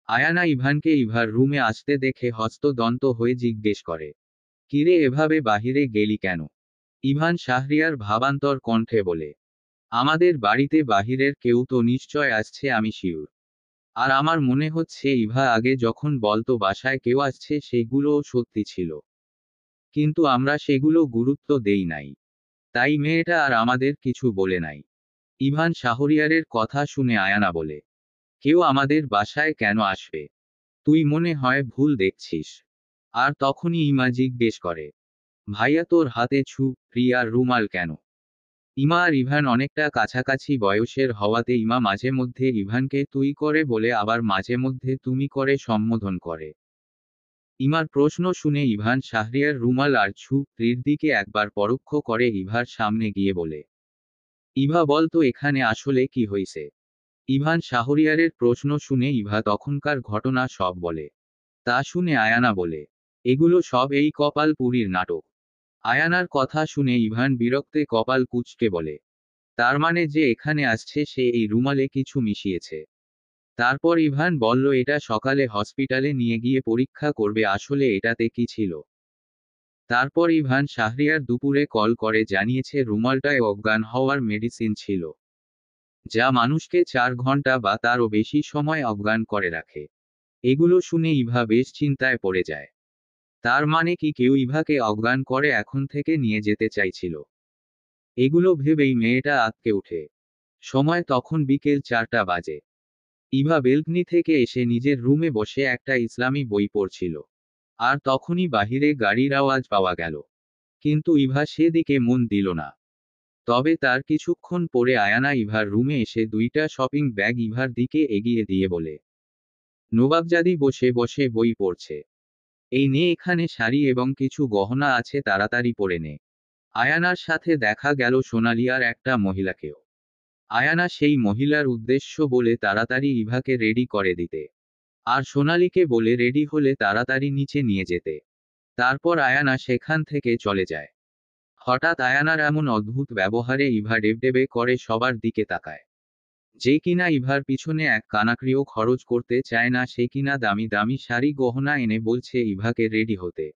আয়ানা ইভানকে ইভার রুমে আসতে দেখে হস্তদন্ত হয়ে জিজ্ঞেস করে, কিরে এভাবে বাহিরে গেলি কেন? ইভান শাহরিয়ার ভাবান্তর কণ্ঠে বলে, আমাদের বাড়িতে বাহিরের কেউ তো নিশ্চয় আসছে, আমি শিওর। আর আমার মনে হচ্ছে ইভা আগে যখন বলতো বাসায় কেউ আসছে সেগুলোও সত্যি ছিল। কিন্তু আমরা সেগুলো গুরুত্ব দেই নাই। তাই মেয়েটা আর আমাদের কিছু বলে নাই। ইভান শাহরিয়ারের কথা শুনে আয়ানা বলে, কেউ আমাদের বাসায় কেন আসবে? তুই মনে হয় ভুল দেখছিস। আর তখনই ইমা জিজ্ঞেস করে, ভাইয়া তোর হাতে প্রিয়ার রুমাল কেন? ইমা আর ইভান অনেকটা কাছাকাছি বয়সের হওয়াতে ইমা মাঝে মধ্যে ইভানকে তুই করে বলে আবার মাঝে মধ্যে তুমি করে সম্বোধন করে। ইমার প্রশ্ন শুনে ইভান শাহরিয়ার রুমাল আর প্রির দিকে একবার পরোক্ষ করে ইভার সামনে গিয়ে বলে, ইভা বলতো এখানে আসলে কি হইছে? ইভান শাহরিয়ারের প্রশ্ন শুনে ইভা তখনকার ঘটনা সব বলে। তা শুনে আয়ানা বলে, এগুলো সব এই কপালপুরীর নাটক। আয়ানার কথা শুনে ইভান বিরক্তে কপাল কুঁচকে বলে, তার মানে যে এখানে আসছে সে এই রুমালে কিছু মিশিয়েছে। তারপর ইভান বলল এটা সকালে হসপিটালে নিয়ে গিয়ে পরীক্ষা করবে আসলে এটাতে কি ছিল। তারপর ইভান শাহরিয়ার দুপুরে কল করে জানিয়েছে রুমালটায় অজ্ঞান হওয়ার মেডিসিন ছিল। যা মানুষকে 4 ঘন্টা বা তারও বেশি সময় অজ্ঞান করে রাখে। এগুলো শুনে ইভা বেশ চিন্তায় পড়ে যায়। তার মানে কি কেউ ইভাকে অজ্ঞান করে এখন থেকে নিয়ে যেতে চাইছিল? এগুলো ভেবেই মেয়েটা আঁতকে উঠে। সময় তখন বিকেল 4টা বাজে। ইভা বেলকনি থেকে এসে নিজের রুমে বসে একটা ইসলামী বই পড়ছিল। আর তখনই বাহিরে গাড়ির আওয়াজ পাওয়া গেল। কিন্তু ইভা সেদিকে মন দিল না। তবে তার কিছুক্ষণ পরে আয়ানা ইভার রুমে এসে 2টা শপিং ব্যাগ ইভার দিকে এগিয়ে দিয়ে বলে, নবাবজাদি বসে বসে বই পড়ছে। এই নে, এখানে শাড়ি এবং কিছু গহনা আছে, তাড়াতাড়ি পরে নে। আয়ানার সাথে দেখা গেল সোনালি আর একটা মহিলাকেও। আয়ানা সেই মহিলার উদ্দেশ্য বলে তাড়াতাড়ি ইভাকে রেডি করে দিতে। আর সোনালীকে বলে রেডি হলে তাড়াতাড়ি নিচে নিয়ে যেতে। তারপর আয়ানা সেখান থেকে চলে যায়। হঠাৎ আয়ানার এমন অদ্ভুত ব্যবহারে ইভা ডেবডেবে করে সবার দিকে তাকায়। যে কিনা ইভার পিছনে এক কানাকড়িও খরচ করতে চায় না, সে কিনা দামি দামি শাড়ি গহনা এনে বলছে ইভাকে রেডি হতে।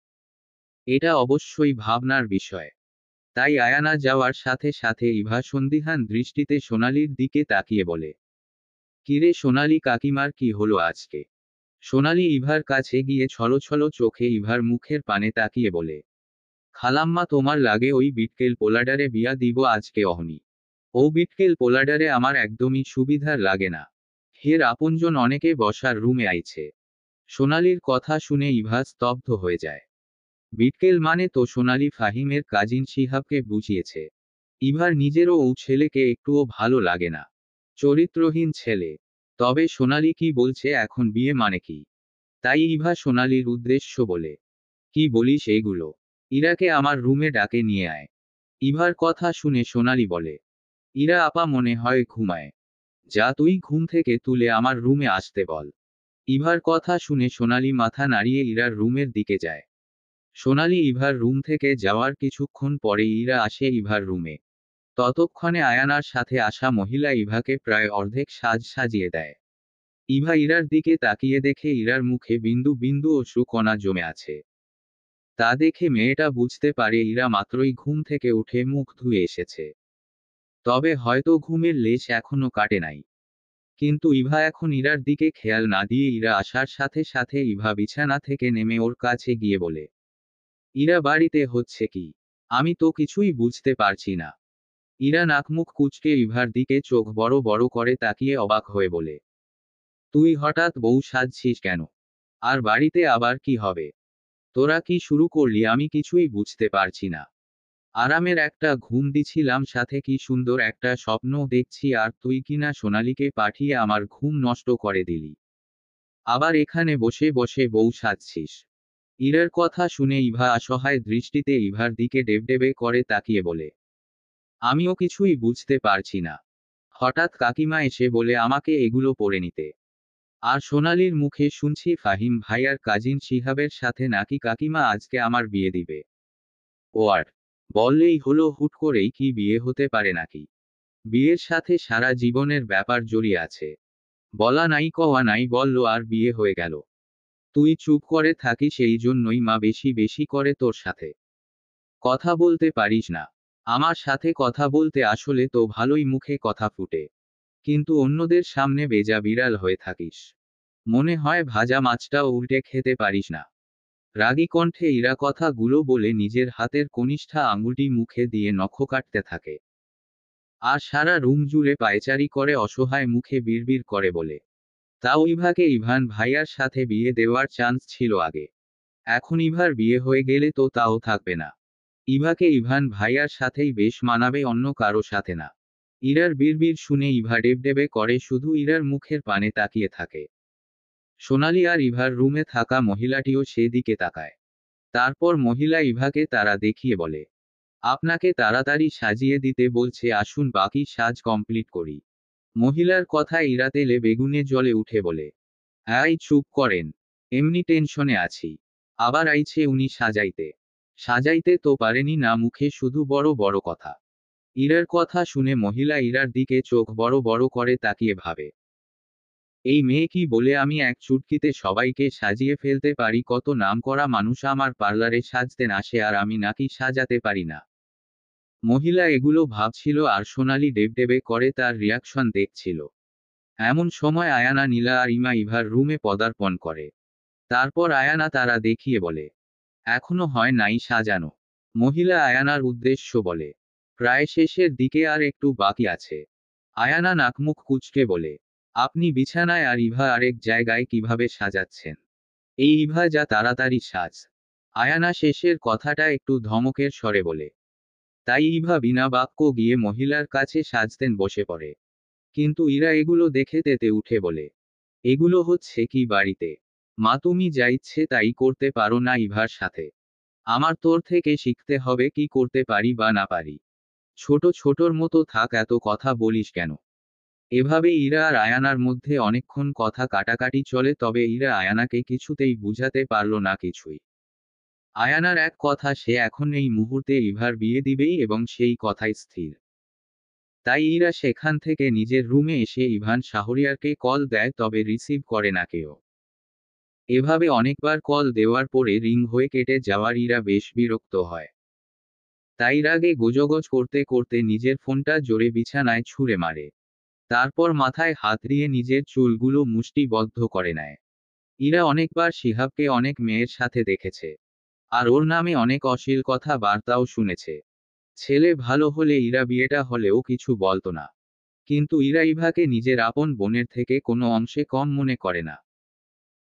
এটা অবশ্যই ভাবনার বিষয়। তাই আয়ানা যাওয়ার সাথে সাথে ইভা সন্দিহান দৃষ্টিতে সোনালির দিকে তাকিয়ে বলে, কিরে সোনালি কাকিমার কি হলো আজকে? সোনালি ইভার কাছে গিয়ে ছলো চোখে ইভার মুখের পানে তাকিয়ে বলে, খালাম্মা তোমার লাগে ওই বিটকেল পোলাডারে বিয়া দিব আজকে অহনি। ও বিটকেল পোলাডারে আমার একদমই সুবিধার লাগে না। হের আপনজন অনেকে বসার রুমে আইছে। সোনালির কথা শুনে ইভা স্তব্ধ হয়ে যায়। বিটকেল মানে তো সোনালি ফাহিমের কাজিন শিহাবকে বুঝিয়েছে। ইভার নিজেরও ও ছেলেকে একটুও ভালো লাগে না। চরিত্রহীন ছেলে। তবে সোনালি কি বলছে এখন বিয়ে মানে কি? তাই ইভা সোনালির উদ্দেশ্য বলে, কি বলিস এগুলো? ইরাকে আমার রুমে ডাকে নিয়ে আয়। ইভার কথা শুনে সোনালি বলে, ইরা আপা মনে হয় ঘুমায়। যা তুই ঘুম থেকে তুলে আমার রুমে আসতে বল। ইভার কথা শুনে সোনালি মাথা নাড়িয়ে ইরার রুমের দিকে যায়। সোনালি ইভার রুম থেকে যাওয়ার কিছুক্ষণ পরে ইরা আসে ইভার রুমে। ততক্ষণে আয়ানার সাথে আসা মহিলা ইভাকে প্রায় অর্ধেক সাজিয়ে দেয়। ইভা ইরার দিকে তাকিয়ে দেখে ইরার মুখে বিন্দু বিন্দু অশ্রুকণা জমে আছে। তা দেখে মেয়েটা বুঝতে পারে ইরা মাত্রই ঘুম থেকে উঠে মুখ ধুয়ে এসেছে। তবে হয়তো ঘুমের লেশ এখনো কাটে নাই। কিন্তু ইভা এখন ইরার দিকে খেয়াল না দিয়ে ইরা আসার সাথে সাথে ইভা বিছানা থেকে নেমে ওর কাছে গিয়ে বলে, ইরা বাড়িতে হচ্ছে কি? আমি তো কিছুই বুঝতে পারছি না। ইরা নাকমুখ কুঁচকে ইভার দিকে চোখ বড় বড় করে তাকিয়ে অবাক হয়ে বলে, তুই হঠাৎ বউ সাজছিস কেন? আর বাড়িতে আবার কি হবে? তোরা কি শুরু করলি আমি কিছুই বুঝতে পারছি না। আরামের একটা ঘুম দিছিলাম, সাথে কি সুন্দর একটা স্বপ্ন দেখছি, আর তুই কিনা সোনালীকে পাঠিয়ে আমার ঘুম নষ্ট করে দিলি। আবার এখানে বসে বসে বউ সাজছিস। ইরার কথা শুনে ইভা অসহায় দৃষ্টিতে ইভার দিকে ডেবডেবে করে তাকিয়ে বলে, আমিও কিছুই বুঝতে পারছি না। হঠাৎ কাকিমা এসে বলে আমাকে এগুলো পরে নিতে। আর সোনালীর মুখে শুনছি ফাহিম ভাইয়ার কাজিন শিহাবের সাথে নাকি কাকিমা আজকে আমার বিয়ে দিবে। ও আর বললেই হলো, হুট করেই কি বিয়ে হতে পারে নাকি? বিয়ের সাথে সারা জীবনের ব্যাপার জড়িয়ে আছে। বলা নাই কওয়া নাই বলল আর বিয়ে হয়ে গেল। তুই চুপ করে থাকিস, এই জন্যই মা বেশি বেশি করে তোর সাথে কথা বলতে পারিস না। আমার সাথে কথা বলতে আসলে তো ভালোই মুখে কথা ফুটে। কিন্তু অন্যদের সামনে বেজা বিড়াল হয়ে থাকিস। মনে হয় ভাজা মাছটাও উল্টে খেতে পারিস না। রাগী কণ্ঠে ইরা কথাগুলো বলে নিজের হাতের কনিষ্ঠা আঙুলটি মুখে দিয়ে নখ কাটতে থাকে। আর সারা রুম জুড়ে পায়চারি করে অসহায় মুখে বিড়বিড় করে বলে, তাও ইভাকে ইভান ভাইয়ার সাথে বিয়ে দেওয়ার চান্স ছিল আগে। এখন ইভার বিয়ে হয়ে গেলে তো তাও থাকবে না। ইভাকে ইভান ভাইয়ার সাথেই বেশ মানাবে, অন্য কারো সাথে না। ইরার বিড়বিড় শুনে ইভা ডেবডেবে করে শুধু ইরার মুখের পানে তাকিয়ে থাকে। সোনালি আর ইভার রুমে থাকা মহিলাটিও সেদিকে তাকায়। তারপর মহিলা ইভাকে তারা দেখিয়ে বলে, আপনাকে তাড়াতাড়ি সাজিয়ে দিতে বলছে, আসুন বাকি সাজ কমপ্লিট করি। মহিলার কথা ইরা তেলে বেগুনে জ্বলে উঠে বলে, এই চুপ করেন। এমনি টেনশনে আছি। আবার আইছে উনি সাজাইতে। সাজাইতে তো পারেনি না, মুখে শুধু বড় বড় কথা। ইরার কথা শুনে মহিলা ইরার দিকে চোখ বড় বড় করে তাকিয়ে ভাবে, এই মেয়ে কি বলে আমি এক চুটকিতে সবাইকে সাজিয়ে ফেলতে পারি? কত নামকরা মানুষ আমার পার্লারে সাজতেন আসে, আর আমি নাকি সাজাতে পারি না। মহিলা এগুলো ভাবছিল আর সোনালি ডেবডেবে করে তার রিয়াকশন দেখছিল। এমন সময় আয়ানা, নীলা আর ইমা ইভার রুমে পদার্পণ করে। তারপর আয়ানা তারা দেখিয়ে বলে, এখনো হয় নাই সাজানো। মহিলা আয়ানার উদ্দেশ্য বলে, প্রায় শেষের দিকে আর একটু বাকি আছে। আয়ানা নাকমুখ কুঁচকে বলে, আপনি বিছানায় আর ইভা আরেক জায়গায় কিভাবে সাজাচ্ছেন? এই ইভা যা তাড়াতাড়ি সাজ। আয়ানা শেষের কথাটা একটু ধমকের স্বরে বলে। তাই ইভা বিনা বাক্য গিয়ে মহিলার কাছে সাজতেন বসে পড়ে। কিন্তু ইরা এগুলো দেখে তেতে উঠে বলে, এগুলো হচ্ছে কি বাড়িতে? মা, তুমি যা ইচ্ছে তাই করতে পারো না ইভার সাথে? আমার তোর থেকে শিখতে হবে কি করতে পারি বা না পারি। ছোট ছোটর মতো থাক, এত কথা বলিস কেন? এভাবে ইরা আর আয়ানার মধ্যে অনেকক্ষণ কথা কাটাকাটি চলে, তবে ইরা আয়ানাকে কিছুতেই বুঝাতে পারল না কিছুই। আয়ানার এক কথা, সে এখন এই মুহূর্তে ইভার বিয়ে দিবেই এবং সেই কথাই স্থির। তাই ইরা সেখান থেকে নিজের রুমে এসে ইভান শাহরিয়ারকে কল দেয়, তবে রিসিভ করে না কেউ। এভাবে অনেকবার কল দেওয়ার পরে রিং হয়ে কেটে যাওয়ার ইরা বেশ বিরক্ত হয়। তাই রাগে গোজগোজ করতে করতে নিজের ফোনটা জোরে বিছানায় ছুঁড়ে মারে। তারপর মাথায় হাত দিয়ে নিজের চুলগুলো মুষ্টিবদ্ধ করে নেয়। ইরা অনেকবার শিহাবকে অনেক মেয়ের সাথে দেখেছে, আর ওর নামে অনেক অশ্লীল কথা বার্তাও শুনেছে। ছেলে ভালো হলে ইরা বিয়েটা হলেও কিছু বলতো না। কিন্তু ইরা ইভাকে নিজের আপন বোনের থেকে কোনো অংশে কম মনে করে না।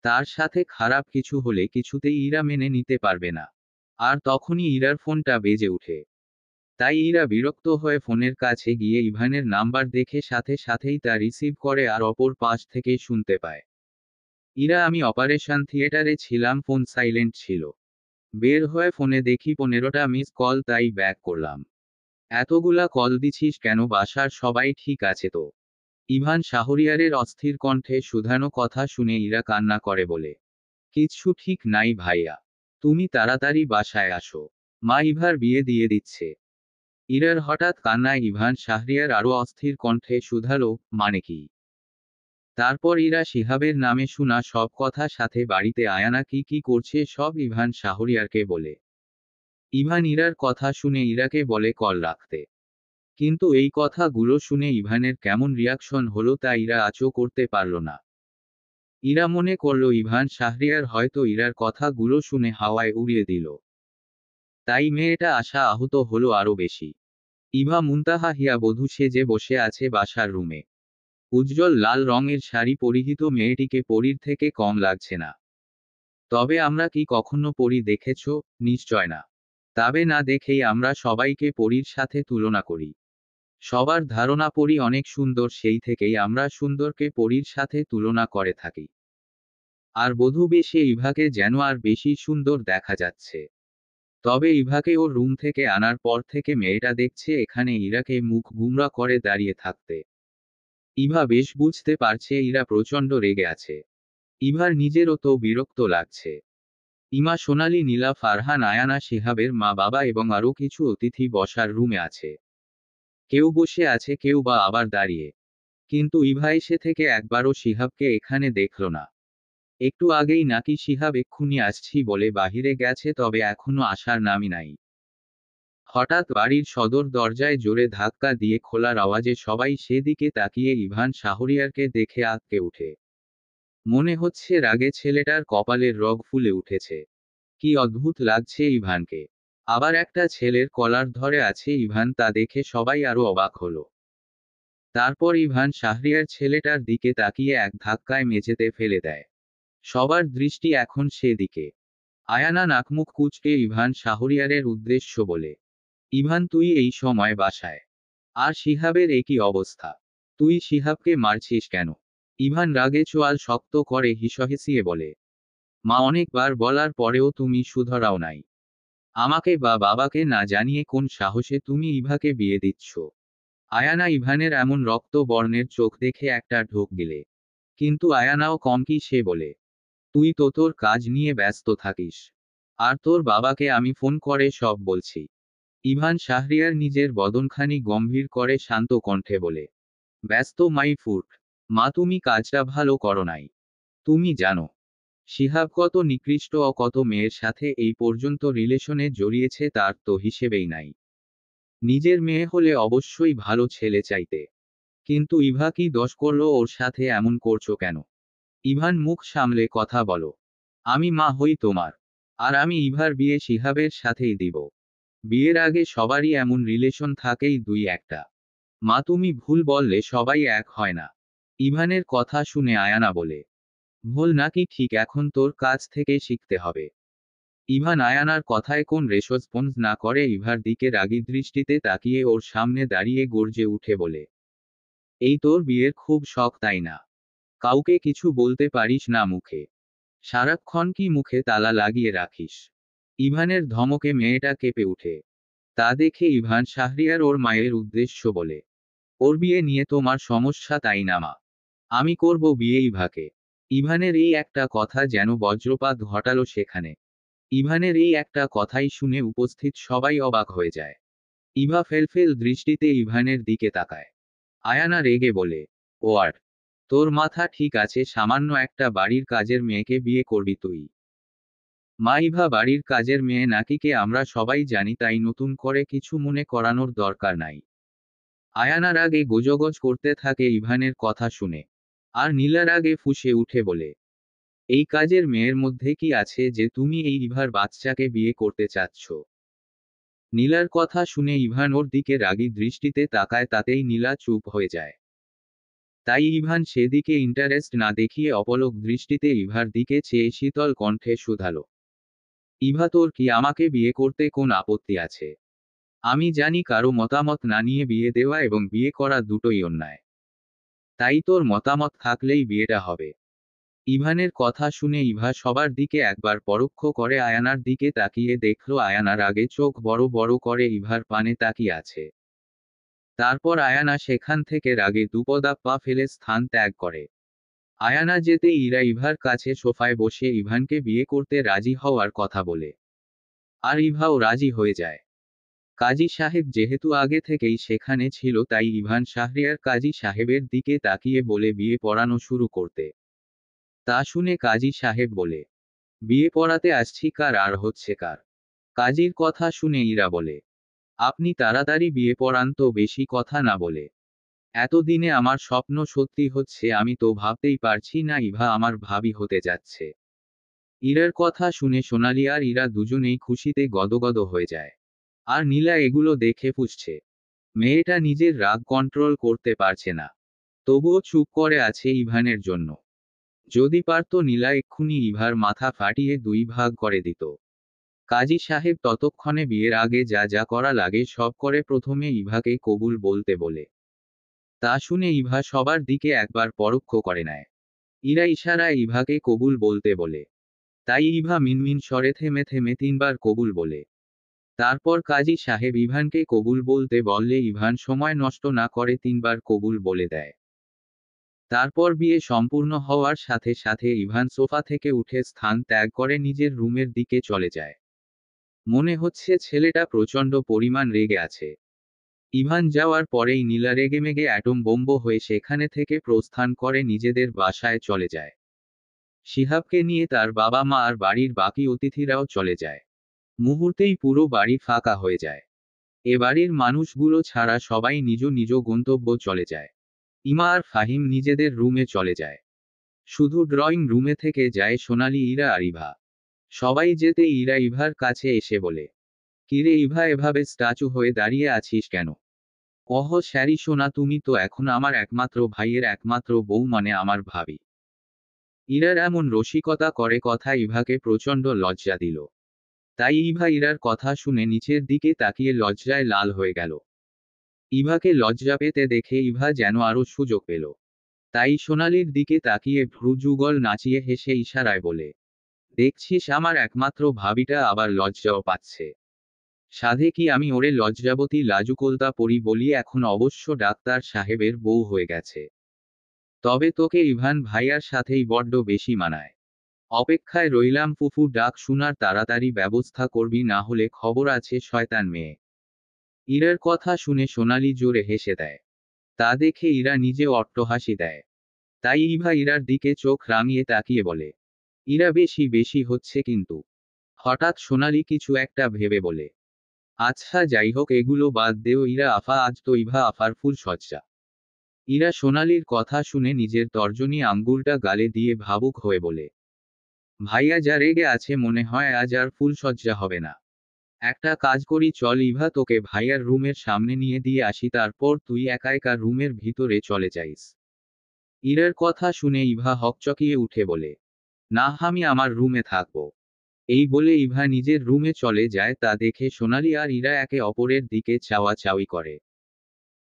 তার সাথে খারাপ কিছু হলে কিছুতেই ইরা মেনে নিতে পারবে না। আর তখনই ইরার ফোনটা বেজে ওঠে। তাই ইরা বিরক্ত হয়ে ফোনের কাছে গিয়ে ইভানের নাম্বার দেখে সাথে সাথেই তা রিসিভ করে, আর অপর পাশ থেকেই শুনতে পায়, ইরা, আমি অপারেশন থিয়েটারে ছিলাম, ফোন সাইলেন্ট ছিল। বের হয়ে ফোনে দেখি 15টা মিস কল, তাই ব্যাক করলাম। এতগুলা কল দিছিস কেন? বাসার সবাই ঠিক আছে তো? ইভান শাহরিয়ারের অস্থির কণ্ঠে শুধানো কথা শুনে ইরা কান্না করে বলে, কিচ্ছু ঠিক নাই ভাইয়া। তুমি তাড়াতাড়ি বাসায় আসো। মা ইভার বিয়ে দিয়ে দিচ্ছে। ইরার হঠাৎ কান্নায় ইভান শাহরিয়ার আরো অস্থির কণ্ঠে শুধালো, মানে কি? তারপর ইরা শিহাবের নামে শোনা সব কথা, সাথে বাড়িতে আয়ানা কি কি করছে সব ইভান শাহরিয়ারকে বলে। ইভান ইরার কথা শুনে ইরাকে বলে কল রাখতে। কিন্তু এই কথাগুলো শুনে ইভানের কেমন রিয়াকশন হলো তা ইরা আঁচও করতে পারল না। ইরা মনে করল ইভান শাহরিয়ার হয়তো ইরার কথাগুলো শুনে হাওয়ায় উড়িয়ে দিল। তাই মেয়েটা আশা আহত হলো আরো বেশি। ইভা মুনতাহা হিয়া বধূ সেজে বসে আছে বাসার রুমে। উজ্জ্বল লাল রঙের শাড়ি পরিহিত মেয়েটিকে পরীর থেকে কম লাগছে না। তবে আমরা কি কখনো পরী দেখেছ? নিশ্চয় না। তবে না দেখেই আমরা সবাইকে পরীর সাথে তুলনা করি। সবার ধারণা পরী অনেক সুন্দর, সেই থেকেই আমরা সুন্দরকে পরীর সাথে তুলনা করে থাকি। আর বধূ বেশে ইভাকে যেন আর বেশি সুন্দর দেখা যাচ্ছে। তবে ইভাকে ওর রুম থেকে আনার পর থেকে মেয়েটা দেখছে এখানে ইরাকে মুখ গুমরা করে দাঁড়িয়ে থাকতে। ইভা বেশ বুঝতে পারছে ইরা প্রচণ্ড রেগে আছে। ইভার নিজেরও তো বিরক্ত লাগছে। ইমা, সোনালী, নীলা, ফারহান, আয়ানা, শিহাবের মা বাবা এবং আরও কিছু অতিথি বসার রুমে আছে। কেউ বসে আছে, কেউ বা আবার দাঁড়িয়ে। কিন্তু ইভা এসে থেকে একবারও শিহাবকে এখানে দেখল না। একটু আগেই নাকি শিহাব এক্ষুনি আসছি বলে বাহিরে গেছে, তবে এখনো আসার নামই নাই। হঠাৎ বাড়ির সদর দরজায় জোরে ধাক্কা দিয়ে খোলার আওয়াজে সবাই সেদিকে তাকিয়ে ইভান শাহরিয়ারকে দেখে আঁতকে উঠে। মনে হচ্ছে রাগে ছেলেটার কপালের রগ ফুলে উঠেছে। কি অদ্ভুত লাগছে ইভানকে। আবার একটা ছেলের কলার ধরে আছে ইভান, তা দেখে সবাই আরো অবাক হলো। তারপর ইভান শাহরিয়ার ছেলেটার দিকে তাকিয়ে এক ধাক্কায় মেঝেতে ফেলে দেয়। সবার দৃষ্টি এখন সেদিকে। আয়ানা নাকমুখ কুঁচকে ইভান শাহরিয়ারের উদ্দেশ্য বলে, ইভান, তুই এই সময় বাসায়? আর শিহাবের একই অবস্থা। তুই শিহাবকে মারছিস কেন? ইভান রাগে চোয়াল শক্ত করে হিসহিসিয়ে বলে, মা অনেকবার বলার পরেও তুমি শুধরাও নাই। আমাকে বা বাবাকে না জানিয়ে কোন সাহসে তুমি ইভাকে বিয়ে দিচ্ছ? আয়ানা ইভানের এমন রক্ত বর্ণের চোখ দেখে একটা ঢোক গিলে। কিন্তু আয়ানাও কম কি, সে বলে, তুই তো তোর কাজ নিয়ে ব্যস্ত থাকিস। আর তোর বাবাকে আমি ফোন করে সব বলছি। ইভান শাহরিয়ার নিজের বদনখানি গম্ভীর করে শান্ত কণ্ঠে বলে, ব্যস্ত মাই ফুট। মা, তুমি কাজটা ভালো করো নাই। তুমি জানো শিহাব কত নিকৃষ্ট ও কত মেয়ের সাথে এই পর্যন্ত রিলেশনে জড়িয়েছে, তার তো হিসেবেই নাই। নিজের মেয়ে হলে অবশ্যই ভালো ছেলে চাইতে। কিন্তু ইভা কি দোষ করলো ওর সাথে এমন করছো কেন? ইভান, মুখ সামলে কথা বলো। আমি মা হই তোমার। আর আমি ইভার বিয়ে শিহাবের সাথেই দিব। বিয়ের আগে সবারই এমন রিলেশন থাকেই দুই একটা। মা তুমি ভুল বললে সবাই এক হয় না। ইভানের কথা শুনে আয়ানা বলে, ভুল নাকি ঠিক এখন তোর কাছ থেকে শিখতে হবে। ইভান আয়ানার কথায় কোন রেসপন্স না করে ইভার দিকে রাগী দৃষ্টিতে তাকিয়ে ওর সামনে দাঁড়িয়ে গর্জে উঠে বলে, এই তোর বিয়ের খুব শখ তাই না? কাউকে কিছু বলতে পারিস না মুখে? সারাক্ষণ কি মুখে তালা লাগিয়ে রাখিস? ইভানের ধমকে মেয়েটা কেঁপে উঠে। তা দেখে ইভান শাহরিয়ার ওর মায়ের উদ্দেশ্য বলে, ওর বিয়ে নিয়ে তোমার সমস্যা তাই না মা? আমি করব বিয়ে ইভাকে। ইভানের এই একটা কথা যেন বজ্রপাত ঘটালো সেখানে। ইভানের এই একটা কথাই শুনে উপস্থিত সবাই অবাক হয়ে যায়। ইভা ফেলফেল দৃষ্টিতে ইভানের দিকে তাকায়। আয়ানা রেগে বলে, ওয়ার, তোর মাথা ঠিক আছে? সামান্য একটা বাড়ির কাজের মেয়েকে বিয়ে করবি তুই? মা ইভা বাড়ির কাজের মেয়ে নাকি কে আমরা সবাই জানি, তাই নতুন করে কিছু মনে করানোর দরকার নাই। আয়ানার আগে গোজগজ করতে থাকে ইভানের কথা শুনে। আর নীলার আগে ফুঁসে উঠে বলে, এই কাজের মেয়ের মধ্যে কি আছে যে তুমি এই ইভার বাচ্চাকে বিয়ে করতে চাচ্ছ? নীলার কথা শুনে ইভান ওর দিকে রাগী দৃষ্টিতে তাকায়, তাতেই নীলা চুপ হয়ে যায়। তাই ইভান সেদিকে ইন্টারেস্ট না দেখিয়ে অপলক দৃষ্টিতে ইভার দিকে চেয়ে শীতল কণ্ঠে শুধালো, ইভা তোর কি আমাকে বিয়ে করতে কোন আপত্তি আছে? আমি জানি কারো মতামত না নিয়ে বিয়ে দেওয়া এবং বিয়ে করা দুটোই অন্যায়। তাই তোর মতামত থাকলেই বিয়েটা হবে। ইভানের কথা শুনে ইভা সবার দিকে একবার পরোক্ষ করে আয়ানার দিকে তাকিয়ে দেখল আয়ানার আগে চোখ বড় বড় করে ইভার পানে তাকিয়ে আছে। তারপর আয়ানা সেখান থেকে রাগে দুপদা পা ফেলে স্থান ত্যাগ করে। আয়ানা যেতে ইরা ইভার কাছে সোফায় বসে ইভানকে বিয়ে করতে রাজি হওয়ার কথা বলে। আর ইভাও রাজি হয়ে যায়। কাজী সাহেব যেহেতু আগে থেকেই সেখানে ছিল, তাই ইভান শাহরিয়ার কাজী সাহেবের দিকে তাকিয়ে বলে বিয়ে পড়ানো শুরু করতে। তা শুনে কাজী সাহেব বলে, বিয়ে পড়াতে আসছি কার আর হচ্ছে কার? কাজীর কথা শুনে ইরা বলে, আপনি তাড়াতাড়ি বিয়ে পড়ান তো, বেশি কথা না বলে। এতদিনে আমার স্বপ্ন সত্যি হচ্ছে, আমি তো ভাবতেই পারছি না ইভা আমার ভাবি হতে যাচ্ছে। ইরার কথা শুনে সোনালি আর ইরা দুজনেই খুশিতে গদগদ হয়ে যায়। আর নীলা এগুলো দেখে ফুঁসছে। মেয়েটা নিজের রাগ কন্ট্রোল করতে পারছে না। তবুও চুপ করে আছে ইভানের জন্য। যদি পারত নীলা এক্ষুনি ইভার মাথা ফাটিয়ে দুই ভাগ করে দিত। কাজী সাহেব ততক্ষণে বিয়ের আগে যা যা করা লাগে সব করে প্রথমে ইভাকে কবুল বলতে বলে। তা শুনে ইভা সবার দিকে একবার পরোক্ষ করে নেয়। ইরা ইশারায় ইভাকে কবুল বলতে বলে। তাই ইভা মিনমিন স্বরে থেমে থেমে তিনবার কবুল বলে। তারপর কাজী সাহেব ইভানকে কবুল বলতে বললে ইভান সময় নষ্ট না করে তিনবার কবুল বলে দেয়। তারপর বিয়ে সম্পূর্ণ হওয়ার সাথে সাথে ইভান সোফা থেকে উঠে স্থান ত্যাগ করে নিজের রুমের দিকে চলে যায়। মনে হচ্ছে ছেলেটা প্রচণ্ড পরিমাণ রেগে আছে। ইভান যাওয়ার পরেই নীলা রেগেমেগে অ্যাটম বোম্ব হয়ে সেখানে থেকে প্রস্থান করে নিজেদের বাসায় চলে যায়। শিহাবকে নিয়ে তার বাবা মা আর বাড়ির বাকি অতিথিরাও চলে যায়। মুহূর্তেই পুরো বাড়ি ফাঁকা হয়ে যায়। এ বাড়ির মানুষগুলো ছাড়া সবাই নিজ নিজ গন্তব্য চলে যায়। ইমা আর ফাহিম নিজেদের রুমে চলে যায়। শুধু ড্রয়িং রুমে থেকে যায় সোনালি, ইরা আর ইভা। সবাই যেতে ইরা ইভার কাছে এসে বলে, কিরে ইভা, এভাবে স্ট্যাচু হয়ে দাঁড়িয়ে আছিস কেন? ওহ স্যারি সোনা, তুমি তো এখন আমার একমাত্র ভাইয়ের একমাত্র বউ, মানে আমার ভাবি। ইরার এমন রসিকতা করে কথা ইভাকে প্রচণ্ড লজ্জা দিল। তাই ইভা ইরার কথা শুনে নিচের দিকে তাকিয়ে লজ্জায় লাল হয়ে গেল। ইভাকে লজ্জা পেতে দেখে ইভা যেন আরো সুযোগ পেল। তাই সোনালির দিকে তাকিয়ে ভ্রু যুগল নাচিয়ে হেসে ইশারায় বলে, দেখছিস আমার একমাত্র ভাবিটা আবার লজ্জাও পাচ্ছে। সাধে কি আমি ওরে লজ্জাবতী লাজুকলতা পরি বলি এখন অবশ্য ডাক্তার সাহেবের বউ হয়ে গেছে। তবে তোকে ইভান ভাইয়ার সাথেই বড্ড বেশি মানায়। অপেক্ষায় রইলাম ফুফু ডাক শোনার, তাড়াতাড়ি ব্যবস্থা করবি, না হলে খবর আছে শয়তান মেয়ে। ইরার কথা শুনে সোনালি জোরে হেসে দেয়। তা দেখে ইরা নিজেও অট্টহাসি দেয়। তাই ইভা ইরার দিকে চোখ রাঙিয়ে তাকিয়ে বলে, ইরা বেশি বেশি হচ্ছে কিন্তু। হঠাৎ সোনালি কিছু একটা ভেবে বলে, আচ্ছা যাই হোক, এগুলো বাদ দেও ইরা আফা, আজ তো ইভা আফার ফুল সজ্জা। ইরা সোনালির কথা শুনে নিজের তর্জনী আঙ্গুলটা গালে দিয়ে ভাবুক হয়ে বলে, ভাইয়া যা রেগে আছে মনে হয় আজ আর ফুলসজ্জা হবে না। একটা কাজ করি, চল ইভা, তোকে ভাইয়ার রুমের সামনে নিয়ে দিয়ে আসি, তারপর তুই একা একা রুমের ভিতরে চলে যাইস। ইরার কথা শুনে ইভা হকচকিয়ে উঠে বলে, না, আমি আমার রুমে থাকবো। এই বলে ইভা নিজের রুমে চলে যায়। তা দেখে সোনালি আর ইরা একে অপরের দিকে চাওয়াচাওয়ি করে।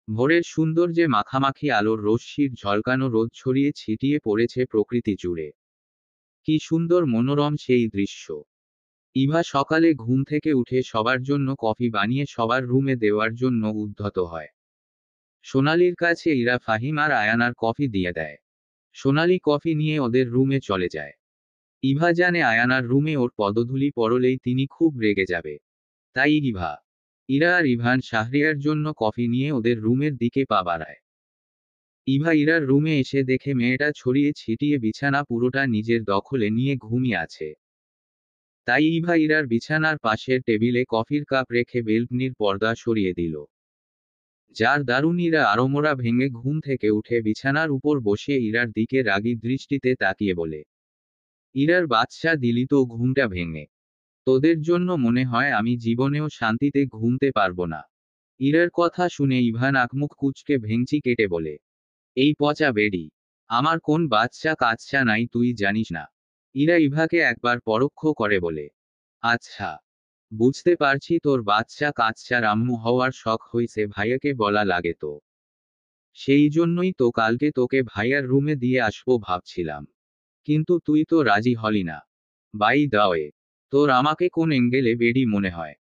ভোরের সৌন্দর্যে মাখামাখি আলোর রশ্মির ঝলকানো রোদ ছড়িয়ে ছিটিয়ে পড়েছে প্রকৃতি জুড়ে। কি সুন্দর মনোরম সেই দৃশ্য। ইভা সকালে ঘুম থেকে উঠে সবার জন্য কফি বানিয়ে সবার রুমে দেওয়ার জন্য উদ্ধত হয়। সোনালির কাছে ইরা ফাহিম আর আয়ানার কফি দিয়ে দেয়। সোনালি কফি নিয়ে ওদের রুমে চলে যায়। ইভা জানে আয়ানার রুমে ওর পদধূলি পড়লেই তিনি খুব রেগে যাবে। তাই ইরা আর ইভান শাহরিয়ার জন্য কফি নিয়ে ওদের রুমের দিকে পা বাড়ায়। ইভা ইরার রুমে এসে দেখে মেয়েটা ছড়িয়ে ছিটিয়ে বিছানা পুরোটা নিজের দখলে নিয়ে ঘুমিয়ে আছে। তাই ইভা ইরার বিছানার পাশের টেবিলে কফির কাপ রেখে বেলকনির পর্দা সরিয়ে দিল। যার দারুণ ইরা আড়মোড়া ভেঙে ঘুম থেকে উঠে বিছানার উপর বসে ইরার দিকে রাগী দৃষ্টিতে তাকিয়ে বলে, ইরার বাচ্চা, দিলি তো ঘুমটা ভেঙে। তোদের জন্য মনে হয় আমি জীবনেও শান্তিতে ঘুমতে পারবো না। ইরার কথা শুনে ইভা নাকমুখ কুঁচকে ভেঙচি কেটে বলে, এই পচা বেডি, আমার কোন বাচ্চা কাচ্চা নাই তুই জানিস না? ইরা ইভাকে একবার পরোক্ষ করে বলে, আচ্ছা, বুঝতে পারছি তোর বাচ্চা কাচ্চার আম্মু হওয়ার শখ হইছে, ভাইয়াকে বলা লাগে তো। সেই জন্যই তো কালকে তোকে ভাইয়ার রুমে দিয়ে আসবো ভাবছিলাম, কিন্তু তুই তো রাজি হলি না। বাই দা ওয়ে, তোর আমাকে কোন এঙ্গেলে বেডি মনে হয়?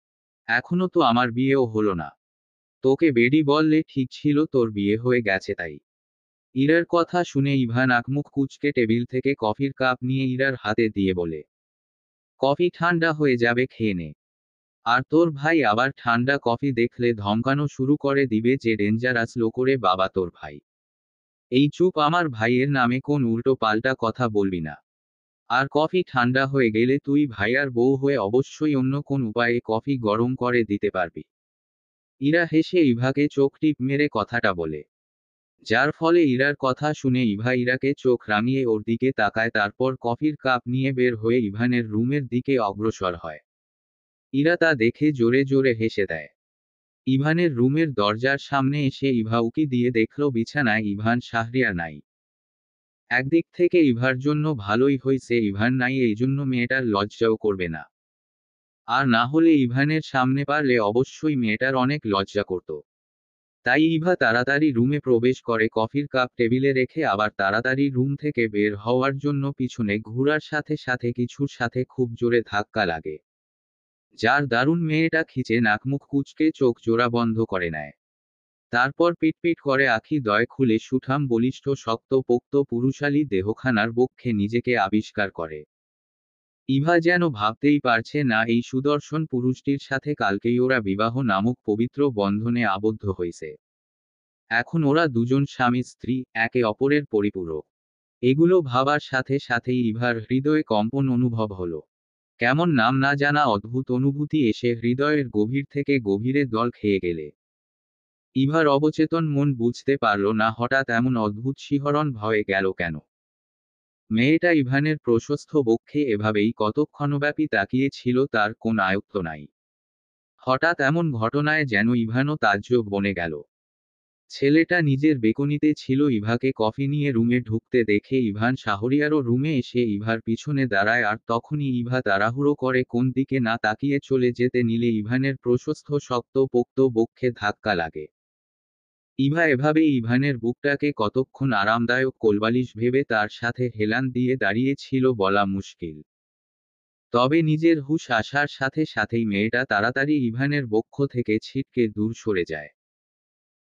এখনো তো আমার বিয়েও হলো না। তোকে বেডি বললে ঠিক ছিল, তোর বিয়ে হয়ে গেছে তাই। ইরার কথা শুনে ইভা নাকমুখ কুঁচকে টেবিল থেকে কফির কাপ নিয়ে ইরার হাতে দিয়ে বলে, কফি ঠান্ডা হয়ে যাবে, খেয়ে নে। আর তোর ভাই আবার ঠান্ডা কফি দেখলে ধমকানো শুরু করে দিবে যে ডেঞ্জারাস লো করে বাবা তোর ভাই। এই চুপ, আমার ভাইয়ের নামে কোন উল্টো পাল্টা কথা বলবি না। আর কফি ঠান্ডা হয়ে গেলে তুই ভাইয়ার বউ হয়ে অবশ্যই অন্য কোন উপায়ে কফি গরম করে দিতে পারবি। ইরা হেসে ইভাকে চোখ টিপ মেরে কথাটা বলে, যার ফলে ইরার কথা শুনে ইভা ইরাকে চোখ রাঙিয়ে ওর দিকে তাকায়, তারপর কফির কাপ নিয়ে বের হয়ে ইভানের রুমের দিকে অগ্রসর হয়। ইরা তা দেখে জোরে জোরে হেসে দেয়। ইভানের রুমের দরজার সামনে এসে ইভা উকি দিয়ে দেখল বিছানায় ইভান শাহরিয়ার নাই। একদিক থেকে ইভার জন্য ভালোই হইছে ইভান নাই, এই জন্য মেয়েটার লজ্জাও করবে না। আর না হলে ইভানের সামনে পারলে অবশ্যই মেয়েটার অনেক লজ্জা করত। তাই ইভা তাড়াতাড়ি রুমে প্রবেশ করে, কফির কাপ টেবিলে রেখে আবার তাড়াতাড়ি রুম থেকে বের হওয়ার জন্য পিছনে ঘুরার সাথে সাথে কিছুর সাথে খুব জোরে ধাক্কা লাগে। যার দারুণ মেয়েটা খিচে নাকমুখ কুঁচকে চোখ জোড়া বন্ধ করে নেয়। তারপর পিটপিট করে আখি দয় খুলে সুঠাম বলিষ্ঠ শক্ত পোক্ত পুরুষালী দেহখানার বক্ষে নিজেকে আবিষ্কার করে। ইভা যেন ভাবতেই পারছে না এই সুদর্শন পুরুষটির সাথে কালকেই ওরা বিবাহ নামক পবিত্র বন্ধনে আবদ্ধ হয়েছে। এখন ওরা দুজন স্বামী স্ত্রী, একে অপরের পরিপূরক। এগুলো ভাবার সাথে সাথেই ইভার হৃদয়ে কম্পন অনুভব হলো। কেমন নাম না জানা অদ্ভুত অনুভূতি এসে হৃদয়ের গভীর থেকে গভীরে দল খেয়ে গেলে। ইভার অবচেতন মন বুঝতে পারল না হঠাৎ এমন অদ্ভুত শিহরণ ভয়ে গেল কেন। মেয়েটা ইভানের প্রশস্ত বক্ষে এভাবেই কতক্ষণব্যাপী তাকিয়ে ছিল, তার কোন আয়ত্ত নাই। হঠাৎ এমন ঘটনায় যেন ইভানও তাজ্জব বনে গেল। ছেলেটা নিজের বেকনিতে ছিল। ইভাকে কফি নিয়ে রুমে ঢুকতে দেখে ইভান শাহরিয়ারও রুমে এসে ইভার পিছনে দাঁড়ায়, আর তখনই ইভা তাড়াহুড়ো করে কোন দিকে না তাকিয়ে চলে যেতে নিলে ইভানের প্রশস্ত শক্ত পোক্ত বক্ষে ধাক্কা লাগে। ইভা এভাবেই ইভানের বুকটাকে কতক্ষণ আরামদায়ক কোলবালিশ ভেবে তার সাথে হেলান দিয়ে দাঁড়িয়ে ছিল বলা মুশকিল। তবে নিজের হুঁশ আসার সাথে সাথেই মেয়েটা তাড়াতাড়ি ইভানের বক্ষ থেকে ছিটকে দূর সরে যায়।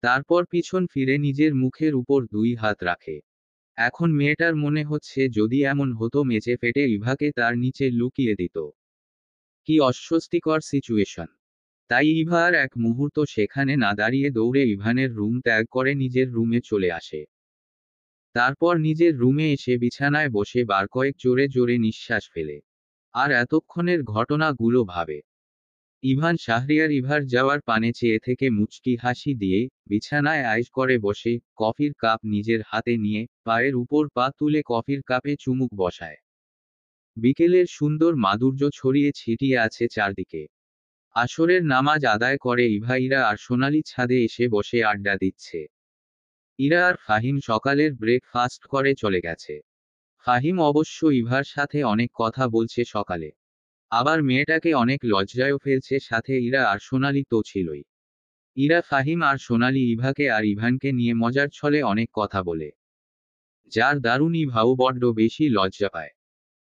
তারপর পিছন ফিরে নিজের মুখের উপর দুই হাত রাখে। এখন মেয়েটার মনে হচ্ছে যদি এমন হতো মেচে ফেটে ইভাকে তার নিচে লুকিয়ে দিত। কি অস্বস্তিকর সিচুয়েশন। তাই ইভা আর এক মুহূর্ত সেখানে না দাঁড়িয়ে দৌড়ে ইভানের রুম ত্যাগ করে নিজের রুমে চলে আসে। তারপর নিজের রুমে এসে বিছানায় বসে বার কয়েক জোরে জোরে নিঃশ্বাস ফেলে। আর এতক্ষণের ঘটনাগুলো ভাবে। ইভান শাহরিয়ার ইভার যাওয়ার পানে চেয়ে থেকে মুচকি হাসি দিয়ে বিছানায় আইস করে বসে কফির কাপ নিজের হাতে নিয়ে পায়ের উপর পা তুলে কফির কাপে চুমুক বসায়। বিকেলের সুন্দর মাধুর্য ছড়িয়ে ছিটিয়ে আছে চারদিকে। আসরের নামাজ আদায় করে ইভা, ইরা আর সোনালি ছাদে এসে বসে আড্ডা দিচ্ছে। ইরা আর ফাহিম সকালের ব্রেকফাস্ট করে চলে গেছে। ফাহিম অবশ্য ইভার সাথে অনেক কথা বলছে সকালে। আবার মেয়েটাকে অনেক লজ্জায়ও ফেলছে, সাথে ইরা আর সোনালি তো ছিলই। ইরা, ফাহিম আর সোনালি ইভাকে আর ইভানকে নিয়ে মজার ছলে অনেক কথা বলে, যার দারুণ ইভাও বড্ড বেশি লজ্জা পায়।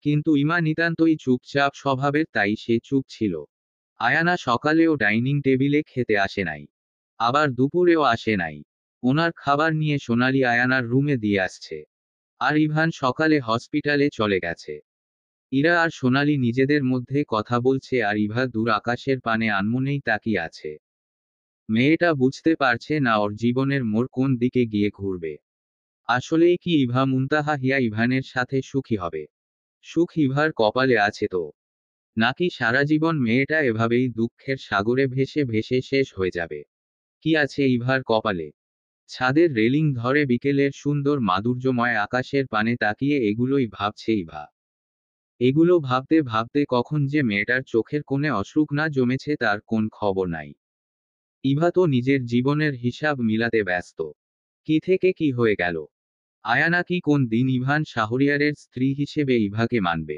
কিন্তু ইমা নিতান্তই চুপচাপ স্বভাবের, তাই সে চুপ ছিল। আয়ানা সকালেও ডাইনিং টেবিলে খেতে আসে নাই, আবার দুপুরেও আসে নাই। ওনার খাবার নিয়ে সোনালি আয়ানার রুমে দিয়ে আসছে। আর ইভান সকালে হসপিটালে চলে গেছে। ইরা আর সোনালি নিজেদের মধ্যে কথা বলছে, আর ইভা দূর আকাশের পানে আনমনেই তাকিয়ে আছে। মেয়েটা বুঝতে পারছে না ওর জীবনের মোড় কোন দিকে গিয়ে ঘুরবে। আসলেই কি ইভা মুনতাহা হিয়া ইভানের সাথে সুখী হবে? সুখ ইভার কপালে আছে তো, নাকি সারা জীবন মেয়েটা এভাবেই দুঃখের সাগরে ভেসে ভেসে শেষ হয়ে যাবে? কি আছে ইভার কপালে? ছাদের রেলিং ধরে বিকেলের সুন্দর মাধুর্যময় আকাশের পানে তাকিয়ে এগুলোই ভাবছে ইভা। এগুলো ভাবতে ভাবতে কখন যে মেয়েটার চোখের কোণে অশ্রুক না জমেছে তার কোন খবর নাই। ইভা তো নিজের জীবনের হিসাব মিলাতে ব্যস্ত। কি থেকে কি হয়ে গেল? আয়ানা কি কোন দিন ইভান শাহরিয়ারের স্ত্রী হিসেবে ইভাকে মানবে?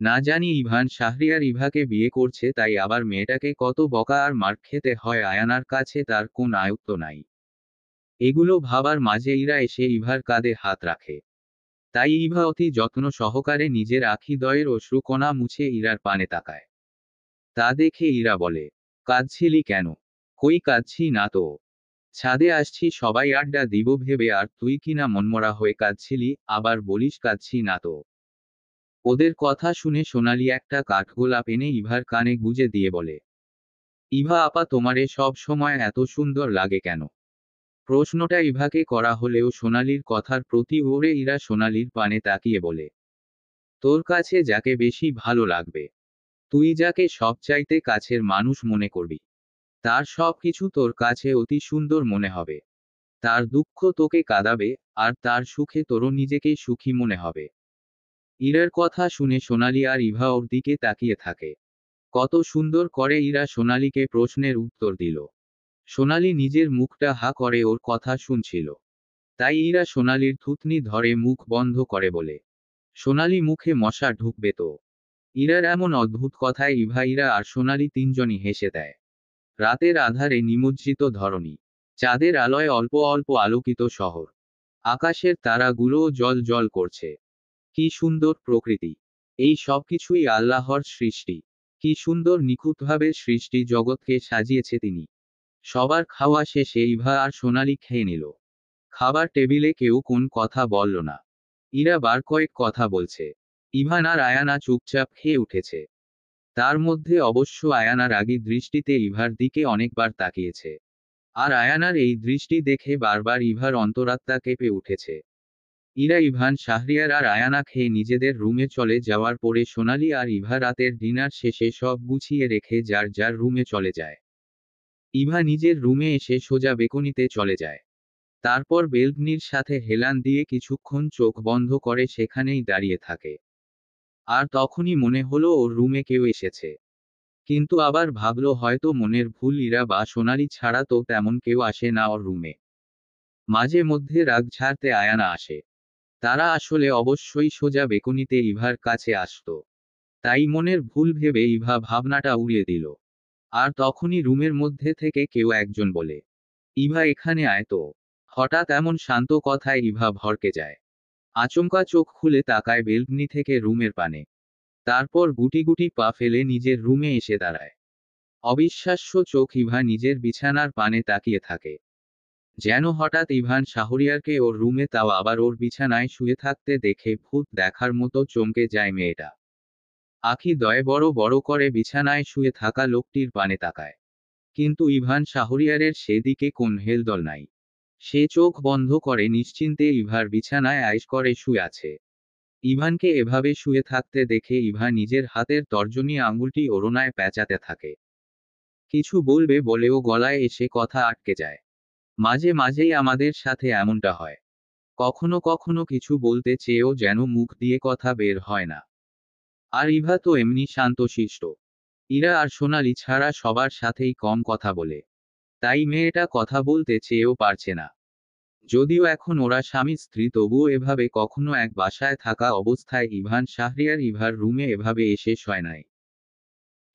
না জানি ইভান শাহরিয়ার ইভাকে বিয়ে করছে, তাই আবার মেয়েটাকে কত বকা আর মার খেতে হয় আয়ানার কাছে তার কোন আয়ত্ত নাই। এগুলো ভাবার মাঝে ইরা এসে ইভার কাঁধে হাত রাখে। তাই ইভা অতি যত্ন সহকারে নিজের আখিদ্বয়ের অশ্রুকণা মুছে ইরার পানে তাকায়। তা দেখে ইরা বলে, কাঁদছিলি কেন? কই কাঁদছি না তো। ছাদে আসছি সবাই আড্ডা দিব ভেবে, আর তুই কিনা মনমরা হয়ে কাঁদছিলি, আবার বলিস কাঁদছি না তো। ওদের কথা শুনে সোনালি একটা কাঠগোলাপ এনে ইভার কানে গুজে দিয়ে বলে, ইভা আপা, তোমারে সব সময় এত সুন্দর লাগে কেন? প্রশ্নটা ইভাকে করা হলেও সোনালির কথার প্রতি ওরে ইরা সোনালির পানে তাকিয়ে বলে, তোর কাছে যাকে বেশি ভালো লাগবে, তুই যাকে সবচাইতে কাছের মানুষ মনে করবি, তার সব কিছু তোর কাছে অতি সুন্দর মনে হবে। তার দুঃখ তোকে কাঁদাবে, আর তার সুখে তোরও নিজেকে সুখী মনে হবে। ইরার কথা শুনে সোনালি আর ইভা ওর দিকে তাকিয়ে থাকে। কত সুন্দর করে ইরা সোনালিকে প্রশ্নের উত্তর দিল। সোনালি নিজের মুখটা হা করে ওর কথা শুনছিল। তাই ইরা সোনালির থুতনি ধরে মুখ বন্ধ করে বলে, সোনালি মুখে মশা ঢুকবে তো। ইরার এমন অদ্ভুত কথায় ইভা, ইরা আর সোনালি তিনজনই হেসে দেয়। রাতের আধারে নিমজ্জিত ধরণী, চাঁদের আলোয় অল্প অল্প আলোকিত শহর, আকাশের তারাগুলোও জল জল করছে। কি সুন্দর প্রকৃতি! এই সবকিছুই আল্লাহর সৃষ্টি। কি সুন্দর নিখুঁতভাবে সৃষ্টি জগৎকে সাজিয়েছে তিনি। সবার খাওয়া শেষে ইভা আর সোনালি খেয়ে নিল। খাবার টেবিলে কেউ কোন কথা বলল না। ইরা বার কয়েক কথা বলছে। ইভান আর আয়ানা চুপচাপ খেয়ে উঠেছে। তার মধ্যে অবশ্য আয়ানা রাগী দৃষ্টিতে ইভার দিকে অনেকবার তাকিয়েছে। আর আয়ানার এই দৃষ্টি দেখে বারবার ইভার অন্তরাত্মা কেঁপে উঠেছে। ইরা, ইভান, শাহরিয়ার আর আয়ানা খেয়ে নিজেদের রুমে চলে যাওয়ার পরে সোনালি আর ইভা রাতের ডিনার শেষে সব গুছিয়ে রেখে যার যার রুমে চলে যায়। ইভা নিজের রুমে এসে সোজা বেকনিতে চলে যায়। তারপর বেলকনির সাথে হেলান দিয়ে কিছুক্ষণ চোখ বন্ধ করে সেখানেই দাঁড়িয়ে থাকে। আর তখনই মনে হলো ওর রুমে কেউ এসেছে। কিন্তু আবার ভাবলো হয়তো মনের ভুল, ইরা বা সোনালি ছাড়া তো তেমন কেউ আসে না ওর রুমে। মাঝে মধ্যে রাগ ঝাড়তে আয়ানা আসে। তারা আসলে অবশ্যই সোজা বেকনিতে ইভার কাছে আসতো। তাই মনের ভুল ভেবে ইভা ভাবনাটা উড়িয়ে দিল। আর তখনই রুমের মধ্যে থেকে কেউ একজন বলে, ইভা এখানে আয় তো। হঠাৎ এমন শান্ত কথায় ইভা ভড়কে যায়। আচমকা চোখ খুলে তাকায় বেলকনি থেকে রুমের পানে। তারপর গুটি গুটি পা ফেলে নিজের রুমে এসে দাঁড়ায়। অবিশ্বাস্য চোখ ইভা নিজের বিছানার পানে তাকিয়ে থাকে। যেন হঠাৎ ইভান শাহরিয়ারকে ওর রুমে, তাও আবার ওর বিছানায় শুয়ে থাকতে দেখে ভূত দেখার মতো চমকে যায় মেয়েটা। আখি দয়ে বড় বড় করে বিছানায় শুয়ে থাকা লোকটির পানে তাকায়। কিন্তু ইভান শাহরিয়ারের সেদিকে কোন হেলদোল নাই। সে চোখ বন্ধ করে নিশ্চিন্তে ইভার বিছানায় আইস করে শুয়ে আছে। ইভানকে এভাবে শুয়ে থাকতে দেখে ইভা নিজের হাতের তর্জনী আঙুলটি ওড়নায় পেঁচাতে থাকে। কিছু বলবে বলেও গলায় এসে কথা আটকে যায়। মাঝে মাঝেই আমাদের সাথে এমনটা হয়। কখনো কখনো কিছু বলতে চেয়েও যেন মুখ দিয়ে কথা বের হয় না। আর ইভা তো এমনি শান্তশিষ্ট। ইরা আর সোনালি ছাড়া সবার সাথেই কম কথা বলে। তাই মেয়েটা কথা বলতে চেয়েও পারছে না। যদিও এখন ওরা স্বামী স্ত্রী, তবুও এভাবে কখনো এক বাসায় থাকা অবস্থায় ইভান শাহরিয়ার ইভার রুমে এভাবে এসে শয় নাই।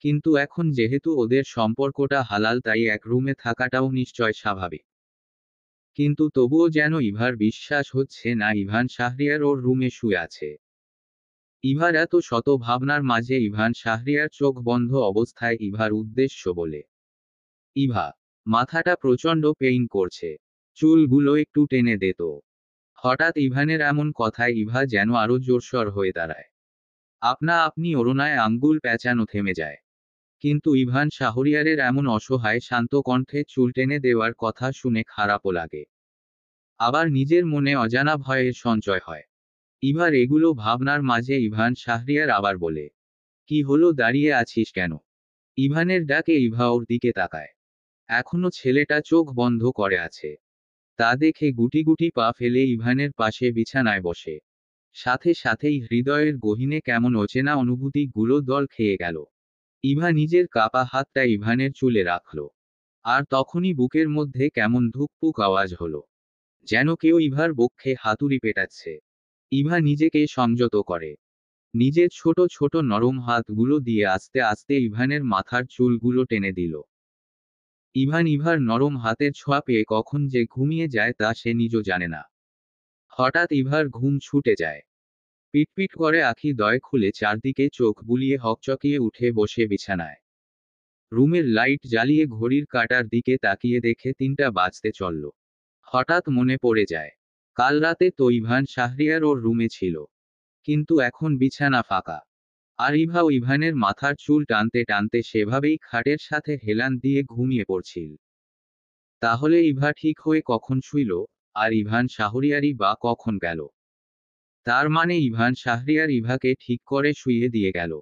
কিন্তু এখন যেহেতু ওদের সম্পর্কটা হালাল, তাই এক রুমে থাকাটাও নিশ্চয় স্বাভাবিক। কিন্তু তবুও যেন ইভার বিশ্বাস হচ্ছে না ইভান শাহরিয়ার ওর রুমে শুয়ে আছে। ইভার এত শত ভাবনার মাঝে ইভান শাহরিয়ার চোখ বন্ধ অবস্থায় ইভার উদ্দেশ্য বলে, ইভা, মাথাটা প্রচণ্ড পেইন করছে, চুলগুলো একটু টেনে দে তো। হঠাৎ ইভানের এমন কথায় ইভা যেন আরো জোরসর হয়ে দাঁড়ায়। আপনা আপনি ওড়নায় আঙ্গুল প্যাঁচানো থেমে যায়। কিন্তু ইভান শাহরিয়ারের এমন অসহায় শান্ত কণ্ঠে চুল টেনে দেওয়ার কথা শুনে খারাপও লাগে। আবার নিজের মনে অজানা ভয়ের সঞ্চয় হয়। ইভার এগুলো ভাবনার মাঝে ইভান শাহরিয়ার আবার বলে, কি হলো, দাঁড়িয়ে আছিস কেন? ইভানের ডাকে ইভা ওর দিকে তাকায়। এখনো ছেলেটা চোখ বন্ধ করে আছে। তা দেখে গুটি গুটি পা ফেলে ইভানের পাশে বিছানায় বসে। সাথে সাথেই হৃদয়ের গহীনে কেমন অচেনা অনুভূতি গুলো দল খেয়ে গেল। ইভা নিজের কাপা হাতটা ইভানের চুলে রাখল। আর তখনই বুকের মধ্যে কেমন ধুকপুক আওয়াজ হলো, যেন কেউ ইভার বক্ষে হাতুড়ি পেটাচ্ছে। ইভা নিজেকে সংযত করে। নিজের ছোট ছোট নরম হাতগুলো দিয়ে আস্তে আস্তে ইভানের মাথার চুলগুলো টেনে দিল। ইভার নরম হাতের ছোঁয়া পেয়ে কখন যে ঘুমিয়ে যায় তা সে নিজও জানে না। হঠাৎ ইভার ঘুম ছুটে যায়। পিটপিট করে আখি দয় খুলে চারদিকে চোখ বুলিয়ে হকচকিয়ে উঠে বসে বিছানায়। রুমের লাইট জ্বালিয়ে ঘড়ির কাঁটার দিকে তাকিয়ে দেখে 3টা বাজতে চলল। হঠাৎ মনে পড়ে যায়, কাল রাতে তো ইভান শাহরিয়ার ওর রুমে ছিল। কিন্তু এখন বিছানা ফাঁকা। আর ইভানের মাথার চুল টানতে টানতে সেভাবেই খাটের সাথে হেলান দিয়ে ঘুমিয়ে পড়ছিল। তাহলে ইভা ঠিক হয়ে কখন শুইল, আর ইভান শাহরিয়ারই বা কখন গেল? তার মানে ইভান শাহরিয়ার ইভাকে ঠিক করে শুইয়ে দিয়ে গেল।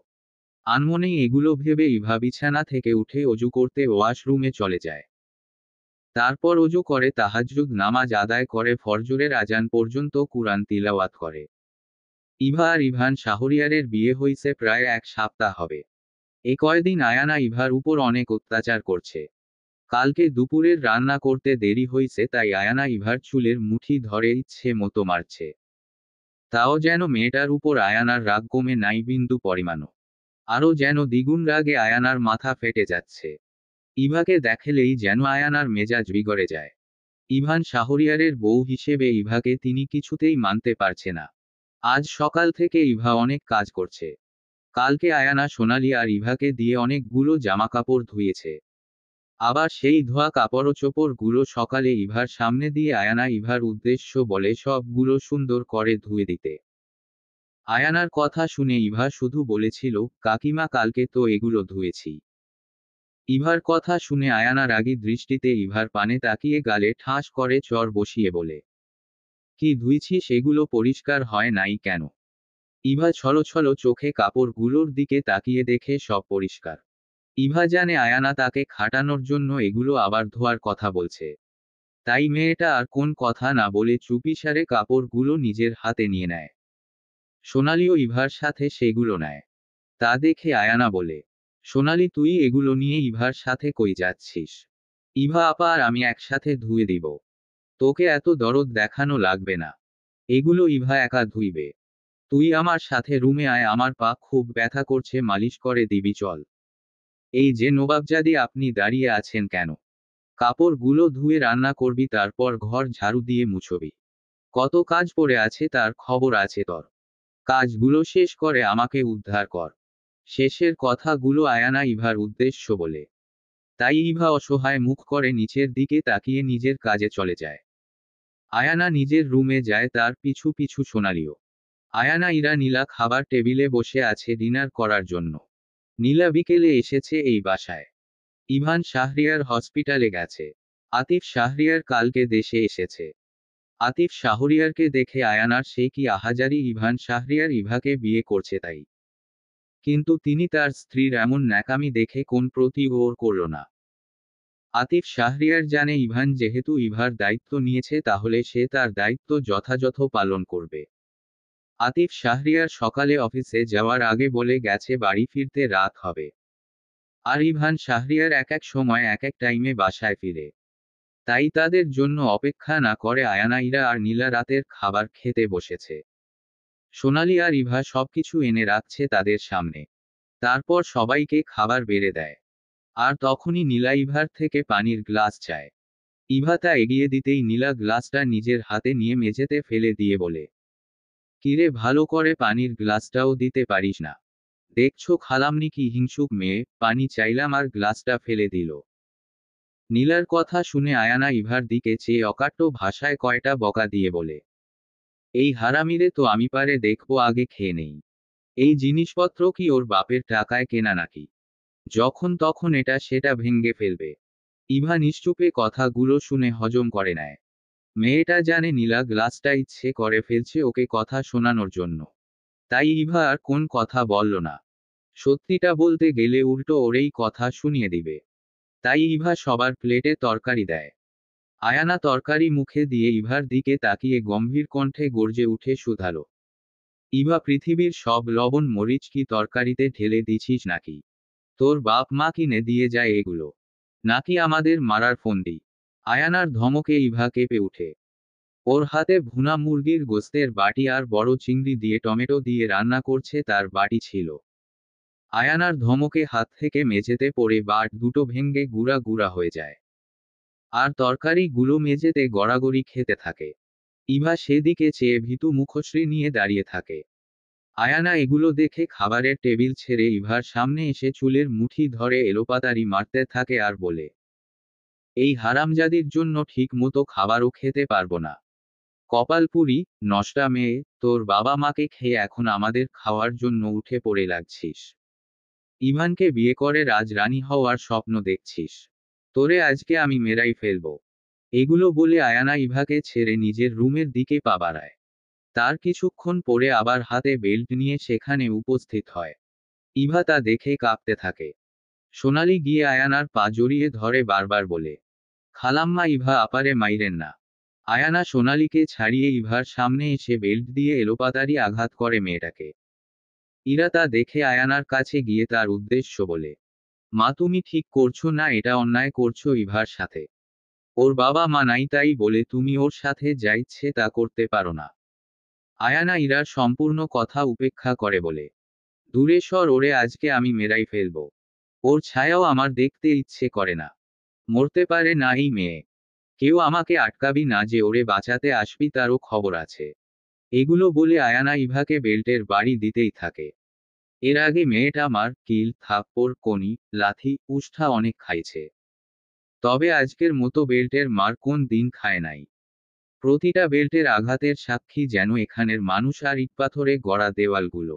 আনমনেই এগুলো ভেবে ইভা বিছানা থেকে উঠে অজু করতে ওয়াশরুমে চলে যায়। তারপর অজু করে তাহাজ্জুদ নামাজ আদায় করে ফজরের আজান পর্যন্ত কুরআন তিলাওয়াত করে। ইভা আর ইভান শাহরিয়ারের বিয়ে হইছে প্রায় 1 সপ্তাহ হবে। এ কয়দিন আয়ানা ইভার উপর অনেক অত্যাচার করছে। কালকে দুপুরের রান্না করতে দেরি হইছে, তাই আয়ানা ইভার চুলের মুঠি ধরে ইচ্ছে মতো মারছে। তাও যেন মেয়েটার উপর আয়ানার রাগ কমে নাই বিন্দু পরিমাণও। আরও যেন দ্বিগুণ রাগে আয়ানার মাথা ফেটে যাচ্ছে। ইভাকে দেখলেই যেন আয়ানার মেজাজ বিগড়ে যায়। ইভান শাহরিয়ারের বউ হিসেবে ইভাকে তিনি কিছুতেই মানতে পারছে না। আজ সকাল থেকে ইভা অনেক কাজ করছে। কালকে আয়ানা সোনালি আর ইভাকে দিয়ে অনেকগুলো জামাকাপড় ধুয়েছে। আবার সেই ধোয়া কাপড়চোপড় গুলো সকালে ইভার সামনে দিয়ে আয়ানা ইভার উদ্দেশ্য বলে সবগুলো সুন্দর করে ধুয়ে দিতে। আয়ানার কথা শুনে ইভা শুধু বলেছিল, কাকিমা কালকে তো এগুলো ধুয়েছি। ইভার কথা শুনে আয়ানা রাগী দৃষ্টিতে ইভার পানে তাকিয়ে গালে ঠাস করে চর বসিয়ে বলে, কি ধুইছিস, এগুলো পরিষ্কার হয় নাই কেন? ইভা ছলো ছলো চোখে কাপড়গুলোর দিকে তাকিয়ে দেখে সব পরিষ্কার। ইভা জানে আয়ানা তাকে খাটানোর জন্য এগুলো আবার ধোয়ার কথা বলছে। তাই মেয়েটা আর কোন কথা না বলে চুপিসারে কাপড়গুলো নিজের হাতে নিয়ে নেয়। সোনালিও ইভার সাথে সেগুলো নেয়। তা দেখে আয়ানা বলে, সোনালি, তুই এগুলো নিয়ে ইভার সাথে কই যাচ্ছিস? ইভা আপা আর আমি একসাথে ধুয়ে দিব। তোকে এত দরদ দেখানো লাগবে না। এগুলো ইভা একা ধুইবে। তুই আমার সাথে রুমে আয়, আমার পা খুব ব্যথা করছে, মালিশ করে দিবি চল। এই যে নবাবজাদি, আপনি দাঁড়িয়ে আছেন কেন? কাপড়গুলো ধুয়ে রান্না করবি, তারপর ঘর ঝাড়ু দিয়ে মুছবি। কত কাজ পড়ে আছে তার খবর আছে তোর। কাজগুলো শেষ করে আমাকে উদ্ধার কর। শেষের কথাগুলো আয়ানা ইভার উদ্দেশ্য বলে। তাই ইভা অসহায় মুখ করে নিচের দিকে তাকিয়ে নিজের কাজে চলে যায়। আয়ানা নিজের রুমে যায়, তার পিছু পিছু সোনালিও। আয়ানা ইরা নীলা খাবার টেবিলে বসে আছে ডিনার করার জন্য। নীলা বিকেলে এসেছে এই বাসায়। ইভান শাহরিয়ার হসপিটালে গেছে। আতিফ শাহরিয়ার কালকে দেশে এসেছে। আতিফ শাহরিয়ারকে দেখে আয়ানার সে কি আহাজারি, ইভান শাহরিয়ার ইভাকে বিয়ে করছে তাই। কিন্তু তিনি তার স্ত্রীর এমন ন্যাকামি দেখে কোন প্রতিবাদ করল না। আতিফ শাহরিয়ার জানে ইভান যেহেতু ইভার দায়িত্ব নিয়েছে, তাহলে সে তার দায়িত্ব যথাযথ পালন করবে। আতিফ শাহরিয়ার সকালে অফিসে যাওয়ার আগে বলে গেছে বাড়ি ফিরতে রাত হবে। আর ইভান শাহরিয়ার এক এক সময় এক এক টাইমে বাসায় ফিরে। তাই তাদের জন্য অপেক্ষা না করে আয়ানা, ইরা আর নীলা রাতের খাবার খেতে বসেছে। সোনালি আর ইভা সবকিছু এনে রাখছে তাদের সামনে। তারপর সবাইকে খাবার বেড়ে দেয়। আর তখনই নীলা ইভার থেকে পানির গ্লাস চায়। ইভা তা এগিয়ে দিতেই নীলা গ্লাসটা নিজের হাতে নিয়ে মেঝেতে ফেলে দিয়ে বলে, কিরে, ভালো করে পানির গ্লাসটাও দিতে পারিস না? দেখছো খালামনি কি হিংসুক মেয়ে, পানি চাইলাম আর গ্লাসটা ফেলে দিল। নীলার কথা শুনে আয়ানা ইভার দিকে চেয়ে অকাট্য ভাষায় কয়টা বকা দিয়ে বলে, এই হারামিরে তো আমি পারে দেখবো, আগে খেয়ে নেই। এই জিনিসপত্র কি ওর বাপের টাকায় কেনা নাকি? যখন তখন এটা সেটা ভেঙ্গে ফেলবে। ইভা নিশ্চুপে কথাগুলো শুনে হজম করে নেয়। মেয়েটা জানে নীলা গ্লাসটা ইচ্ছে করে ফেলছে ওকে কথা শোনানোর জন্য। তাই ইভা আর কোন কথা বলল না। সত্যিটা বলতে গেলে উল্টো ওরেই কথা শুনিয়ে দিবে। তাই ইভা সবার প্লেটে তরকারি দেয়। আয়ানা তরকারি মুখে দিয়ে ইভার দিকে তাকিয়ে গম্ভীর কণ্ঠে গর্জে উঠে শুধালো, ইভা, পৃথিবীর সব লবণ মরিচ কি তরকারিতে ঢেলে দিছিস নাকি? তোর বাপ মা কিনে দিয়ে যায় এগুলো? নাকি আমাদের মারার ফন্দি? আয়ানার ধমকে ইভা কেঁপে উঠে। ওর হাতে ভুনা মুরগির গোস্তের বাটি আর বড় চিংড়ি দিয়ে টমেটো দিয়ে রান্না করছে তার বাটি ছিল। আয়ানার ধমকে হাত থেকে মেঝেতে পড়ে বাট দুটো ভেঙ্গে গুঁড়া গুঁড়া হয়ে যায়। আর তরকারি গুলো মেঝেতে গড়াগড়ি খেতে থাকে। ইভা সেদিকে চেয়ে ভীতু মুখশ্রী নিয়ে দাঁড়িয়ে থাকে। আয়ানা এগুলো দেখে খাবারের টেবিল ছেড়ে ইভার সামনে এসে চুলের মুঠি ধরে এলোপাতাড়ি মারতে থাকে আর বলে, এই হারামজাদির জন্য ঠিক মতো খাবারও খেতে পারবো না। কপালপুরি, নষ্টা মেয়ে, তোর বাবা মাকে খেয়ে এখন আমাদের খাওয়ার জন্য উঠে পড়ে লাগছিস। ইভানকে বিয়ে করে রাজরানী হওয়ার স্বপ্ন দেখছিস। তোরে আজকে আমি মেরাই ফেলবো। এগুলো বলে আয়ানা ইভাকে ছেড়ে নিজের রুমের দিকে পা বাড়ায়। তার কিছুক্ষণ পরে আবার হাতে বেল্ট নিয়ে সেখানে উপস্থিত হয়। ইভা তা দেখে কাঁপতে থাকে। সোনালি গিয়ে আয়ানার পা জড়িয়ে ধরে বারবার বলে, খালাম্মা, ইভা আপারে মাইরেন না। আয়ানা সোনালিকে ছাড়িয়ে ইভার সামনে এসে বেল্ট দিয়ে এলোপাতাড়ি আঘাত করে মেয়েটাকে। ইরা তা দেখে আয়ানার কাছে গিয়ে তার উদ্দেশ্য বলে, মা, তুমি ঠিক করছো না, এটা অন্যায় করছো ইভার সাথে। ওর বাবা মা নাই তাই বলে তুমি ওর সাথে যা ইচ্ছে তা করতে পারো না। আয়ানা ইরার সম্পূর্ণ কথা উপেক্ষা করে বলে, দূরে সর, ওরে আজকে আমি মেরাই ফেলবো। ওর ছায়াও আমার দেখতে ইচ্ছে করে না। মরতে পারে না এই মেয়ে। কেউ আমাকে আটকাবি না, যে ওরে বাঁচাতে আসবি তারও খবর আছে। এগুলো বলে আয়ানা ইভাকে বেল্টের বাড়ি দিতেই থাকে। এর আগে মেয়েটা মার, কিল, থাপ্পড়, কনি, লাথি, উষ্ঠা অনেক খাইছে। তবে আজকের মতো বেল্টের মার কোন দিন খায় নাই। প্রতিটা বেল্টের আঘাতের সাক্ষী যেন এখানের মানুষ আর ইটপাথরে গড়া দেওয়ালগুলো।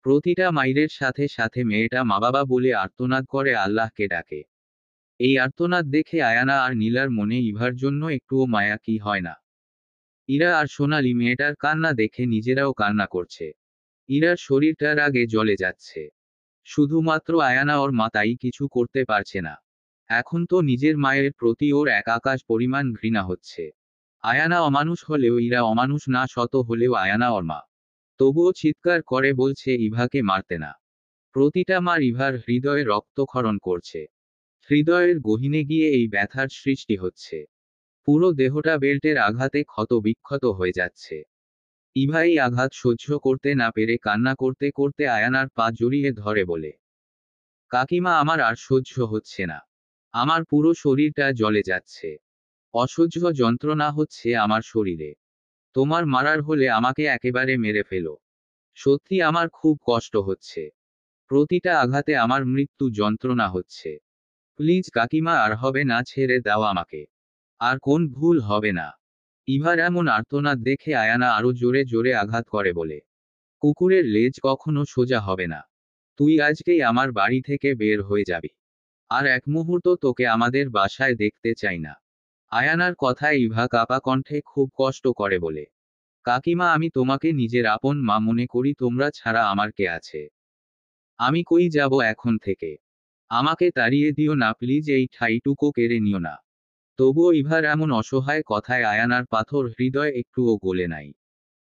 প্রতিটা মাইরের সাথে সাথে মেয়েটা মা বাবা বলে আর্তনাদ করে আল্লাহকে ডাকে। এই আর্তনাদ দেখে আয়ানা আর নীলার মনে ইভার জন্য একটুও মায়া কি হয় না। ইরা আর সোনালি মেয়েটার কান্না দেখে নিজেরাও কান্না করছে। ইরার শরীরটা রাগে জ্বলে যাচ্ছে। শুধুমাত্র আয়ানা ওর মা, তাই কিছু করতে পারছে না। এখন তো নিজের মায়ের প্রতি ওর এক আকাশ পরিমাণ ঘৃণা হচ্ছে। আয়ানা অমানুষ হলেও ইরা অমানুষ না, শত হলেও আয়ানা ওর মা। তবুও চিৎকার করে বলছে ইভাকে মারতে না। প্রতিটা মার ইভার হৃদয়ে রক্তক্ষরণ করছে। হৃদয়ের গহীনে গিয়ে এই ব্যথার সৃষ্টি হচ্ছে। পুরো দেহটা বেল্টের আঘাতে ক্ষত বিক্ষত হয়ে যাচ্ছে। ইভা এই আঘাত সহ্য করতে না পেরে কান্না করতে করতে আয়ানার পা জড়িয়ে ধরে বলে, কাকিমা, আমার আর সহ্য হচ্ছে না। আমার পুরো শরীরটা জ্বলে যাচ্ছে। অসহ্য যন্ত্রণা হচ্ছে আমার শরীরে। তোমার মারার হলে আমাকে একেবারে মেরে ফেলো। সত্যি আমার খুব কষ্ট হচ্ছে। প্রতিটা আঘাতে আমার মৃত্যু যন্ত্রণা হচ্ছে। প্লিজ কাকিমা, আর হবে না, ছেড়ে দাও আমাকে। আর কোন ভুল হবে না। ইভার এমন আর্তনাদ দেখে আয়ানা আরো জোরে জোরে আঘাত করে বলে, কুকুরের লেজ কখনো সোজা হবে না। তুই আজকেই আমার বাড়ি থেকে বের হয়ে যাবি। আর এক মুহূর্ত তোকে আমাদের বাসায় দেখতে চাই না। আয়ানার কথায় ইভা কাপা কণ্ঠে খুব কষ্ট করে বলে, কাকিমা, আমি তোমাকে নিজের আপন মা মনে করি, তোমরা ছাড়া আমার কে আছে? আমি কই যাব এখন থেকে? আমাকে তাড়িয়ে দিও না প্লিজ, এই ঠাইটুকু কেড়ে নিও না। তবুও ইভার এমন অসহায় কথায় আয়ানার পাথর হৃদয় একটুও গলে নাই।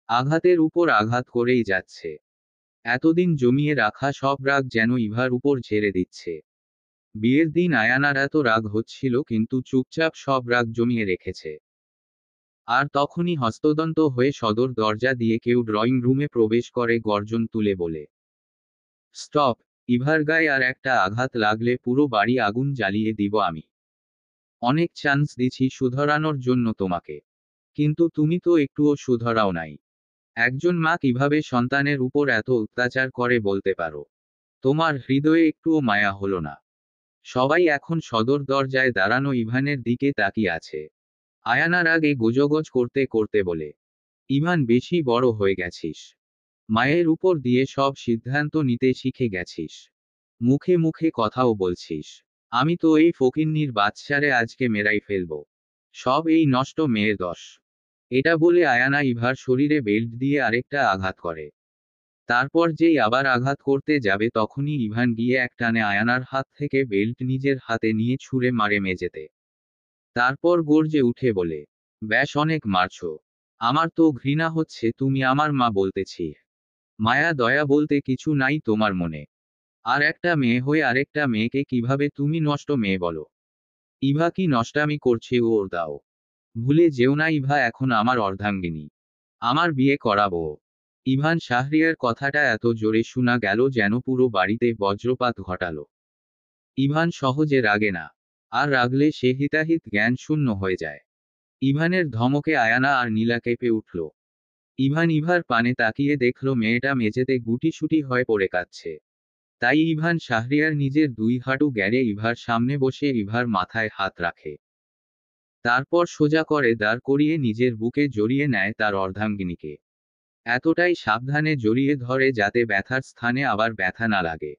আঘাতের উপর আঘাত করেই যাচ্ছে। এতদিন জমিয়ে রাখা সব রাগ যেন ইভার উপর ঝেড়ে দিচ্ছে। বিয়ের দিন আয়ানার এত রাগ হচ্ছিল কিন্তু চুপচাপ সব রাগ জমিয়ে রেখেছে। আর তখনই হস্তদন্ত হয়ে সদর দরজা দিয়ে কেউ ড্রয়িং রুমে প্রবেশ করে গর্জন তুলে বলে, স্টপ! ইভার গায়ে আর একটা আঘাত লাগলে পুরো বাড়ি আগুন জ্বালিয়ে দিব আমি। অনেক চান্স দিছি শুধরানোর জন্য তোমাকে, কিন্তু তুমি তো একটুও শুধরাও নাই। একজন মা কিভাবে সন্তানের উপর এত অত্যাচার করে বলতে পারো? তোমার হৃদয়ে একটুও মায়া হলো না? সবাই এখন সদর দরজায় দাঁড়ানো ইভানের দিকে তাকিয়ে আছে। আয়ানার আগে গোজগোজ করতে করতে বলে, ইভান বেশি বড় হয়ে গেছিস। মায়ের উপর দিয়ে সব সিদ্ধান্ত নিতে শিখে গেছিস। মুখে মুখে কথাও বলছিস। আমি তো এই ফকিন্নির বাচ্চারে আজকে মেরাই ফেলবো। সব এই নষ্ট মেয়ের দোষ। এটা বলে আয়ানা ইভার শরীরে বেল্ট দিয়ে আরেকটা আঘাত করে। তারপর যেই আবার আঘাত করতে যাবে তখনই ইভান গিয়ে একটানে আয়ানার হাত থেকে বেল্ট নিজের হাতে নিয়ে ছুঁড়ে মারে মেঝেতে। তারপর গর্জে উঠে বলে, ব্যাস অনেক মারছো। আমার তো ঘৃণা হচ্ছে তুমি আমার মা বলতেছি। মায়া দয়া বলতে কিছু নাই তোমার মনে। আর একটা মেয়ে হয়ে আরেকটা মেয়েকে কিভাবে তুমি নষ্ট মেয়ে বলো? ইভা কি নষ্টামি করছে ওর দাও। ভুলে যেও না ইভা এখন আমার অর্ধাঙ্গিনী। আমার বিয়ে করাবো। ইভান শাহরিয়ার কথাটা এত জোরে শোনা গেল যেন পুরো বাড়িতে বজ্রপাত ঘটালো। ইভান সহজে রাগে না। আর রাগলে সে হিতাহিত জ্ঞান শূন্য হয়ে যায়। ইভানের ধমকে আয়ানা আর নীলা কেঁপে উঠল। ইভান ইভার পানে তাকিয়ে দেখল মেয়েটা মেঝেতে গুটিসুটি হয়ে পড়ে কাঁদছে। তাই ইভান শাহরিয়ার নিজের দুই হাঁটু গেড়ে ইভার সামনে বসে ইভার মাথায় হাত রাখে। তারপর সোজা করে দাঁড় করিয়ে নিজের বুকে জড়িয়ে নেয় তার অর্ধাঙ্গিনীকে। এতটাই সাবধানে জড়িয়ে ধরে যাতে ব্যথার স্থানে আবার ব্যথা না লাগে।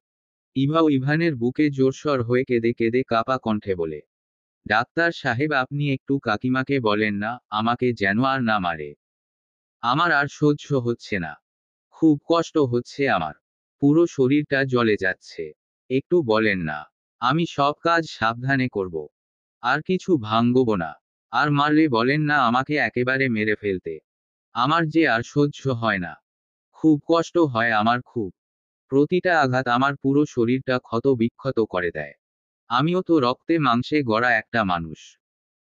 ইভাও ইভানের বুকে জোরসর হয়ে কেঁদে কেঁদে কাপা কণ্ঠে বলে, ডাক্তার সাহেব আপনি একটু কাকিমাকে বলেন না আমাকে যেন আর না মারে। আমার আর সহ্য হচ্ছে না। খুব কষ্ট হচ্ছে আমার। পুরো শরীরটা জ্বলে যাচ্ছে। একটু বলেন না। আমি সব কাজ সাবধানে করব। আর কিছু ভাঙব না। আর মারলে বলেন না আমাকে একেবারে মেরে ফেলতে। আমার যে আর সহ্য হয় না। খুব কষ্ট হয় আমার খুব। প্রতিটা আঘাত আমার পুরো শরীরটা ক্ষত বিক্ষত করে দেয়। আমিও তো রক্তে মাংসে গড়া একটা মানুষ।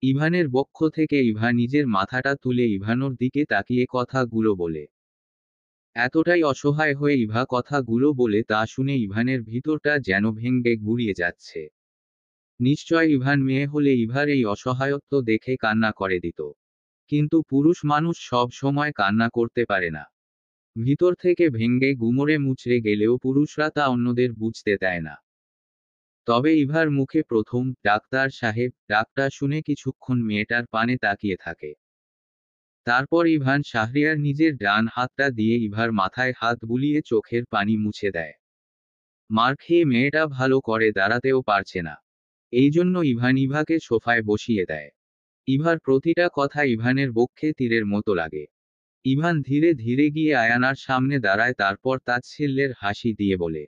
ইভানের বক্ষ থেকে ইভা নিজের মাথাটা তুলে ইভানোর দিকে তাকিয়ে কথাগুলো বলে। এতটাই অসহায় হয়ে ইভা কথাগুলো বলে তা শুনে ইভানের ভিতরটা যেন ভেঙে গুড়িয়ে যাচ্ছে। নিশ্চয় ইভান মেয়ে হলে ইভার এই অসহায়ত্ব দেখে কান্না করে দিত। কিন্তু পুরুষ মানুষ সব সময় কান্না করতে পারে না। ভিতর থেকে ভেঙে গুমরে মুচড়ে গেলেও পুরুষরা তা অন্যদের বুঝতে দেয় না। তবে ইভার মুখে প্রথম ডাক্তার সাহেব ডাকটা শুনে কিছুক্ষণ মেয়েটার পানে তাকিয়ে থাকে। তারপর ইভান শাহরিয়ার নিজের ডান হাতটা দিয়ে ইভার মাথায় হাত বুলিয়ে চোখের পানি মুছে দেয়। মার খেয়ে মেয়েটা ভালো করে দাঁড়াতেও পারছে না। এই জন্য ইভান ইভাকে সোফায় বসিয়ে দেয়। ইভার প্রতিটা কথা ইভানের বক্ষে তীরের মতো লাগে। ইভান ধীরে ধীরে গিয়ে আয়ানার সামনে দাঁড়ায় তারপর তাচ্ছিল্যের হাসি দিয়ে বলে,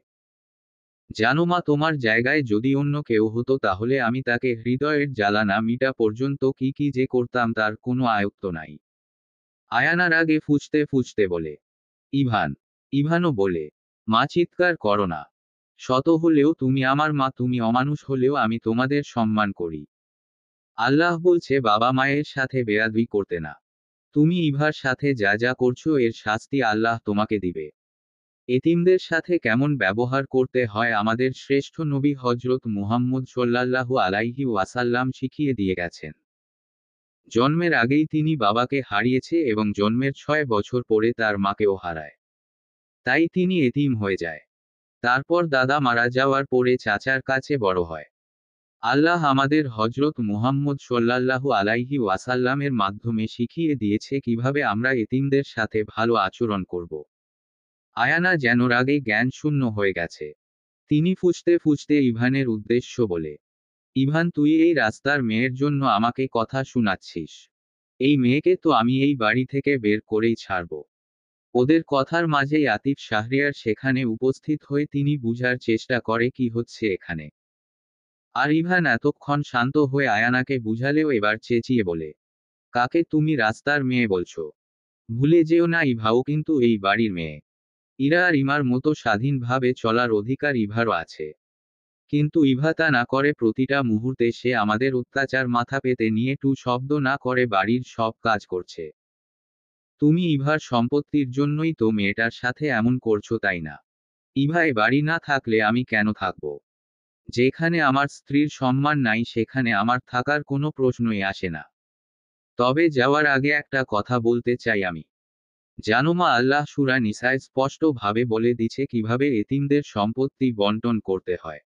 জানো মা তোমার জায়গায় যদি অন্য কেউ হতো তাহলে আমি তাকে হৃদয়ের জ্বালা না মিটা পর্যন্ত কি কি যে করতাম তার কোনো আয়ত্ত নাই। আয়ানার আগে ফুঁচতে ফুঁচতে বলে, ইভান। ইভানও বলে, মা চিৎকার করো না। শত হলেও তুমি আমার মা, তুমি অমানুষ হলেও আমি তোমাদের সম্মান করি। আল্লাহ বলছে বাবা মায়ের সাথে বেয়াদবি করতে না। তুমি ইভার সাথে যা যা করছো এর শাস্তি আল্লাহ তোমাকে দিবে। এতিমদের সাথে কেমন ব্যবহার করতে হয় আমাদের শ্রেষ্ঠ নবী হজরত মুহাম্মদ সাল্লাল্লাহু আলাইহি ওয়াসাল্লাম শিখিয়ে দিয়ে গেছেন। জন্মের আগেই তিনি বাবাকে হারিয়েছে এবং জন্মের 6 বছর পরে তার মাকেও হারায়। তাই তিনি এতিম হয়ে যায়। তারপর দাদা মারা যাওয়ার পরে চাচার কাছে বড় হয়। আল্লাহ আমাদের হজরত মুহাম্মদ সাল্লাল্লাহু আলাইহি ওয়াসাল্লামের মাধ্যমে শিখিয়ে দিয়েছে কিভাবে আমরা এতিমদের সাথে ভালো আচরণ করব। আয়ানা যেন রাগে জ্ঞান শূন্য হয়ে গেছে। তিনি ফুঁচতে ফুঁচতে ইভানের উদ্দেশ্য বলে, ইভান তুই এই রাস্তার মেয়ের জন্য আমাকে কথা শোনাচ্ছিস? এই মেয়েকে তো আমি এই বাড়ি থেকে বের করেই ছাড়ব। ওদের কথার মাঝেই আতিফ শাহরিয়ার সেখানে উপস্থিত হয়ে তিনি বুঝার চেষ্টা করে কি হচ্ছে এখানে। আর ইভান এতক্ষণ শান্ত হয়ে আয়ানাকে বুঝালেও এবার চেঁচিয়ে বলে, কাকে তুমি রাস্তার মেয়ে বলছো? ভুলে যেও না ইভাও কিন্তু এই বাড়ির মেয়ে। ইরা আর ইমার মতো স্বাধীনভাবে চলার অধিকার ইভারও আছে। কিন্তু ইভা তা না করে, প্রতিটা মুহূর্তে সে আমাদের অত্যাচার মাথা পেতে নিয়ে টু শব্দ না করে বাড়ির সব কাজ করছে। তুমি ইভার সম্পত্তির জন্যই তো মেয়েটার সাথে এমন করছো, তাই না? ইভা এ বাড়ি না থাকলে আমি কেন থাকবো? যেখানে আমার স্ত্রীর সম্মান নাই সেখানে আমার থাকার কোনো প্রশ্নই আসে না। তবে যাওয়ার আগে একটা কথা বলতে চাই আমি। জানো মা, আল্লাহ সূরা নিসায় স্পষ্ট ভাবে বলে দিছে কিভাবে এতিমদের সম্পত্তি বন্টন করতে হয়।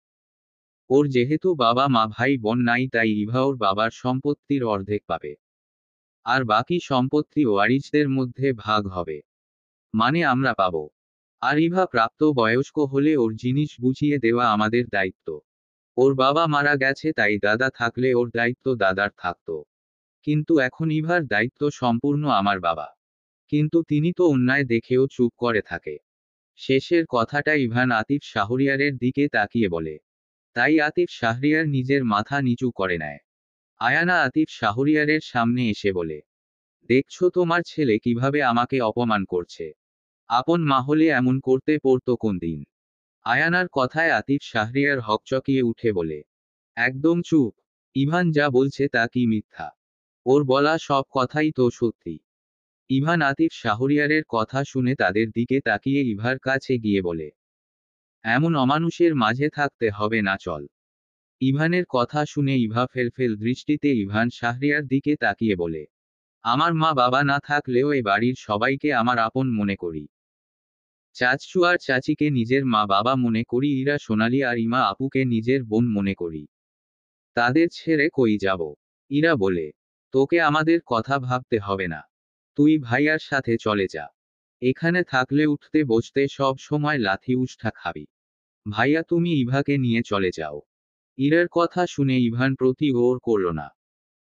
ওর যেহেতু বাবা মা ভাই বোন নাই, তাই ইভা ওর বাবার সম্পত্তির অর্ধেক পাবে। আর বাকি সম্পত্তি ওয়ারিসদের মধ্যে ভাগ হবে। মানে আমরা পাবো। আর ইভা প্রাপ্ত বয়স্ক হলে ওর জিনিস বুঝিয়ে দেওয়া আমাদের দায়িত্ব। ওর বাবা মারা গেছে, তাই দাদা থাকলে ওর দায়িত্ব দাদার থাকতো। কিন্তু এখন ইভার দায়িত্ব সম্পূর্ণ আমার বাবা। কিন্তু তিনি তো অন্যায় দেখেও চুপ করে থাকে। শেষের কথাটা ইভান আতিফ শাহরিয়ারের দিকে তাকিয়ে বলে। তাই আতিফ শাহরিয়ার নিজের মাথা নিচু করে নেয়। আয়ানা আতিফ শাহরিয়ারের সামনে এসে বলে, দেখছো তোমার ছেলে কিভাবে আমাকে অপমান করছে? আপন মা হলে এমন করতে পারতো কোন দিন? আয়ানার কথায় আতিফ শাহরিয়ার হকচকিয়ে উঠে বলে, একদম চুপ। ইভান যা বলছে তা কি মিথ্যা? ওর বলা সব কথাই তো সত্যি। ইভান আতিফ শাহরিয়ারের কথা শুনে তাদের দিকে তাকিয়ে ইভার কাছে গিয়ে বলে, এমন অমানুষের মাঝে থাকতে হবে না, চল। ইভানের কথা শুনে ইভা ফেলফেল দৃষ্টিতে ইভান শাহরিয়ার দিকে তাকিয়ে বলে, আমার মা বাবা না থাকলেও এ বাড়ির সবাইকে আমার আপন মনে করি। চাচু আর চাচিকে নিজের মা বাবা মনে করি, ইরা সোনালি আর ইমা আপুকে নিজের বোন মনে করি। তাদের ছেড়ে কই যাব? ইরা বলে, তোকে আমাদের কথা ভাবতে হবে না। তুই ভাইয়ার সাথে চলে যা। এখানে থাকলে উঠতে বসতে সব সময় লাথি উষ্ঠা খাবি। ভাইয়া তুমি ইভাকে নিয়ে চলে যাও। ইরার কথা শুনে ইভান প্রতি ওর করল না।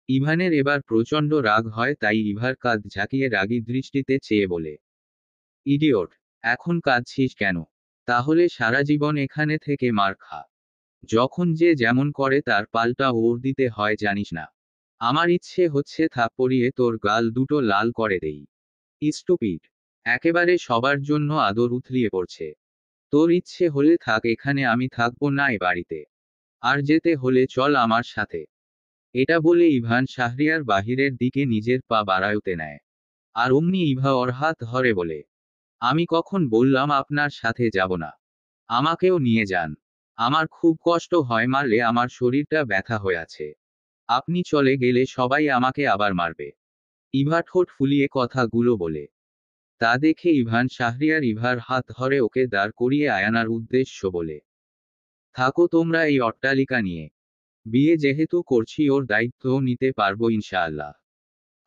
ইভানের এবার প্রচণ্ড রাগ হয়, তাই ইভার কাঁধ ঝাঁকিয়ে রাগী দৃষ্টিতে চেয়ে বলে, ইডিয়ট, এখন কাঁদছিস কেন? তাহলে সারা জীবন এখানে থেকে মার খা। যখন যে যেমন করে তার পাল্টা ওর দিতে হয় জানিস না? আমার ইচ্ছে হচ্ছে থাপ্পড়িয়ে তোর গাল দুটো লাল করে দেই। স্টুপিড। একেবারে সবার জন্য আদর উথলিয়ে পড়ছে। তোর ইচ্ছে হলে থাক এখানে, আমি থাকবো না এ বাড়িতে। আর যেতে হলে চল আমার সাথে। এটা বলে ইভান শাহরিয়ার বাহিরের দিকে নিজের পা বাড়াতে নেয়। আর অমনি ইভা ওর হাত ধরে বলে, আমি কখন বললাম আপনার সাথে যাব না? আমাকেও নিয়ে যান। আমার খুব কষ্ট হয়, মারলে আমার শরীরটা ব্যথা হয়ে আছে। আপনি চলে গেলে সবাই আমাকে আবার মারবে। ইভা ঠোঁট ফুলিয়ে কথাগুলো বলে। তা দেখে ইভান শাহরিয়ার ইভার হাত ধরে ওকে দাঁড় করিয়ে আয়ানার উদ্দেশ্য বলে, থাকো তোমরা এই অট্টালিকা নিয়ে। বিয়ে যেহেতু করছি ওর দায়িত্বও নিতে পারবো ইনশাআল্লাহ।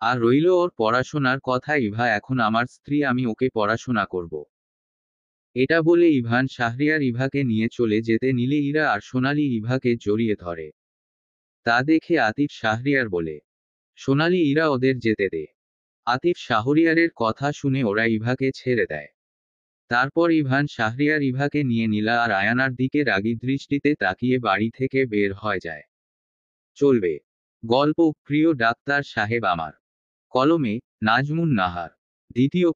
আর রইল ওর পড়াশোনার কথা, ইভা এখন আমার স্ত্রী, আমি ওকে পড়াশোনা করব। এটা বলে ইভান শাহরিয়ার ইভাকে নিয়ে চলে যেতে নিলে ইরা আর সোনালি ইভাকে জড়িয়ে ধরে। তা দেখে আতিফ শাহরিয়ার বলে, সোনালি ইরা ওদের যেতে দে। আতিফ শাহরিয়ারের কথা শুনে ওরা ইভাকে ছেড়ে দেয়। তারপর ইভান শাহরিয়ার ইভাকে নিয়ে নীলা আর আয়ানার দিকে রাগী দৃষ্টিতে তাকিয়ে বাড়ি থেকে বের হয়ে যায়। চলবে গল্প প্রিয় ডাক্তার সাহেব আমার। কলমে নাজমুন নাহার। দ্বিতীয়